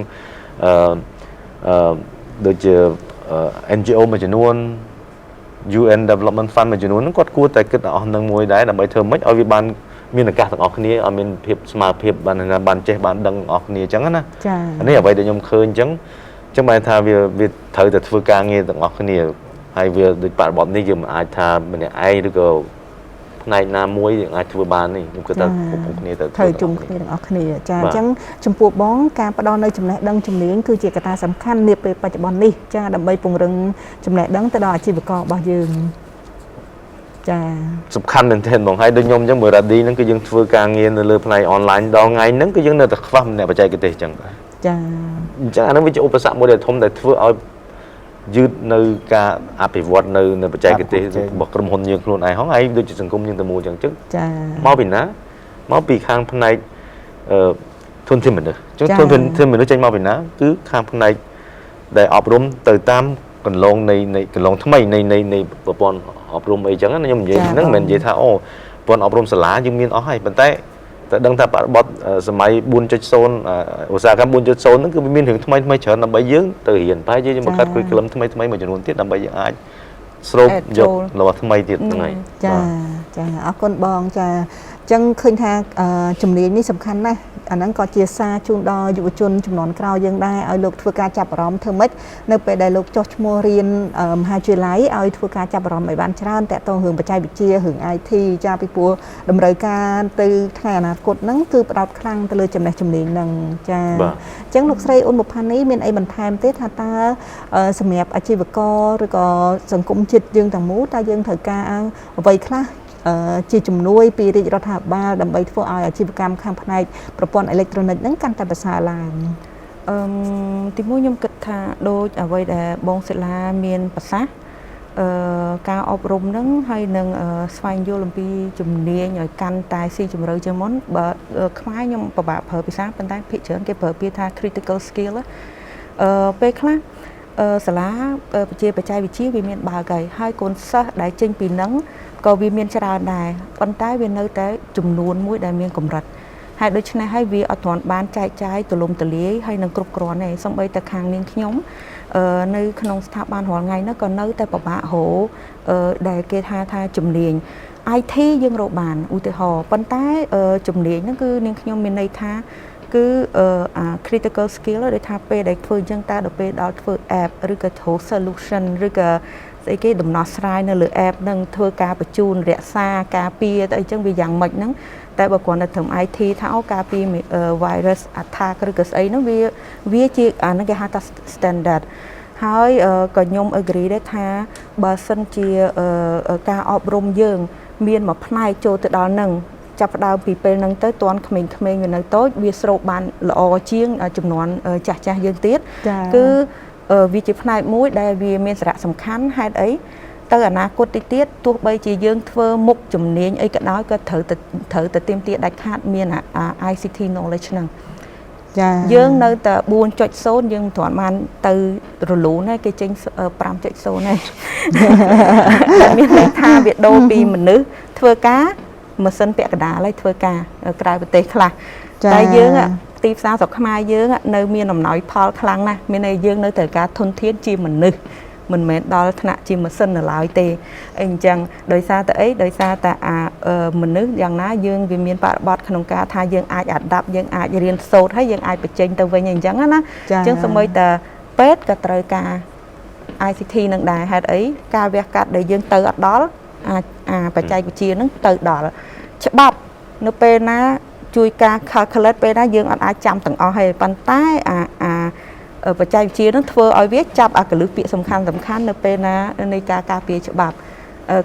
ដូចជាNGO មួយចំនួន UN Development Fund មួយចំនួនហ្នឹងគាត់គួរតែគិតអស់នឹងមួយដែរដើម្បីធ្វើម៉េចឲ្យវាបានមានឱកាសទាំងអស់គ្នាឲ្យមានភាពស្មើភាពបានចេះបានដឹងទាំងអស់គ្នាអញ្ចឹងណាចា៎នេះអ្វីដែលខ្ញុំឃើញអញ្ចឹងបែរថាវាត្រូវតែធ្វើការងារទាំងអស់គ្នាហើយវាដូចបរិបទនេះយើងមិនអាចថាម្នាក់ឯងឬក៏ផ្នែកណាមួយយើងអាចធ្វើបាននេះខ្ញុំគិតថាគ្រប់គ្នាទៅត្រូវជុំគ្នាទាំងអស់គ្នាចាអញ្ចឹងចំពោះបងការផ្ដល់នៅចំណេះដឹងជំនាញគឺជាកត្តាសំខាន់នាពេលបច្ចុប្បន្ននេះចាដើម្បីពង្រឹងចំណេះដឹងទៅដល់អាជីវកររបស់យើងចាសំខាន់មែនទែនបងហើយដូចខ្ញុំអញ្ចឹងមួយរ៉ាឌីហ្នឹងគឺយើងធ្វើការងារនៅលើផ្នែកអនឡាញដល់ថ្ងៃហ្នឹងគឺយើងនៅតែខ្វះអ្នកបច្ចេកទេសអញ្ចឹងបាទចាអញ្ចឹងអាហ្នឹងវាជាឧបសគ្គមួយដែលធំដែលធ្វើឲ្យយឺតនៅការអភិវឌ្ឍនៅបច្ចេកទេសរបស់ក្រុមហ៊ុនយើងខ្លួនឯងហងហើយដូចជាសង្គមយើងទៅមួយអញ្ចឹងចាមកពីណាមកពីខាងផ្នែកធនធានមនុស្សអញ្ចឹងធនធានមនុស្សចេញមកពីណាគឺខាងផ្នែកដែលអប់រំទៅតាមកន្លងនៃកន្លងថ្មីនៃប្រព័ន្ធអប់រំអីចឹងណាខ្ញុំនិយាយហ្នឹងមិនមែននិយាយថាអូប្រព័ន្ធអប់រំសាលាយើងមានអស់ហើយប៉ុន្តែតែដឹងថាបរិបទសម័យ 4.0 ឧស្សាហកម្ម 4.0 ហ្នឹងគឺវាមានរឿងថ្មីច្រើនដើម្បីយើងទៅរៀនបែរជាយើងបង្កើត curriculum ថ្មីមួយចំនួនទៀតដើម្បីយើងអាចស្រូបយករបស់ថ្មីទៀតហ្នឹងហើយចាអរគុណបងចា ចឹងឃើញថាជំនាញនេះសំខាន់ណាស់អាហ្នឹងក៏ជាសារជូនដល់យុវជនចំនួនក្រោយយើងដែរឲ្យលោកធ្វើការចាប់អារម្មណ៍ធ្វើម៉េចនៅពេលដែលលោកចុះឈ្មោះរៀនមហាវិទ្យាល័យឲ្យធ្វើការចាប់អារម្មណ៍ឲ្យបានច្រើនតាក់ទងរឿងបច្ចេកវិទ្យារឿង IT ចាពីព្រោះតម្រូវការទៅថ្ងៃអនាគតហ្នឹងគឺផ្ដោតខ្លាំងទៅលើចំណេះជំនាញហ្នឹងចាអញ្ចឹងលោកស្រីអ៊ុនបុផានីមានអីបន្ថែមទេថាតើសម្រាប់អាជីវករឬក៏សង្គមជាតិយើងទាំងមូលតើយើងត្រូវការអ្វីខ្លះជាជំនួយពីរាជរដ្ឋាភិបាលដើម្បីធ្វើឲ្យអាជីវកម្មខាងផ្នែកប្រព័ន្ធអេឡិចត្រូនិកហ្នឹងកាន់តែប្រសើរឡើងទីមួយខ្ញុំគិតថាដូចអ្វីដែលបងសិលាមានប្រសាសន៍ការអប់រំហ្នឹងហើយនឹងស្វែងយល់អំពីជំនាញឲ្យកាន់តែស៊ីជម្រៅជាងមុនបើខ្មែរខ្ញុំពិបាកប្រើភាសាប៉ុន្តែភាគច្រើនគេប្រើពាក្យថា critical skill ពេលខ្លះសាលាជាបច្ចេកវិទ្យាវាមានបើកហើយកូនសិស្សដែលចេញពីហ្នឹងក៏វាមានច្រើនដែរប៉ុន្តែវានៅតែចំនួនមួយដែលមានកម្រិតហើយដូច្នេះហើយវាអត់ទាន់បានចែកចាយទូលំទូលាយហើយនឹងគ្រប់គ្រាន់ទេសូម្បីតែខាងនាងខ្ញុំនៅក្នុងស្ថាប័នរាល់ថ្ងៃហ្នឹងក៏នៅតែពិបាករកដែលគេថាជំនាញ IT យើងរកបានឧទាហរណ៍ប៉ុន្តែជំនាញហ្នឹងគឺនាងខ្ញុំមានន័យថាគឺcritical skill ដែលថាពេលដែលធ្វើអញ្ចឹងតើដល់ពេលដល់ធ្វើ app ឬក៏ធ្វើ solution ឬក៏ស្អីគេដំណោះស្រាយនៅលើ app នឹងធ្វើការបញ្ជូនរក្សាការពារទៅអីចឹងវាយ៉ាងម៉េចហ្នឹងតែបើគ្រាន់តែធ្វើ IT ថាអូការពារ virus attack ឬក៏ស្អីហ្នឹងវាជាអាហ្នឹងគេហៅថា standard ហើយក៏ខ្ញុំ agree ដែរថាបើសិនជាការអប់រំយើងមានមួយផ្នែកចូលទៅដល់ហ្នឹងចាប់ផ្ដើមពីពេលហ្នឹងទៅតន់ក្មេងៗវានៅតូចវាស្រូបបានល្អជាងចំនួនចាស់យើងទៀតគឺវាជាផ្នែកមួយដែលវាមានសារៈសំខាន់ហេតុអីទៅអនាគតទៀតទោះបីជាយើងធ្វើមុខជំនាញអីក៏ដោយក៏ត្រូវតែទាមទារដាច់ខាតមានICT knowledge ហ្នឹងចាយើងនៅតែ 4.0 យើងមិនទាន់បានទៅរលូនទេគេចេញ 5.0 ទេមានន័យថាវាដូរពីមនុស្សធ្វើការម៉ាស៊ីនពាក់កណ្ដាលឲ្យធ្វើការក្រៅប្រទេសខ្លះតែយើងទីផ្សារស្រុកខ្មែរយើងនៅមានអំណោយផលខ្លាំងណាស់មានន័យយើងនៅត្រូវការធនធានជាមនុស្សមិនមែនដល់ថ្នាក់ជាម៉ាស៊ីននៅឡើយទេអញ្ចឹងដោយសារតែអីដោយសារតែមនុស្សយ៉ាងណាយើងវាមានបរិបទក្នុងការថាយើងអាចអាដាប់យើងអាចរៀនសូត្រហើយយើងអាចបញ្ចេញទៅវិញអញ្ចឹងណាអញ្ចឹងសូម្បីតែពេទ្យក៏ត្រូវការ ICT នឹងដែរហេតុអីការវះកាត់ដែលយើងទៅអត់ដល់បច្ចេកវិទ្យានឹងទៅដល់ច្បាប់នៅពេលណាជួយការ calculate ពេលណាយើងអត់អាចចាំទាំងអស់ទេប៉ុន្តែបច្ចេកវិទ្យានឹងធ្វើឲ្យវាចាប់កលឹះពាក្យសំខាន់នៅពេលណានៃការពារច្បាប់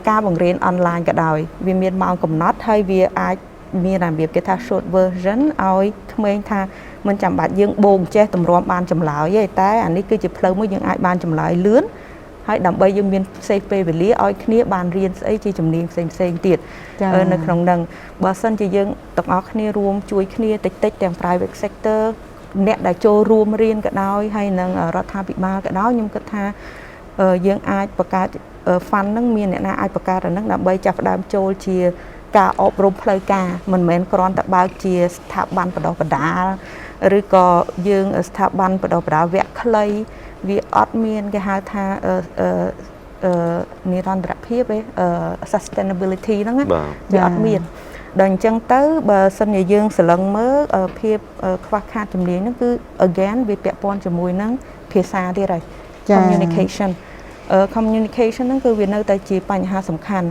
ការបង្រៀនអនឡាញក៏ដោយវាមានម៉ោងកំណត់ហើយវាអាចមានរបៀបគេថា short version ឲ្យក្មេងថាមិនចាំបាច់យើងបូកចេះតម្រាំបានចម្លើយទេតែអានេះគឺជាផ្លូវមួយយើងអាចបានចម្លើយលឿនហើយដើម្បីយើងមានផ្សេងពេលវេលាឲ្យគ្នាបានរៀនស្អីជាជំនាញផ្សេងទៀតនៅក្នុងហ្នឹងបើសិនជាយើងទាំងអស់គ្នារួមជួយគ្នាតិចទាំង private sector អ្នកដែលចូលរួមរៀនក៏ដោយហើយនឹងរដ្ឋាភិបាលក៏ដោយខ្ញុំគិតថាយើងអាចបង្កើត fund ហ្នឹងមានអ្នកណាអាចបង្កើតអាហ្នឹងដើម្បីចាប់ផ្ដើមចូលជាការអប់រំផ្លូវការមិនមែនគ្រាន់តែបើកជាស្ថាប័នបណ្ដុះបណ្ដាលឬក៏យើងស្ថាប័នបណ្ដុះបណ្ដាលវគ្គខ្លីវាអត់មានគេហៅថានិរន្តរភាពទេsustainability ហ្នឹងវាអត់មានដល់អញ្ចឹងទៅបើសិនជាយើងស្រឡឹងមើលភាពខ្វះខាតជំនាញហ្នឹងគឺ again វាពាក់ព័ន្ធជាមួយនឹងភាសាទៀតហើយ communication ហ្នឹងគឺវានៅតែជាបញ្ហាសំខាន់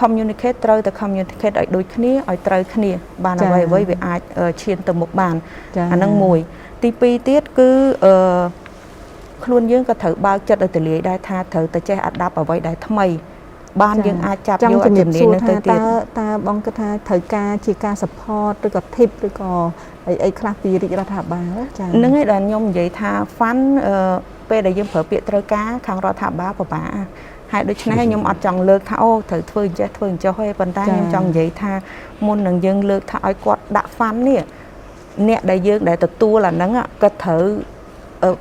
communicate ត្រូវតែ communicate ឲ្យដូចគ្នាឲ្យត្រូវគ្នាបានអ្វីវាអាចឈានទៅមុខបានអាហ្នឹងមួយទី2ទៀតគឺខ្លួនយើងក៏ត្រូវបើកចិត្តឲ្យទលាយដែរថាត្រូវតែចេះអាដាប់អ្វីដែលថ្មីបានយើងអាចចាប់យកជំនាញហ្នឹងទៅទៀតតើបងគិតថាត្រូវការជាការ support ឬក៏ tip ឬក៏អីខ្លះពីរាជរដ្ឋាភិបាលចា៎ហ្នឹងឯងដែលខ្ញុំនិយាយថា fund ពេលដែលយើងប្រើពាក្យត្រូវការខាងរដ្ឋាភិបាលពិបាកហើយដូច្នេះខ្ញុំអត់ចង់លើកថាអូត្រូវធ្វើអញ្ចេះធ្វើអញ្ចោះទេប៉ុន្តែខ្ញុំចង់និយាយថាមុននឹងយើងលើកថាឲ្យគាត់ដាក់ fund នេះអ្នកដែលយើងដែលទទួលអាហ្នឹងក៏ត្រូវ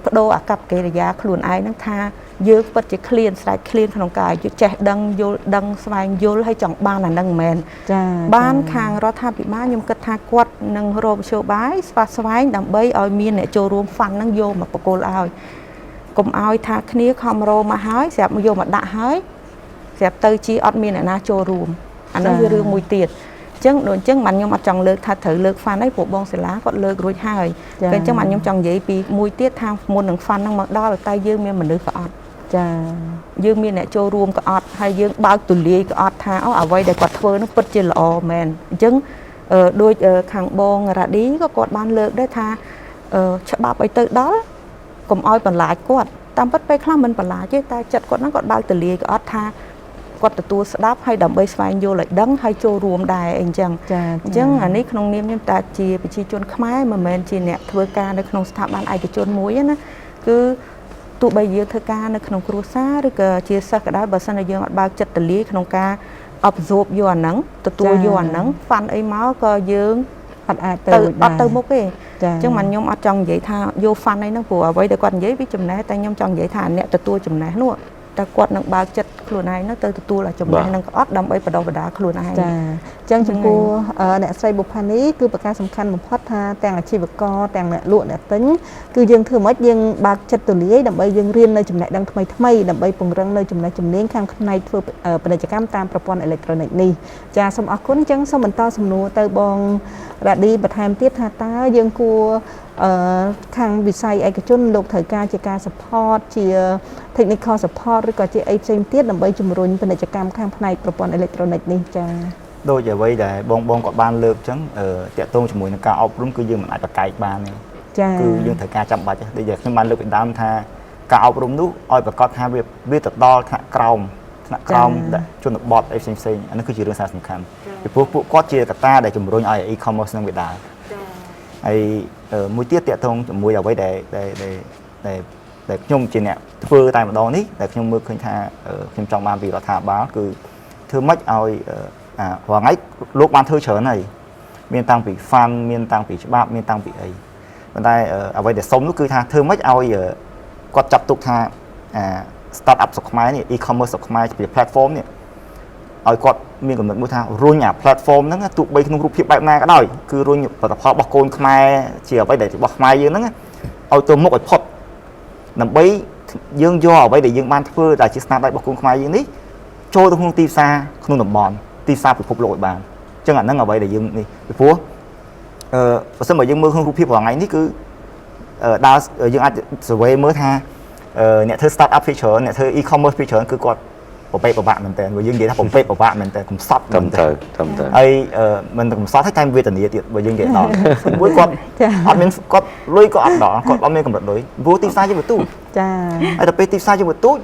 បដូរអាកប្បកិរិយាខ្លួនឯងហ្នឹងថាយើងពិតជាឃ្លានស្រេចឃ្លានក្នុងការចេះដឹងយល់ដឹងស្វែងយល់ហើយចង់បានអាហ្នឹងមែនចាបានខាងរដ្ឋាភិបាលខ្ញុំគិតថាគាត់នឹងរកមធ្យោបាយស្វែងដើម្បីឲ្យមានអ្នកចូលរួម fund ហ្នឹងយកមកបកគលឲ្យកុំឲ្យថាគ្នាខំរោមកហើយស្រាប់មកយកមកដាក់ហើយស្រាប់ទៅជាអត់មានអ្នកណាចូលរួមអាហ្នឹងវារឿងមួយទៀត ចឹងដូចចឹងបានខ្ញុំអត់ចង់លើកថាត្រូវលើក fan អីព្រោះបងសិលាគាត់លើករួចហើយតែចឹងបានខ្ញុំចង់និយាយពីមួយទៀតថាមុននឹង fan ហ្នឹងមកដល់តែយើងមានមនុស្សក៏អត់ចាយើងមានអ្នកចូលរួមក៏អត់ហើយយើងបើកទូលាយក៏អត់ថាអូអ្វីដែលគាត់ធ្វើនោះពិតជាល្អមែនអញ្ចឹងដូចខាងបងរ៉ាឌីក៏គាត់បានលើកដែរថាច្បាប់ឲ្យទៅដល់កុំឲ្យបន្លាចគាត់តាមពិតពេលខ្លះមិនបន្លាចទេតែចិត្តគាត់ហ្នឹងគាត់បើកទូលាយក៏អត់ថាគាត់ទទួលស្ដាប់ហើយដើម្បីស្វែងយល់ឲ្យដឹងហើយចូលរួមដែរអីចឹងអញ្ចឹងអានេះក្នុងនាមខ្ញុំតាជាប្រជាជនខ្មែរមិនមែនជាអ្នកធ្វើការនៅក្នុងស្ថាប័នឯកជនមួយណាគឺទោះបីយើងធ្វើការនៅក្នុងគ្រួសារឬក៏ជាសិស្សក៏ដោយបើសិនជាយើងអត់បើកចិត្តទូលាយក្នុងការ absorb យកអាហ្នឹងទទួលយកអាហ្នឹង fan អីមកក៏យើងអត់អាចទៅមុខទេអញ្ចឹងមិនខ្ញុំអត់ចង់និយាយថាយក fan អីហ្នឹងព្រោះអ្វីដែលគាត់និយាយវាចំណេះតែខ្ញុំចង់និយាយថាអ្នកទទួលចំណេះនោះតែគាត់នឹងបើកចិត្តខ្លួនឯងទៅទទួលឲ្យចំណេះនឹងក៏អត់ដើម្បីបដោះបដាខ្លួនឯងចាអញ្ចឹងចំពោះអ្នកស្រីបុប្ផានីគឺប្រការសំខាន់បំផុតថាទាំងអាជីវករទាំងអ្នកលក់អ្នកទិញគឺយើងធ្វើម៉េចយើងបើកចិត្តទូលាយដើម្បីយើងរៀននៅចំណេះដឹងថ្មីថ្មីដើម្បីពង្រឹងនៅចំណេះជំនាញខាងផ្នែកធ្វើពាណិជ្ជកម្មតាមប្រព័ន្ធអេឡិចត្រូនិកនេះចាសូមអរគុណអញ្ចឹងសូមបន្តសំណួរទៅបងរ៉ាឌីបន្ថែមទៀតថាតើយើងគួរខាងវិស័យឯកជនលោកត្រូវការជាការ support ជា technical support ឬក៏ជាអីផ្សេងទៀតដើម្បីជំរុញពាណិជ្ជកម្មខាងផ្នែកប្រព័ន្ធអេឡិចត្រូនិកនេះចា៎ដូចអ្វីដែលបងគាត់បានលើកអញ្ចឹងតាក់ទងជាមួយនឹងការអប់រំគឺយើងមិនអាចបកកែកបានទេចា៎គឺយើងត្រូវការចាំបាច់ដូចដែលខ្ញុំបានលើកពីដើមថាការអប់រំនោះឲ្យប្រកាសថាវាទៅដល់ថ្នាក់ក្រោមជនបទអីផ្សេងអានេះគឺជារឿងសំខាន់ពីព្រោះពួកគាត់ជាកត្តាដែលជំរុញឲ្យ e-commerce នឹងវាដើរហើយមួយទៀតតាក់ទងជាមួយអ្វីដែលខ្ញុំជាអ្នកធ្វើតែម្ដងនេះដែលខ្ញុំមើលឃើញថាខ្ញុំចង់បានពីរដ្ឋាភិបាលគឺធ្វើម៉េចឲ្យរាល់ថ្ងៃលោកបានធ្វើច្រើនហើយមានតាំងពី fund មានតាំងពីច្បាប់មានតាំងពីអីប៉ុន្តែអ្វីដែលសុំនោះគឺថាធ្វើម៉េចឲ្យគាត់ចាត់ទុកថា start up ស្រុកខ្មែរនេះ e-commerce ស្រុកខ្មែរជា platform នេះឲ្យគាត់មានកំណត់មួយថារុញអា platform ហ្នឹងទោះបីក្នុងរូបភាពបែបណាក៏ដោយគឺរុញផលិតផលរបស់កូនខ្មែរជាអ្វីដែលរបស់ខ្មែរយើងហ្នឹងឲ្យទៅមុខឲ្យផុតដើម្បីយើងយកអ្វីដែលយើងបានធ្វើដែលជាស្នាដៃរបស់កូនខ្មែរយើងនេះចូលទៅក្នុងទីផ្សារក្នុងតំបន់ទីផ្សារពិភពលោកឲ្យបានអញ្ចឹងអាហ្នឹងអ្វីដែលយើងនេះពីព្រោះបើសិនបើយើងមើលក្នុងរូបភាពរាល់ថ្ងៃនេះគឺដើរយើងអាច survey មើលថាអ្នកធ្វើ start up feature អ្នកធ្វើ e-commerce feature គឺគាត់ប្រពេកប្របាក់មែនតើបើយើងនិយាយថាប្រពេកប្របាក់មែនតើកំសត់មែនតើហើយមិនកំសត់ហើយតែវេទនាទៀតបើយើងនិយាយដល់មួយគាត់អត់មានគាត់លុយក៏អត់ដល់គាត់អត់មានកម្រិតលុយព្រោះទីផ្សារជាបន្ទូចចាហើយដល់ពេលទីផ្សារជាបន្ទូច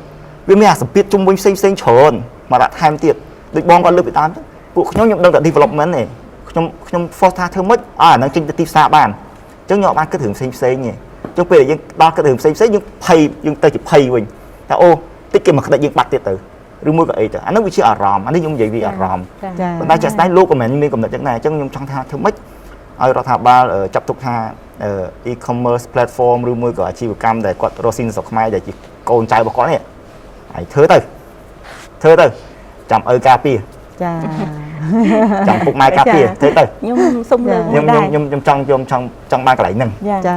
វាមានអាសម្ពាធជុំវិញផ្សេងច្រើនមកដាក់ថែមទៀតដូចបងគាត់លើកពីដើមពួកខ្ញុំដឹងតែ development ទេខ្ញុំ force ថាធ្វើម៉េចអាហ្នឹងចេញទៅទីផ្សារបានអញ្ចឹងខ្ញុំអត់បានគិតរឿងផ្សេងទេអញ្ចឹងពេលដែលយើងដល់គិតរឿងផ្សេងយើងភ័យយើងទៅជាភ័យវិញថាអូតិចគេមកក្តិចយើងបាត់ទៀតទៅឬមួយក៏អីទៅអានោះវាជាអារម្មណ៍អានេះខ្ញុំនិយាយវាអារម្មណ៍ប៉ុន្តែចាស់ស្ដែងលោកក៏មិនមានកំណត់ចឹងដែរអញ្ចឹងខ្ញុំចង់ថាធ្វើម៉េចឲ្យរដ្ឋាភិបាលចាត់ទុកថា e-commerce platform ឬមួយក៏អាជីវកម្មដែលគាត់រកស៊ីនៅស្រុកខ្មែរដែលជាកូនចៅរបស់គាត់នេះហើយធ្វើទៅចាំឪការពារចាចាំពុកម៉ែការពារធ្វើទៅខ្ញុំសុំលើកមួយដែរខ្ញុំចង់បានកន្លែងហ្នឹង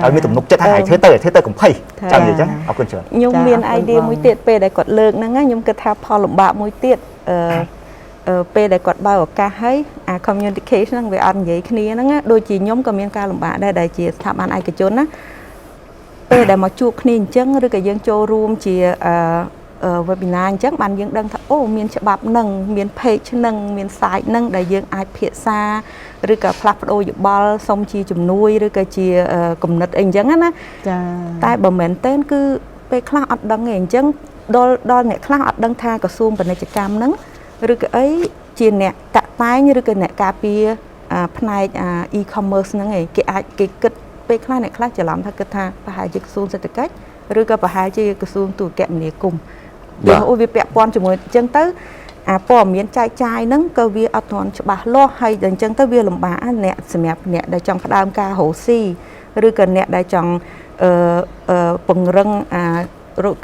ហើយមានទំនុកចិត្តថាឲ្យធ្វើទៅកំភៃចាំនិយាយចឹងអរគុណច្រើនខ្ញុំមាន idea មួយទៀតពេលដែលគាត់លើកហ្នឹងខ្ញុំគិតថាផលលំបាកមួយទៀតពេលដែលគាត់បើកឱកាសឲ្យអា communication ហ្នឹងវាអត់និយាយគ្នាហ្នឹងដូចជាខ្ញុំក៏មានការលំបាកដែរដែលជាស្ថាប័នឯកជនណាពេលដែលមកជួបគ្នាអញ្ចឹងឬក៏យើងចូលរួមជា webinar អញ្ចឹងបានយើងដឹងថាអូមានច្បាប់នឹងមាន page នឹងមាន site នឹងដែលយើងអាចភាសាឬក៏ផ្លាស់ប្ដូរយោបល់សុំជាជំនួយឬក៏ជាគំនិតអីអញ្ចឹងណាចាតែបើមែនតើគឺពេលខ្លះអត់ដឹងទេអញ្ចឹងដល់អ្នកខ្លះអត់ដឹងថាក្រសួងពាណិជ្ជកម្មហ្នឹងឬក៏អីជាអ្នកតាក់តែងឬក៏អ្នកការពារផ្នែក e-commerce ហ្នឹងឯងគេអាចគេគិតពេលខ្លះអ្នកខ្លះច្រឡំថាគិតថាប្រហែលជាក្រសួងសេដ្ឋកិច្ចឬក៏ប្រហែលជាក្រសួងទូរគមនាគមន៍វាពាក់ព័ន្ធជាមួយអញ្ចឹងទៅអាព័ត៌មានចែកចាយហ្នឹងក៏វាអត់ទាន់ច្បាស់លាស់ហើយអញ្ចឹងទៅវាលំបាកអ្នកសម្រាប់អ្នកដែលចង់ផ្ដើមការរកស៊ីឬក៏អ្នកដែលចង់ពង្រឹង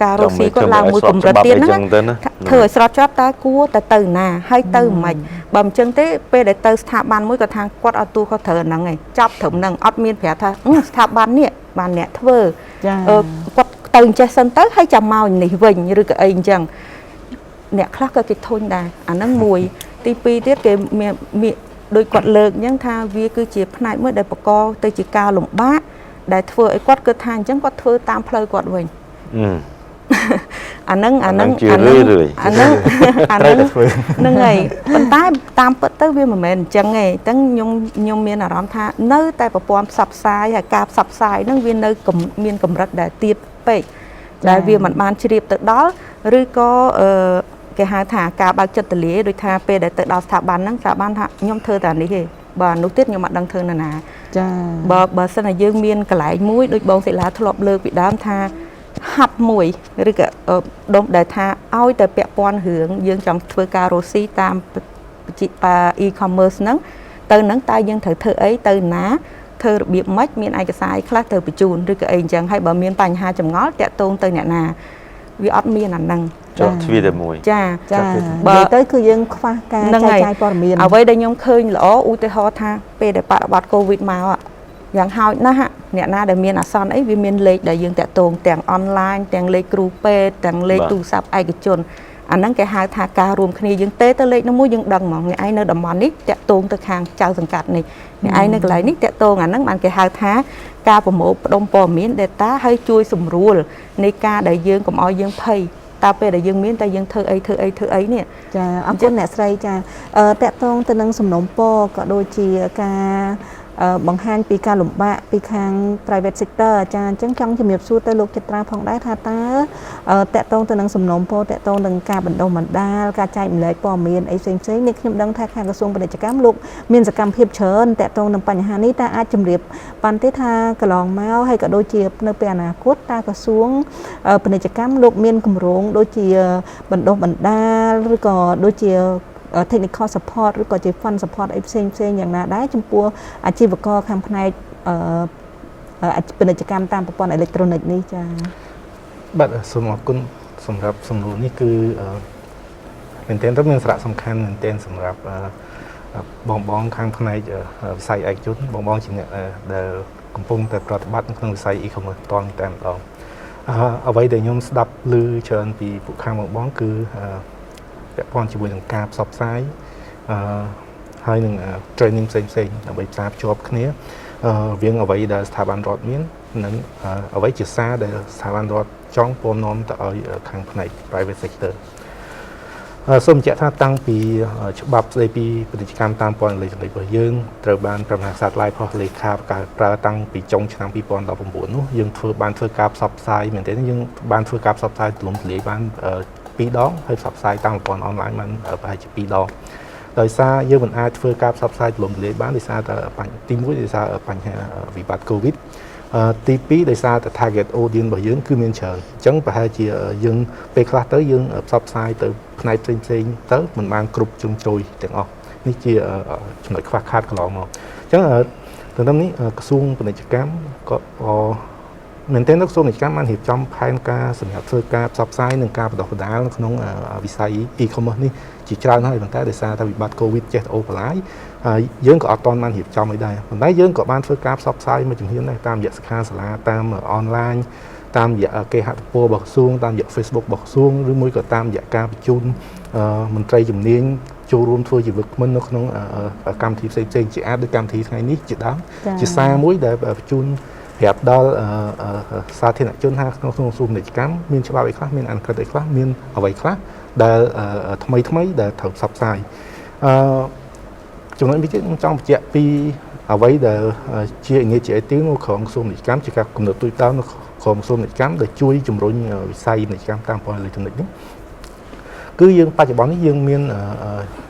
ការរកស៊ីគាត់ឡើងមួយកម្រិតទៀតហ្នឹងធ្វើឲ្យស្រត់ចប់តើគួរតែទៅណាហើយទៅមិនបើមិនអញ្ចឹងទេពេលដែលទៅស្ថាប័នមួយគាត់ថាគាត់អត់ទូគាត់ត្រូវហ្នឹងឯងចាប់ត្រឹមហ្នឹងអត់មានប្រាប់ថាស្ថាប័ននេះបានអ្នកធ្វើគាត់ទៅអញ្ចេះសិនទៅហើយចាំមកនេះវិញឬក៏អីអញ្ចឹងអ្នកខ្លះក៏គេធុញដែរអាហ្នឹងមួយទី2ទៀតគេមាន โดยกดเลิกยังทาเวียคือเจียบนายเมื่อได้ประกอบเตจิกาหลงบ้าได้เถื่อไอ้กดเกิดทางจังกดเถื่อตามเพลย์กดเว้ยอันนั้นนั่งไงปันใต้ตามเปิดเตอร์เวียเหมือนจังไงตั้งยงเมียนอารมณ์ท่าเนื้อแต่ประปอมสับสายกาบสับสายนั่งเวียนเนื้อกเมียนกำรัดได้เตียบไปได้เวียมันบานเฉียบตึกดอหรือก็แกหาถากาบางจัดเลี้ยโดยทาเปได้ตึกดอสถาบันนั่งสถาบันท่ายมเธอแต่นี้เหรอบานนุติดยมดังเธอนานาบสนยืงเมียนกระไหลมุ้ยโดยบองเสลาถลบเลิกวิดามทาหับมวยหรือก็ดมได้ทาเอาแต่เปียปอนเหืองยืงจำเพื่อการโรซีตามจิปาอีคอมเมิร์ซนั้นเติมนั้นตายยังเธอไอ้เติมนะเธอเบียบมัดเมียนไอกระสายคลาเธอไปจูนหรือก็เองจังให้บ่เมียนปัญหาจำง้อแตะตรงเติมเนี่ยนาวิออดเมียนนั่งจบทวีแต่มวยจ้าบ่เต้คือยังคว้าการใจปอดเมียนเอาไว้ได้ยมเคยหรออุตหะทาเปได้ปะบัดโควิดมาอ่ะอย่างเฮานะฮะเนี่ยน่าได้เมียนอักษรไอ้วิเมียนเล็กได้ยังแต่ตรงแต่งออนไลน์แต่งเล็กครูเป้แต่งเล็กตูสับไอกจนอันนั้นแกหาทาการรวมคณียังเต้ตะเล็กน้ำมูยังดังหมองเนี่ยไอ้เนื้อดำมันนี่แต่ตรงตะคางเจ้าสังกัดนี่เนี่ยไอ้เนื้อไหลนี่แต่ตรงอันนั้นมันแกหาทาการประโมทดมปอมีนเดต้าให้ช่วยสมรู้ในการได้ยังกับอ้อยยังเพย์ตาเปได้ยังมีนแต่ยังเธอไอ้เนี่ยจ้าอันคนเนี่ยใส่จ้าแต่ตรงตะนังสมนมปอก็โดยเจียกาบางฮันปีการหลุมบะปีคาง private sector อาจารย์จังจังจะมีสู้แต่ลูกจิตราพองได้ท่าตาแต่ตรงตะนังสมนมโพแต่ตรงดังการบรรดามันดาการใจมันเลยปอมีนไอเซนเซนี่ขยมดังท่าคางกระทรวงปฏิจกรรมลูกมีนสกรรมเพียบเชิญแต่ตรงดังปัญหานี้ตาอาจจำเรียบปันเทธากระลองเมาให้กับโดยเจียบในปีอนาคตตากระทรวงปฏิจกรรมลูกมีนกลุ่มรงโดยเจียบรรดามันดาหรือก็โดยเจียtechnical support หรือก็จะ fund support ไอ้เซนอย่างน่าได้จำปัวอาชีพก็คำพนัยเป็นกิจกรรมตามประปอนอิเล็กทรอนิกส์นี่จ้าบัตรสมรกุลสำหรับสมรู้นี่คือเหมือนเต้นต้องเป็นสระสำคัญเหมือนเต้นสำหรับบองข้างพนัยใส่ไอจุดบองชิ้นเนี่ยเดกำปงแต่ปฏิบัติเครื่องใส่อีกคนตอนแต่ลองเอาไว้เดี๋ยวยมสดับลือเชิญปีผู้ข้างบองคือแต่พอจะเป็นการสอบไซส์ให้หนึ่งเทรนนิ่งเซ็งๆเอาไว้จับจอบนี้เวียงเอาไว้ได้สถาบันรถมิ้นนั้นเอาไว้จิตซาได้สถาบันรถจ้องปมน้อมต่อข้างใน private sector ส้มจะท่าตั้งปีฉบับในปีปฏิกรรมตามปอนเลยเลยบ่ยื่นตระบานประมาณศาสตร์ลายเพราะเลยคาบการปราตั้งปีจงชนะปีปอนต่อผมบุญนู้ยังเฟื่อบานเฟื่อกราบสอบไซส์เหมือนแต่ยังบานเฟื่อกราบสอบไซส์หลุมเหลียบานปีดองให้สับไซต์ตั้งปอนออนไลน์มันไปจะปีดองโดยซาเยอะเหมือนอาจเฟื่อการสับไซต์หลุมเหลียบ้านโดยซาแต่ปัญทีมุ้ยโดยซาปัญหาวิบัติโควิดตีปีโดยซาแต่ target audience บ่ยืนคือเมียนเฉิงจังไปให้จียืนไปคลาสเตอร์ยืนสับไซต์แต่ในเซ็งเตอร์มันบางกลุ่มจุงโจยแต่งออกนี่จีฉนดคลาคาดกลองมาจังตอนนี้กระทรวงปฏิจกรรมก็เหมือนเต้นนักสู้ในการมันเห็นจอมแผนการสำหรับเฟื่อการซับไซน์หนึ่งการประดับประดาขนมวิสัยอีคอมเมิร์ซนี่จีจานให้บรรดาเดซ่าทวิบัติโควิด7โอเปร่าเยอะกว่าตอนมันเห็นจอมไม่ได้บรรดาเยอะกว่าบ้านเฟื่อการซับไซน์มาถึงที่นั่นตามเหยียดสคาสลาตามออนไลน์ตามเหยียดเกหัตโปบอกซูงตามเหยียดเฟซบุ๊กบอกซูงหรือมวยก็ตามเหยียดการประชุมมันใจจุ่มเนียงจูรวมทัวร์จีบมันนกน้องกรรมทีเซ็งจีอาร์ด้วยกรรมทีไงนี้จีดาวจีซามวยได้ประชุมเหตุดอสาธิตจนหากน้องซูมในกิจกรรมมีฉบับอีกครั้งมีอันกระดิกครั้งมีเอาไว้ครั้งได้ทำไมได้ถกซับไซจุดนั้นพิจิตรจ้องเจ้าปีเอาไว้ได้เชี่ยเงี้ยเจ้าติ้งของซูมในกิจกรรมจะกับกำหนดตัวต้าของซูมในกิจกรรมได้ช่วยจุ่มรุ่งวิสัยในกิจกรรมตามพอเลยจุดนี้คือยังปัจจุบันนี้ยังมี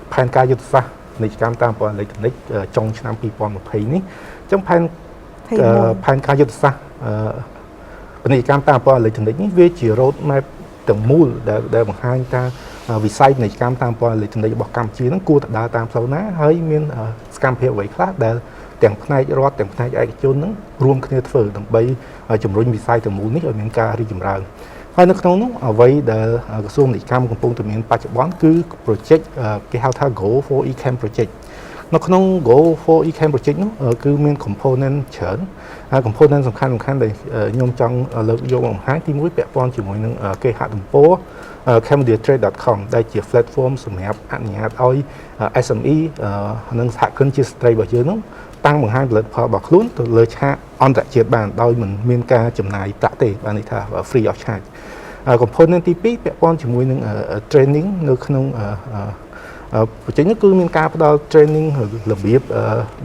แผนการยุทธศาสตร์ในกิจกรรมตามพอเลยจุดนี้จงชนะปีปอนมาเพย์นี้จังแผนการยุทธศาสตร์ปฏิกรรมตามปอนเลยถึงนี้เวจีโรดมาแต่มูลได้บางครั้งการวิสัยในการตามปอนเลยถึงได้บอกกรรมจีนั้นกูแต่ดาตามเสาหน้าเฮ้ยมีสกัมเพลไว้คลาดได้แต่งในรอดแต่งในไอ้โจนนั้นรวมคะแนนเฟิร์ดใบจุ่มรุ่งวิสัยแต่มูลนี้เอาเมียนการที่จุ่มรังให้นักน้องนั้นเอาไว้ได้กระทรวงในการของปุ่มตัวเมียนปัจจุบันคือโปรเจกต์ที่เขาท่า Go for Ecam Project nó không go for e-cam project nó cứ miền component chởn component សំខាន់ៗដែលខ្ញុំចង់លើកយកមកបង្ហាញទី1ពាក់ព័ន្ធជាមួយនឹងគេហទំព័រ cambodia.trade.com ដែលជា platform សម្រាប់អនុញ្ញាតឲ្យ SME និងសហគ្រិនជាស្ត្រីរបស់យើងនោះតាំងបង្ហាញផលិតផលរបស់ខ្លួនទៅលើឆាកអន្តរជាតិបានដោយមិនមានការចំណាយប្រាក់ទេបានន័យថា free of charge component ទី2ពាក់ព័ន្ធជាមួយនឹង training នៅក្នុងបញ្ចេញគឺមានការផ្ដល់ training របៀប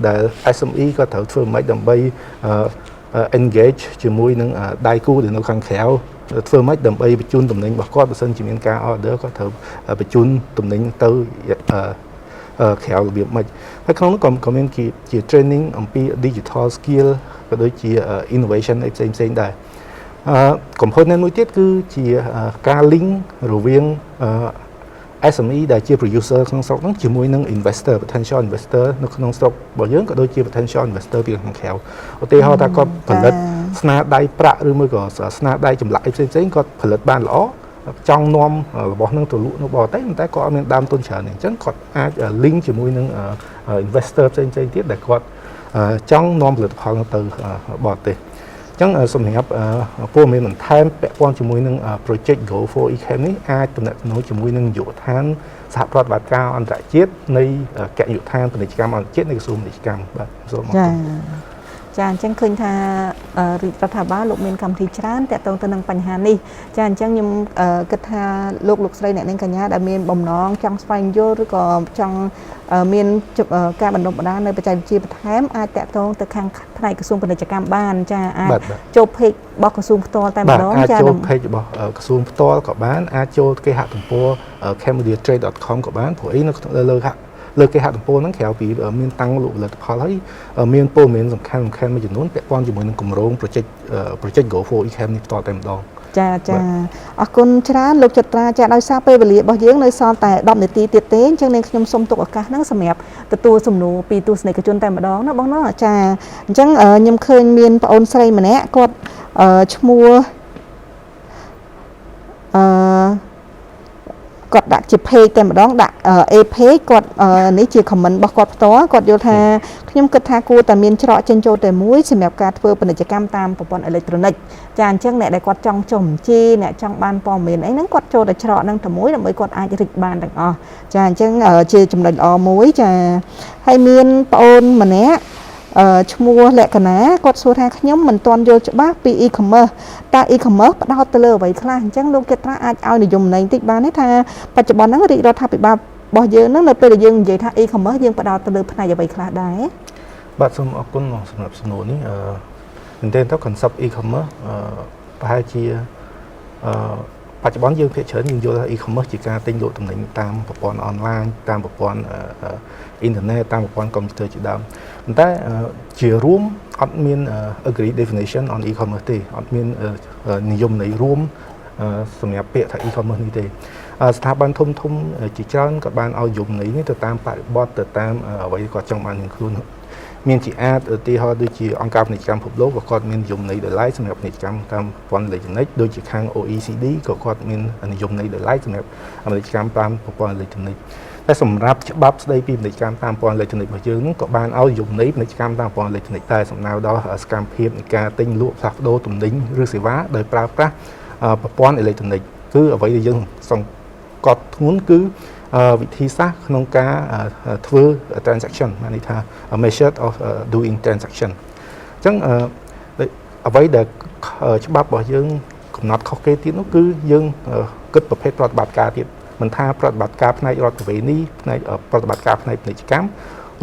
ដែល SME ក៏ត្រូវធ្វើមិនដើម្បី engage ជាមួយនឹងដៃគូដែលនៅខាងក្រៅធ្វើមិនដើម្បីបញ្ជូនទំនិញរបស់គាត់បើសិនជាមានការ order ក៏ត្រូវបញ្ជូនទំនិញទៅក្រៅរបៀបមិនហើយក្នុងនោះក៏មានជា training អំពី digital skill ក៏ដូចជា innovation ផ្សេងៗដែរcomponent មួយទៀតគឺជាការ link រវាងSME ដែលជា producer ក្នុងស្រុកហ្នឹងជាមួយនឹង investor potential investor នៅក្នុងស្រុករបស់យើងក៏ដូចជា potential investor ពីខាងក្រៅឧទាហរណ៍ថាគាត់ផលិតស្នាដៃប្រាក់ឬមួយក៏ស្នាដៃចម្លាក់ផ្សេងៗគាត់ផលិតបានល្អចង់នាំរបស់ហ្នឹងទៅលក់នៅបរទេសតែគាត់អត់មានដើមទុនច្រើនទេអញ្ចឹងគាត់អាច link ជាមួយនឹង investor ផ្សេងៗទៀតដែលគាត់ចង់នាំផលិតផលទៅបរទេសអញ្ចឹងសម្រាប់ព័ត៌មានបន្ថែមពាក់ព័ន្ធជាមួយនឹង project Go for e-cam នេះអាចទំនាក់ទំនងជាមួយនឹងយុវដ្ឋានសហប្រតិបត្តិការអន្តរជាតិនៃគណៈយុវដ្ឋានពាណិជ្ជកម្មអន្តរជាតិនៃក្រសួងពាណិជ្ជកម្មបាទសូមអរគុណចាអញ្ចឹងឃើញថារដ្ឋាភិបាលលោកមានកម្មវិធីច្រើនតាក់ទងទៅនឹងបញ្ហានេះចាអញ្ចឹងខ្ញុំគិតថាលោកស្រីអ្នកនាងកញ្ញាដែលមានបំណងចង់ស្វែងយល់ឬក៏ចង់មានការបណ្ដុះបណ្ដាលនៅបច្ចេកវិទ្យាបន្ថែមអាចតាក់ទងទៅខាងផ្នែកក្រសួងពាណិជ្ជកម្មបានចាអាចចូល page របស់ក្រសួងផ្ទាល់តែម្ដងចាចូល page របស់ក្រសួងផ្ទាល់ក៏បានអាចចូលគេហទំព័រ cambodia.trade.com ក៏បានព្រោះអីនៅលើគេហទំព័រហ្នឹងក្រៅពីមានតាំងលក់ផលិតផលហើយមានព័ត៌មានសំខាន់មួយចំនួនពាក់ព័ន្ធជាមួយនឹងគម្រោង project Go for e-cam នេះផ្ទាល់តែម្ដងចាអរគុណច្រើនលោកចត្រាចាដោយសារពេលវេលារបស់យើងនៅសល់តែ10នាទីទៀតទេអញ្ចឹងនាងខ្ញុំសូមទុកឱកាសហ្នឹងសម្រាប់ទទួលសំណួរពីទស្សនិកជនតែម្ដងណាបងណាចាអញ្ចឹងខ្ញុំឃើញមានប្អូនស្រីម្នាក់គាត់ឈ្មោះគាត់ដាក់ជា page តែម្ដងដាក់ A page គាត់នេះជា comment របស់គាត់ផ្ទាល់គាត់យល់ថាខ្ញុំគិតថាគួរតែមានច្រកចេញចូលតែមួយសម្រាប់ការធ្វើពាណិជ្ជកម្មតាមប្រព័ន្ធអេឡិចត្រូនិកចាអញ្ចឹងអ្នកដែលគាត់ចង់ចុះបញ្ជីអ្នកចង់បានព័ត៌មានអីហ្នឹងគាត់ចូលតែច្រកហ្នឹងតែមួយដើម្បីគាត់អាចរីកបានទាំងអស់ចាអញ្ចឹងជាចំណុចល្អមួយចាហើយមានប្អូនម្នាក់ឈ្មោះលក្ខណៈគាត់សួរថាខ្ញុំមិនទាន់យល់ច្បាស់ពី e-commerce តើ e-commerce ផ្ដោតទៅលើអ្វីខ្លះអញ្ចឹងលោកគេត្រាអាចឲ្យនិយមន័យបន្តិចបានទេថាបច្ចុប្បន្នហ្នឹងរាជរដ្ឋាភិបាលរបស់យើងហ្នឹងនៅពេលដែលយើងនិយាយថា e-commerce យើងផ្ដោតទៅលើផ្នែកអ្វីខ្លះដែរបាទសូមអរគុណសម្រាប់សំណួរនេះមែនទែនទៅ concept e-commerce ប្រហែលជាបច្ចុប្បន្នយើងភាគច្រើនយើងយល់ថា e-commerce ជាការទិញលក់ទំនិញតាមប្រព័ន្ធអនឡាញតាមប្រព័ន្ធអ៊ីនធឺណិតតាមប្រព័ន្ធកុំព្យូទ័រជាដើមប៉ុន្តែជារួមអត់មាន agree definition on e-commerce ទេអត់មាននិយមន័យរួមសម្រាប់ពាក្យថា e-commerce នេះទេស្ថាប័នធំជាច្រើនក៏បានឲ្យយមន័យនេះទៅតាមបរិបទទៅតាមអ្វីគាត់ចង់បាននឹងខ្លួនមានជាអាចឧទាហរណ៍ដូចជាអង្គការពាណិជ្ជកម្មពិភពលោកក៏គាត់មាននិយមន័យដោយឡែកសម្រាប់ពាណិជ្ជកម្មតាមប្រព័ន្ធអេឡិចត្រូនិកដូចជាខាង OECD ក៏គាត់មាននិយមន័យដោយឡែកសម្រាប់ពាណិជ្ជកម្មតាមប្រព័ន្ធអេឡិចត្រូនិកតែសម្រាប់ច្បាប់ស្ដីពីពាណិជ្ជកម្មតាមប្រព័ន្ធអេឡិចត្រូនិករបស់យើងក៏បានឲ្យយមន័យពាណិជ្ជកម្មតាមប្រព័ន្ធអេឡិចត្រូនិកតែសំដៅដល់សកម្មភាពនៃការទិញលក់ផ្លាស់ប្ដូរទំនិញឬសេវាដោយប្រើប្រាស់ប្រព័ន្ធអេឡិចត្រូនិកគឺអ្វីដែលយើងសង្កត់ធ្ងន់គឺវិធីសាស្ត្រក្នុងការធ្វើ transaction មានន័យថា method of doing transaction អញ្ចឹងអ្វីដែលច្បាប់របស់យើងកំណត់ខុសគេទៀតនោះគឺយើងគិតប្រភេទប្រតិបត្តិការទៀតមិនថាប្រតិបត្តិការផ្នែករដ្ឋវិន័យផ្នែកប្រតិបត្តិការផ្នែកពាណិជ្ជកម្ម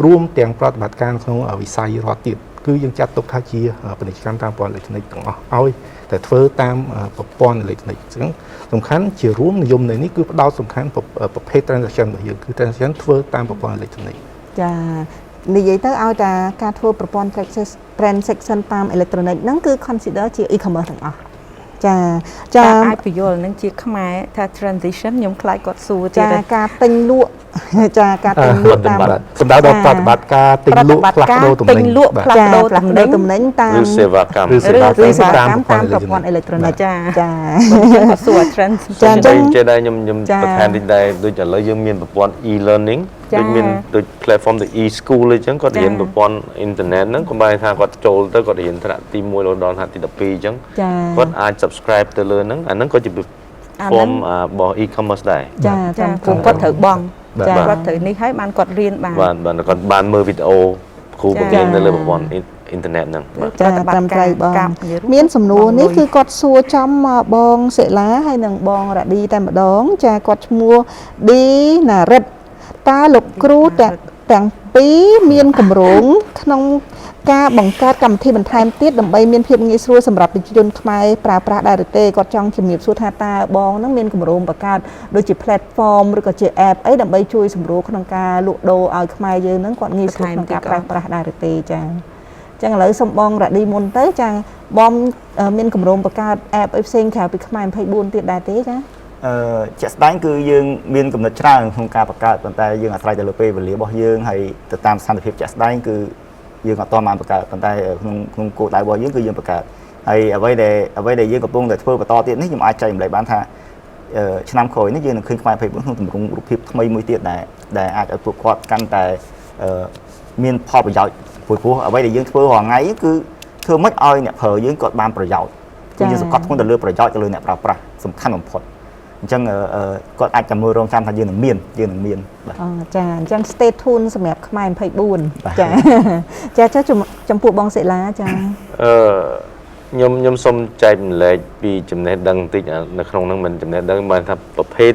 រួមទាំងប្រតិបត្តិការក្នុងវិស័យរដ្ឋទៀតគឺយើងចាត់ទុកថាជាពាណិជ្ជកម្មតាមប្រព័ន្ធអេឡិចត្រូនិកទាំងអស់ឲ្យតែធ្វើតាមប្រព័ន្ធអេឡិចត្រូនិកអញ្ចឹងសំខាន់ជារួមនិយមន័យនេះគឺផ្ដោតសំខាន់ប្រភេទ transaction របស់យើងគឺ transaction ធ្វើតាមប្រព័ន្ធអេឡិចត្រូនិកចានិយាយទៅឲ្យតែការធ្វើប្រព័ន្ធ transaction តាមអេឡិចត្រូនិកហ្នឹងគឺ consider ជា e-commerce ទាំងអស់ចាអាចពយល់នឹងជាខ្មែរថា transition ខ្ញុំខ្លាចគាត់សួរទៀតចាការទិញលក់ ចាការទិញលក់តាម សម្ដៅដល់ប្រតិបត្តិការទិញលក់ផ្លាស់ប្ដូរទំនិញ ទិញលក់ផ្លាស់ ចា ប្ដូរ ផ្លាស់ប្ដូរទំនិញតាម ឬសេវាកម្ម ឬសេវា ឬសេវា តាម កម្ម ប្រ តាម ព័ន្ធ ប្រព័ន្ធអេឡិចត្រូនិក ចា ចា ក៏សួរ trend ចាអញ្ចឹង ចេះដែរខ្ញុំ ចា បន្ថែមតិចដែរដូចឥឡូវយើងមានប្រព័ន្ធ e-learning ចា ដូចមានដូច platform ដូច e-school អញ្ចឹងគាត់រៀនប្រព័ន្ធអ៊ីនធឺណិតហ្នឹងក៏បែរថាគាត់ចូលទៅគាត់រៀនថ្នាក់ទី1រហូតដល់ថ្នាក់ទី12អញ្ចឹង ចា គាត់អាច subscribe ទៅលើហ្នឹងអាហ្នឹងក៏ជា form របស់ e-commerce ដែរ ចា ចា ចាំ ព្រោះគាត់ត្រូវបង ចា គាត់ត្រូវនេះហើយបានគាត់រៀនបាន បាទគាត់បានមើលវីដេអូគ្រូបង្រៀននៅលើប្រព័ន្ធអ៊ីនធឺណិតហ្នឹងបាទ ចាត្រឹមត្រូវបង កម្មនិយាយរួម មានសំណួរនេះ បងលុយ គឺគាត់សួរចំបងសិលាហើយនិងបងរ៉ាឌីតែម្ដង ចាគាត់ឈ្មោះឌីណារិតតើលោកគ្រូទាំងពីរមានកម្រងក្នុងការបង្កើតកម្មវិធីបន្ថែមទៀតដើម្បីមានភាពងាយស្រួលសម្រាប់ប្រជាជនខ្មែរប្រើប្រាស់ដែរឬទេគាត់ចង់ជំរាបសួរថាតើបងនឹងមានកម្រងបង្កើតដូចជា platform ឬក៏ជា app អីដើម្បីជួយសម្រួលក្នុងការលក់ដូរឲ្យខ្មែរយើងនឹងគាត់ងាយស្រួលក្នុងការប្រើប្រាស់ដែរឬទេចា៎ ចឹងឥឡូវសុំបងរ៉ាឌីមុនទៅចាបងមានកម្រងបង្កើត app អីផ្សេងក្រៅពីខ្មែរ24ទៀតដែរទេចា ជាក់ស្ដែងគឺយើងមានកំណត់ច្រើនក្នុងការបង្កើតប៉ុន្តែយើងអាស្រ័យទៅលើពេលវេលារបស់យើងហើយទៅតាមស្ថានភាពជាក់ស្ដែងគឺយើងអត់ទាន់បានបង្កើតប៉ុន្តែក្នុងគោលដៅរបស់យើងគឺយើងបង្កើតហើយអ្វីដែលយើងកំពុងតែធ្វើបន្តទៀតនេះខ្ញុំអាចចែករំលែកបានថាឆ្នាំក្រោយនេះយើងនឹងឃើញខ្មែរ24ក្នុងទម្រង់រូបភាពថ្មីមួយទៀតដែលអាចឲ្យពួកគាត់កាន់តែមានផលប្រយោជន៍ព្រោះអ្វីដែលយើងធ្វើរាល់ថ្ងៃគឺធ្វើម៉េចឲ្យអ្នកប្រើយើងគាត់បានប្រយោជន៍គឺយើងសង្កត់ធ្ងន់ទៅលើប្រយោជន៍ទៅលើអ្នកប្រើប្រាស់សំខាន់បំផុត អញ្ចឹងគាត់អាចតែមើលរងចាំថាយើងនឹងមានបាទ ចាអញ្ចឹង stay tuned សម្រាប់ខ្មែរ24ចាចាចំពោះបងសិលាចា ខ្ញុំសូមចែកម្លែកពីចំណេះដឹងបន្តិចនៅក្នុងហ្នឹងមិនចំណេះដឹងបានថាប្រភេទ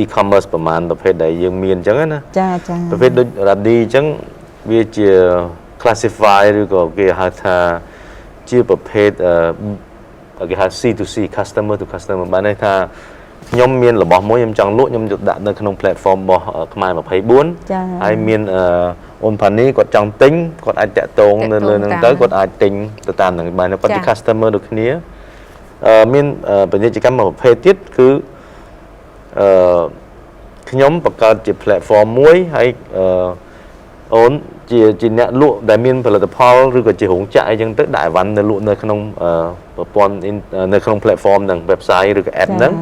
e-commerce ប្រហែលប្រភេទដែលយើងមានអញ្ចឹងណា ចា ប្រភេទដូច Radi អញ្ចឹងវាជា classify ឬក៏គេហៅថាជាប្រភេទគេហៅ C2C customer to customer បានន័យថាខ្ញុំមានរបស់មួយខ្ញុំចង់លក់ខ្ញុំយកដាក់នៅក្នុង platform របស់ខ្មែរ24 ចា ហើយមានអូនផានីគាត់ចង់ទិញគាត់អាចតាក់ទងនៅលើហ្នឹងទៅគាត់អាចទិញទៅតាមហ្នឹងបានគាត់ជា customer ដូចគ្នាមានពាណិជ្ជកម្មមួយប្រភេទទៀតគឺខ្ញុំបង្កើតជា platform មួយហើយអូនជាអ្នកលក់ដែលមានផលិតផលឬក៏ជារោងចក្រអីចឹងទៅដាក់អីវ៉ាន់នៅលក់នៅក្នុងប្រព័ន្ធនៅក្នុង platform ហ្នឹង website ឬក៏ app ហ្នឹង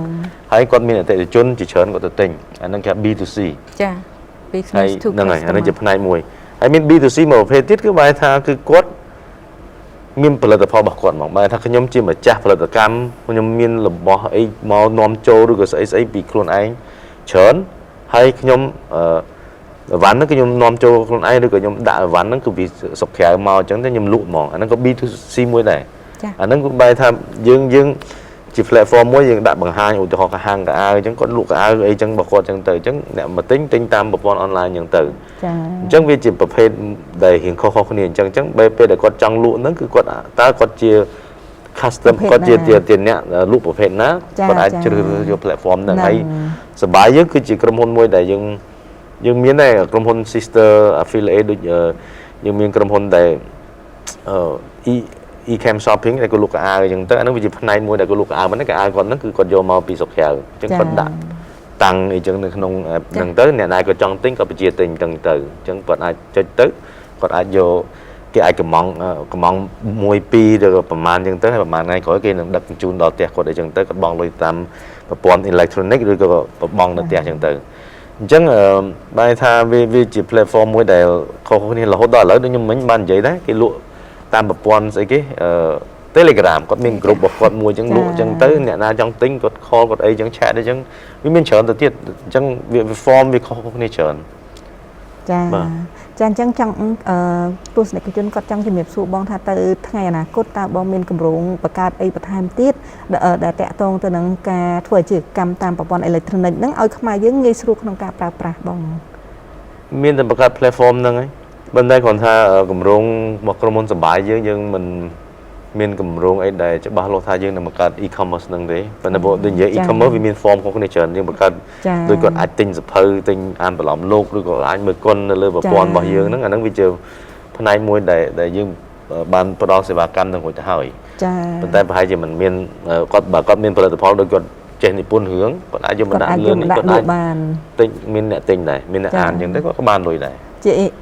ហើយគាត់មានអតិថិជនជាច្រើនគាត់ទៅទិញអាហ្នឹងគេ B2C ចា business to ហ្នឹងហើយអាហ្នឹងជា customer ផ្នែកមួយហើយមាន B2C មួយប្រភេទទៀតគឺបែរថាគឺគាត់មានផលិតផលរបស់គាត់មកបែរថាខ្ញុំជាម្ចាស់ផលិតកម្មខ្ញុំមានរបស់អីមកនាំចូលឬក៏ស្អីពីខ្លួនឯងច្រើនហើយខ្ញុំអវ៉ាន់ហ្នឹងគឺខ្ញុំនាំចូលខ្លួនឯងឬក៏ខ្ញុំដាក់អវ៉ាន់ហ្នឹងគឺពីស្រុកក្រៅមកអញ្ចឹងតែខ្ញុំលក់ហ្មងអាហ្នឹងក៏ B2C មួយដែរអាហ្នឹងគឺបែរថាយើងជា platform មួយយើងដាក់បង្ហាញឧទាហរណ៍កហាងកៅអៅអញ្ចឹងគាត់លក់កៅអៅអីអញ្ចឹងរបស់គាត់អញ្ចឹងទៅអញ្ចឹងអ្នកមកទិញតាមប្រព័ន្ធអនឡាញអញ្ចឹងទៅ ចា អញ្ចឹងវាជាប្រភេទដែលរៀងខុសគ្នាអញ្ចឹងពេលដែលគាត់ចង់លក់ហ្នឹងគឺគាត់តើគាត់ជា custom គាត់ជាអ្នកលក់ប្រភេទណាគាត់អាចជ្រើសរើសយក platform ហ្នឹងហើយសប្បាយយើងគឺជាក្រុមហ៊ុនមួយដែលយើងមានដែរក្រុមហ៊ុន sister affiliate ដូចយើងមានក្រុមហ៊ុនដែល e-cam shopping ដែលគាត់លក់កៅអៅអញ្ចឹងទៅអាហ្នឹងវាជាផ្នែកមួយដែលគាត់លក់កៅអៅមិនហ្នឹងកៅអៅគាត់ហ្នឹងគឺគាត់យកមកពីស្រុកក្រៅអញ្ចឹងគាត់ដាក់តាំងអីចឹងនៅក្នុង app ហ្នឹងទៅអ្នកណាគាត់ចង់ទិញក៏បញ្ជាទិញទៅអញ្ចឹងគាត់អាចចុចទៅគាត់អាចយកគេអាចកំង1 2ឬក៏ប្រហែលអញ្ចឹងទៅហើយប្រហែលថ្ងៃក្រោយគេនឹងដឹកជញ្ជូនដល់ផ្ទះគាត់អីចឹងទៅគាត់បង់លុយតាមប្រព័ន្ធ electronic ឬក៏បង់នៅផ្ទះអញ្ចឹងទៅអញ្ចឹងបែរថាវាជា platform មួយដែលខុសគ្នារហូតដល់ឥឡូវដូចខ្ញុំមិញបាននិយាយដែរគេលក់តាមប្រព័ន្ធស្អីគេTelegram គាត់មាន group របស់គាត់មួយអញ្ចឹងលក់អញ្ចឹងទៅអ្នកណាចង់ទិញគាត់ call គាត់អីអញ្ចឹង chat អីអញ្ចឹងវាមានច្រើនទៅទៀតអញ្ចឹងវា form វាខុសគ្នាច្រើន ចាអញ្ចឹងចង់ទស្សនិកជនគាត់ចង់ជំរាបសួរបងថាទៅថ្ងៃអនាគតតើបងមានកម្រងបង្កើតអីបន្ថែមទៀតដែលតាក់ទងទៅនឹងការធ្វើអាជីវកម្មតាមប្រព័ន្ធអេឡិចត្រូនិកហ្នឹងឲ្យខ្មែរយើងងាយស្រួលក្នុងការប្រើប្រាស់បងមានតែបង្កើត platform ហ្នឹងហើយប៉ុន្តែគ្រាន់ថាកម្រងរបស់ក្រុមហ៊ុនសបាយយើងមិនមានកម្រងអីដែលច្បាស់លាស់ថាយើងនឹងបង្កើត e-commerce ហ្នឹងទេប៉ុន្តែដូចនិយាយ e-commerce វាមាន form ខុសគ្នាច្រើនយើងបង្កើតដូចគាត់អាចទិញសភៅទិញអានបន្លំលោកឬក៏អាចមើលគុណនៅលើប្រព័ន្ធរបស់យើងហ្នឹងអាហ្នឹងវាជាផ្នែកមួយដែលយើងបានផ្ដល់សេវាកម្មនឹងរួចទៅហើយចាប៉ុន្តែប្រហែលជាមិនមានគាត់បើគាត់មានផលិតផលដូចគាត់ ចេះនិពន្ធរឿងគាត់អាចយកមក គាត់ ដាក់ អាច លឿ យក ន មក នេះ ដាក់ គាត់ ល អាច ក់បាន ទិញមានអ្នកទិញដែរមានអ្នកអានអញ្ចឹងទៅគាត់ក៏បានលុយដែរ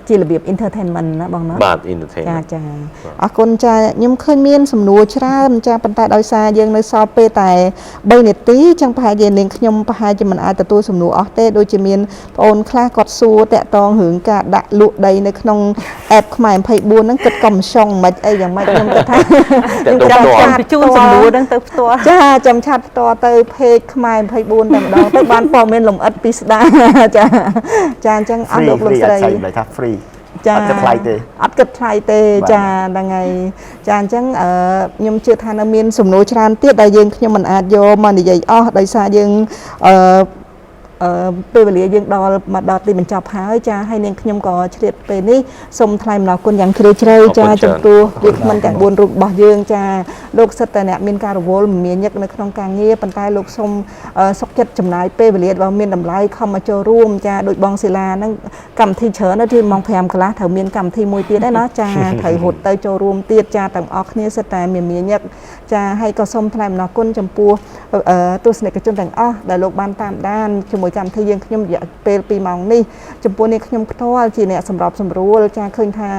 ជារបៀប entertainment ណាបងណា បាទ ចា entertainment ចាអរគុណចាខ្ញុំឃើញមានសំណួរច្រើនចាប៉ុន្តែដោយសារយើងនៅសល់ពេលតែ3នាទីចឹងប្រហែលជានាងខ្ញុំប្រហែលជាមិនអាចទទួលសំណួរអស់ទេដូចជាមានបងអូនខ្លះគាត់សួរតាក់ទងរឿងការដាក់លក់ដីនៅក្នុង app ខ្មែរ24ហ្នឹងគិតកំឆុងមិនអីយ៉ាងម៉េចខ្ញុំគិតថាខ្ញុំចាំឆាតជូនសំណួរហ្នឹងទៅផ្ទាល់ចាចាំឆាតផ្ទាល់ទៅ page ខ្មែរ24តែម្ដងទៅបានព័ត៌មានលម្អិតពីស្ដាចាចាអញ្ចឹងអស់លោកលោកស្រី ថា free ចា អត់គិតថ្លៃទេ អត់គិតថ្លៃទេចាហ្នឹងហើយចាអញ្ចឹងខ្ញុំជឿថានៅមានសំណួរច្រើនទៀតដែលយើងខ្ញុំមិនអាចយកមកនិយាយអស់ដោយសារយើងពេលវេលាយើងដល់ទីបញ្ចប់ហើយចាហើយនាងខ្ញុំក៏ឆ្លៀតពេលនេះសូមថ្លែងអំណរគុណយ៉ាងជ្រាលជ្រៅចាចំពោះវាគ្មិនទាំង4រូបរបស់យើងចាលោកសិតតែអ្នកមានការរវល់មមាញឹកនៅក្នុងការងារប៉ុន្តែលោកសូមសុខចិត្តចំណាយពេលវេលារបស់មានតម្លៃខំមកចូលរួមចាដោយបងសិលាហ្នឹងកម្មវិធីច្រើនណាស់ទីម៉ោង5កន្លះត្រូវមានកម្មវិធីមួយទៀតដែរណាចាត្រូវរត់ទៅចូលរួមទៀតចាទាំងអស់គ្នាសិតតែមមាញឹកចាហើយក៏សូមថ្លែងអំណរគុណចំពោះទស្សនិកជនទាំងអស់ដែលលោកបានតាមដានជាមួយកម្មវិធីយើងខ្ញុំរយៈពេល2ម៉ោងនេះចំពោះនាងខ្ញុំផ្ទាល់ជាអ្នកសម្របសម្រួលចាឃើញថា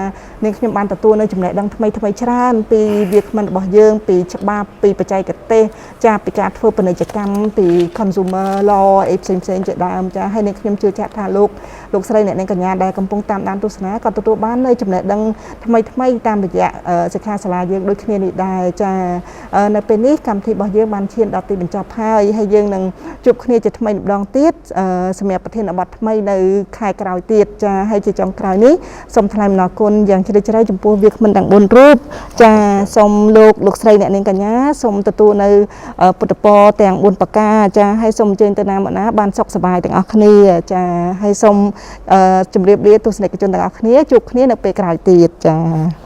នាងខ្ញុំបានទទួលនៅចំណេះដឹងថ្មីច្រើនពីវាគ្មិនរបស់យើងពីច្បាប់ពីបច្ចេកទេសចាពីការធ្វើពាណិជ្ជកម្មពី consumer law អីផ្សេងជាដើមចាហើយនាងខ្ញុំជឿជាក់ថាលោកស្រីអ្នកនាងកញ្ញាដែលកំពុងតាមដានទស្សនាក៏ទទួលបាននៅចំណេះដឹងថ្មីតាមរយៈសិក្ខាសាលាយើងដូចគ្នានេះដែរចានៅពេលនេះកម្មវិធីរបស់យើងបានឈានដល់ទីបញ្ចប់ហើយយើងនឹងជួបគ្នាជាថ្មីម្ដងទៀតសម្រាប់ប្រធានបទថ្មីនៅខែក្រោយទៀតចាហើយជាចុងក្រោយនេះសូមថ្លែងអំណរគុណយ៉ាងជ្រាលជ្រៅចំពោះវាគ្មិនទាំង4រូបចាសូមលោកស្រីអ្នកនាងកញ្ញាសូមទទួលនៅពុទ្ធពរទាំង4ប្រការចាហើយសូមអញ្ជើញទៅណាមកណាបានសុខសប្បាយទាំងអស់គ្នាចាហើយសូមជម្រាបលាទស្សនិកជនទាំងអស់គ្នាជួបគ្នានៅពេលក្រោយទៀតចា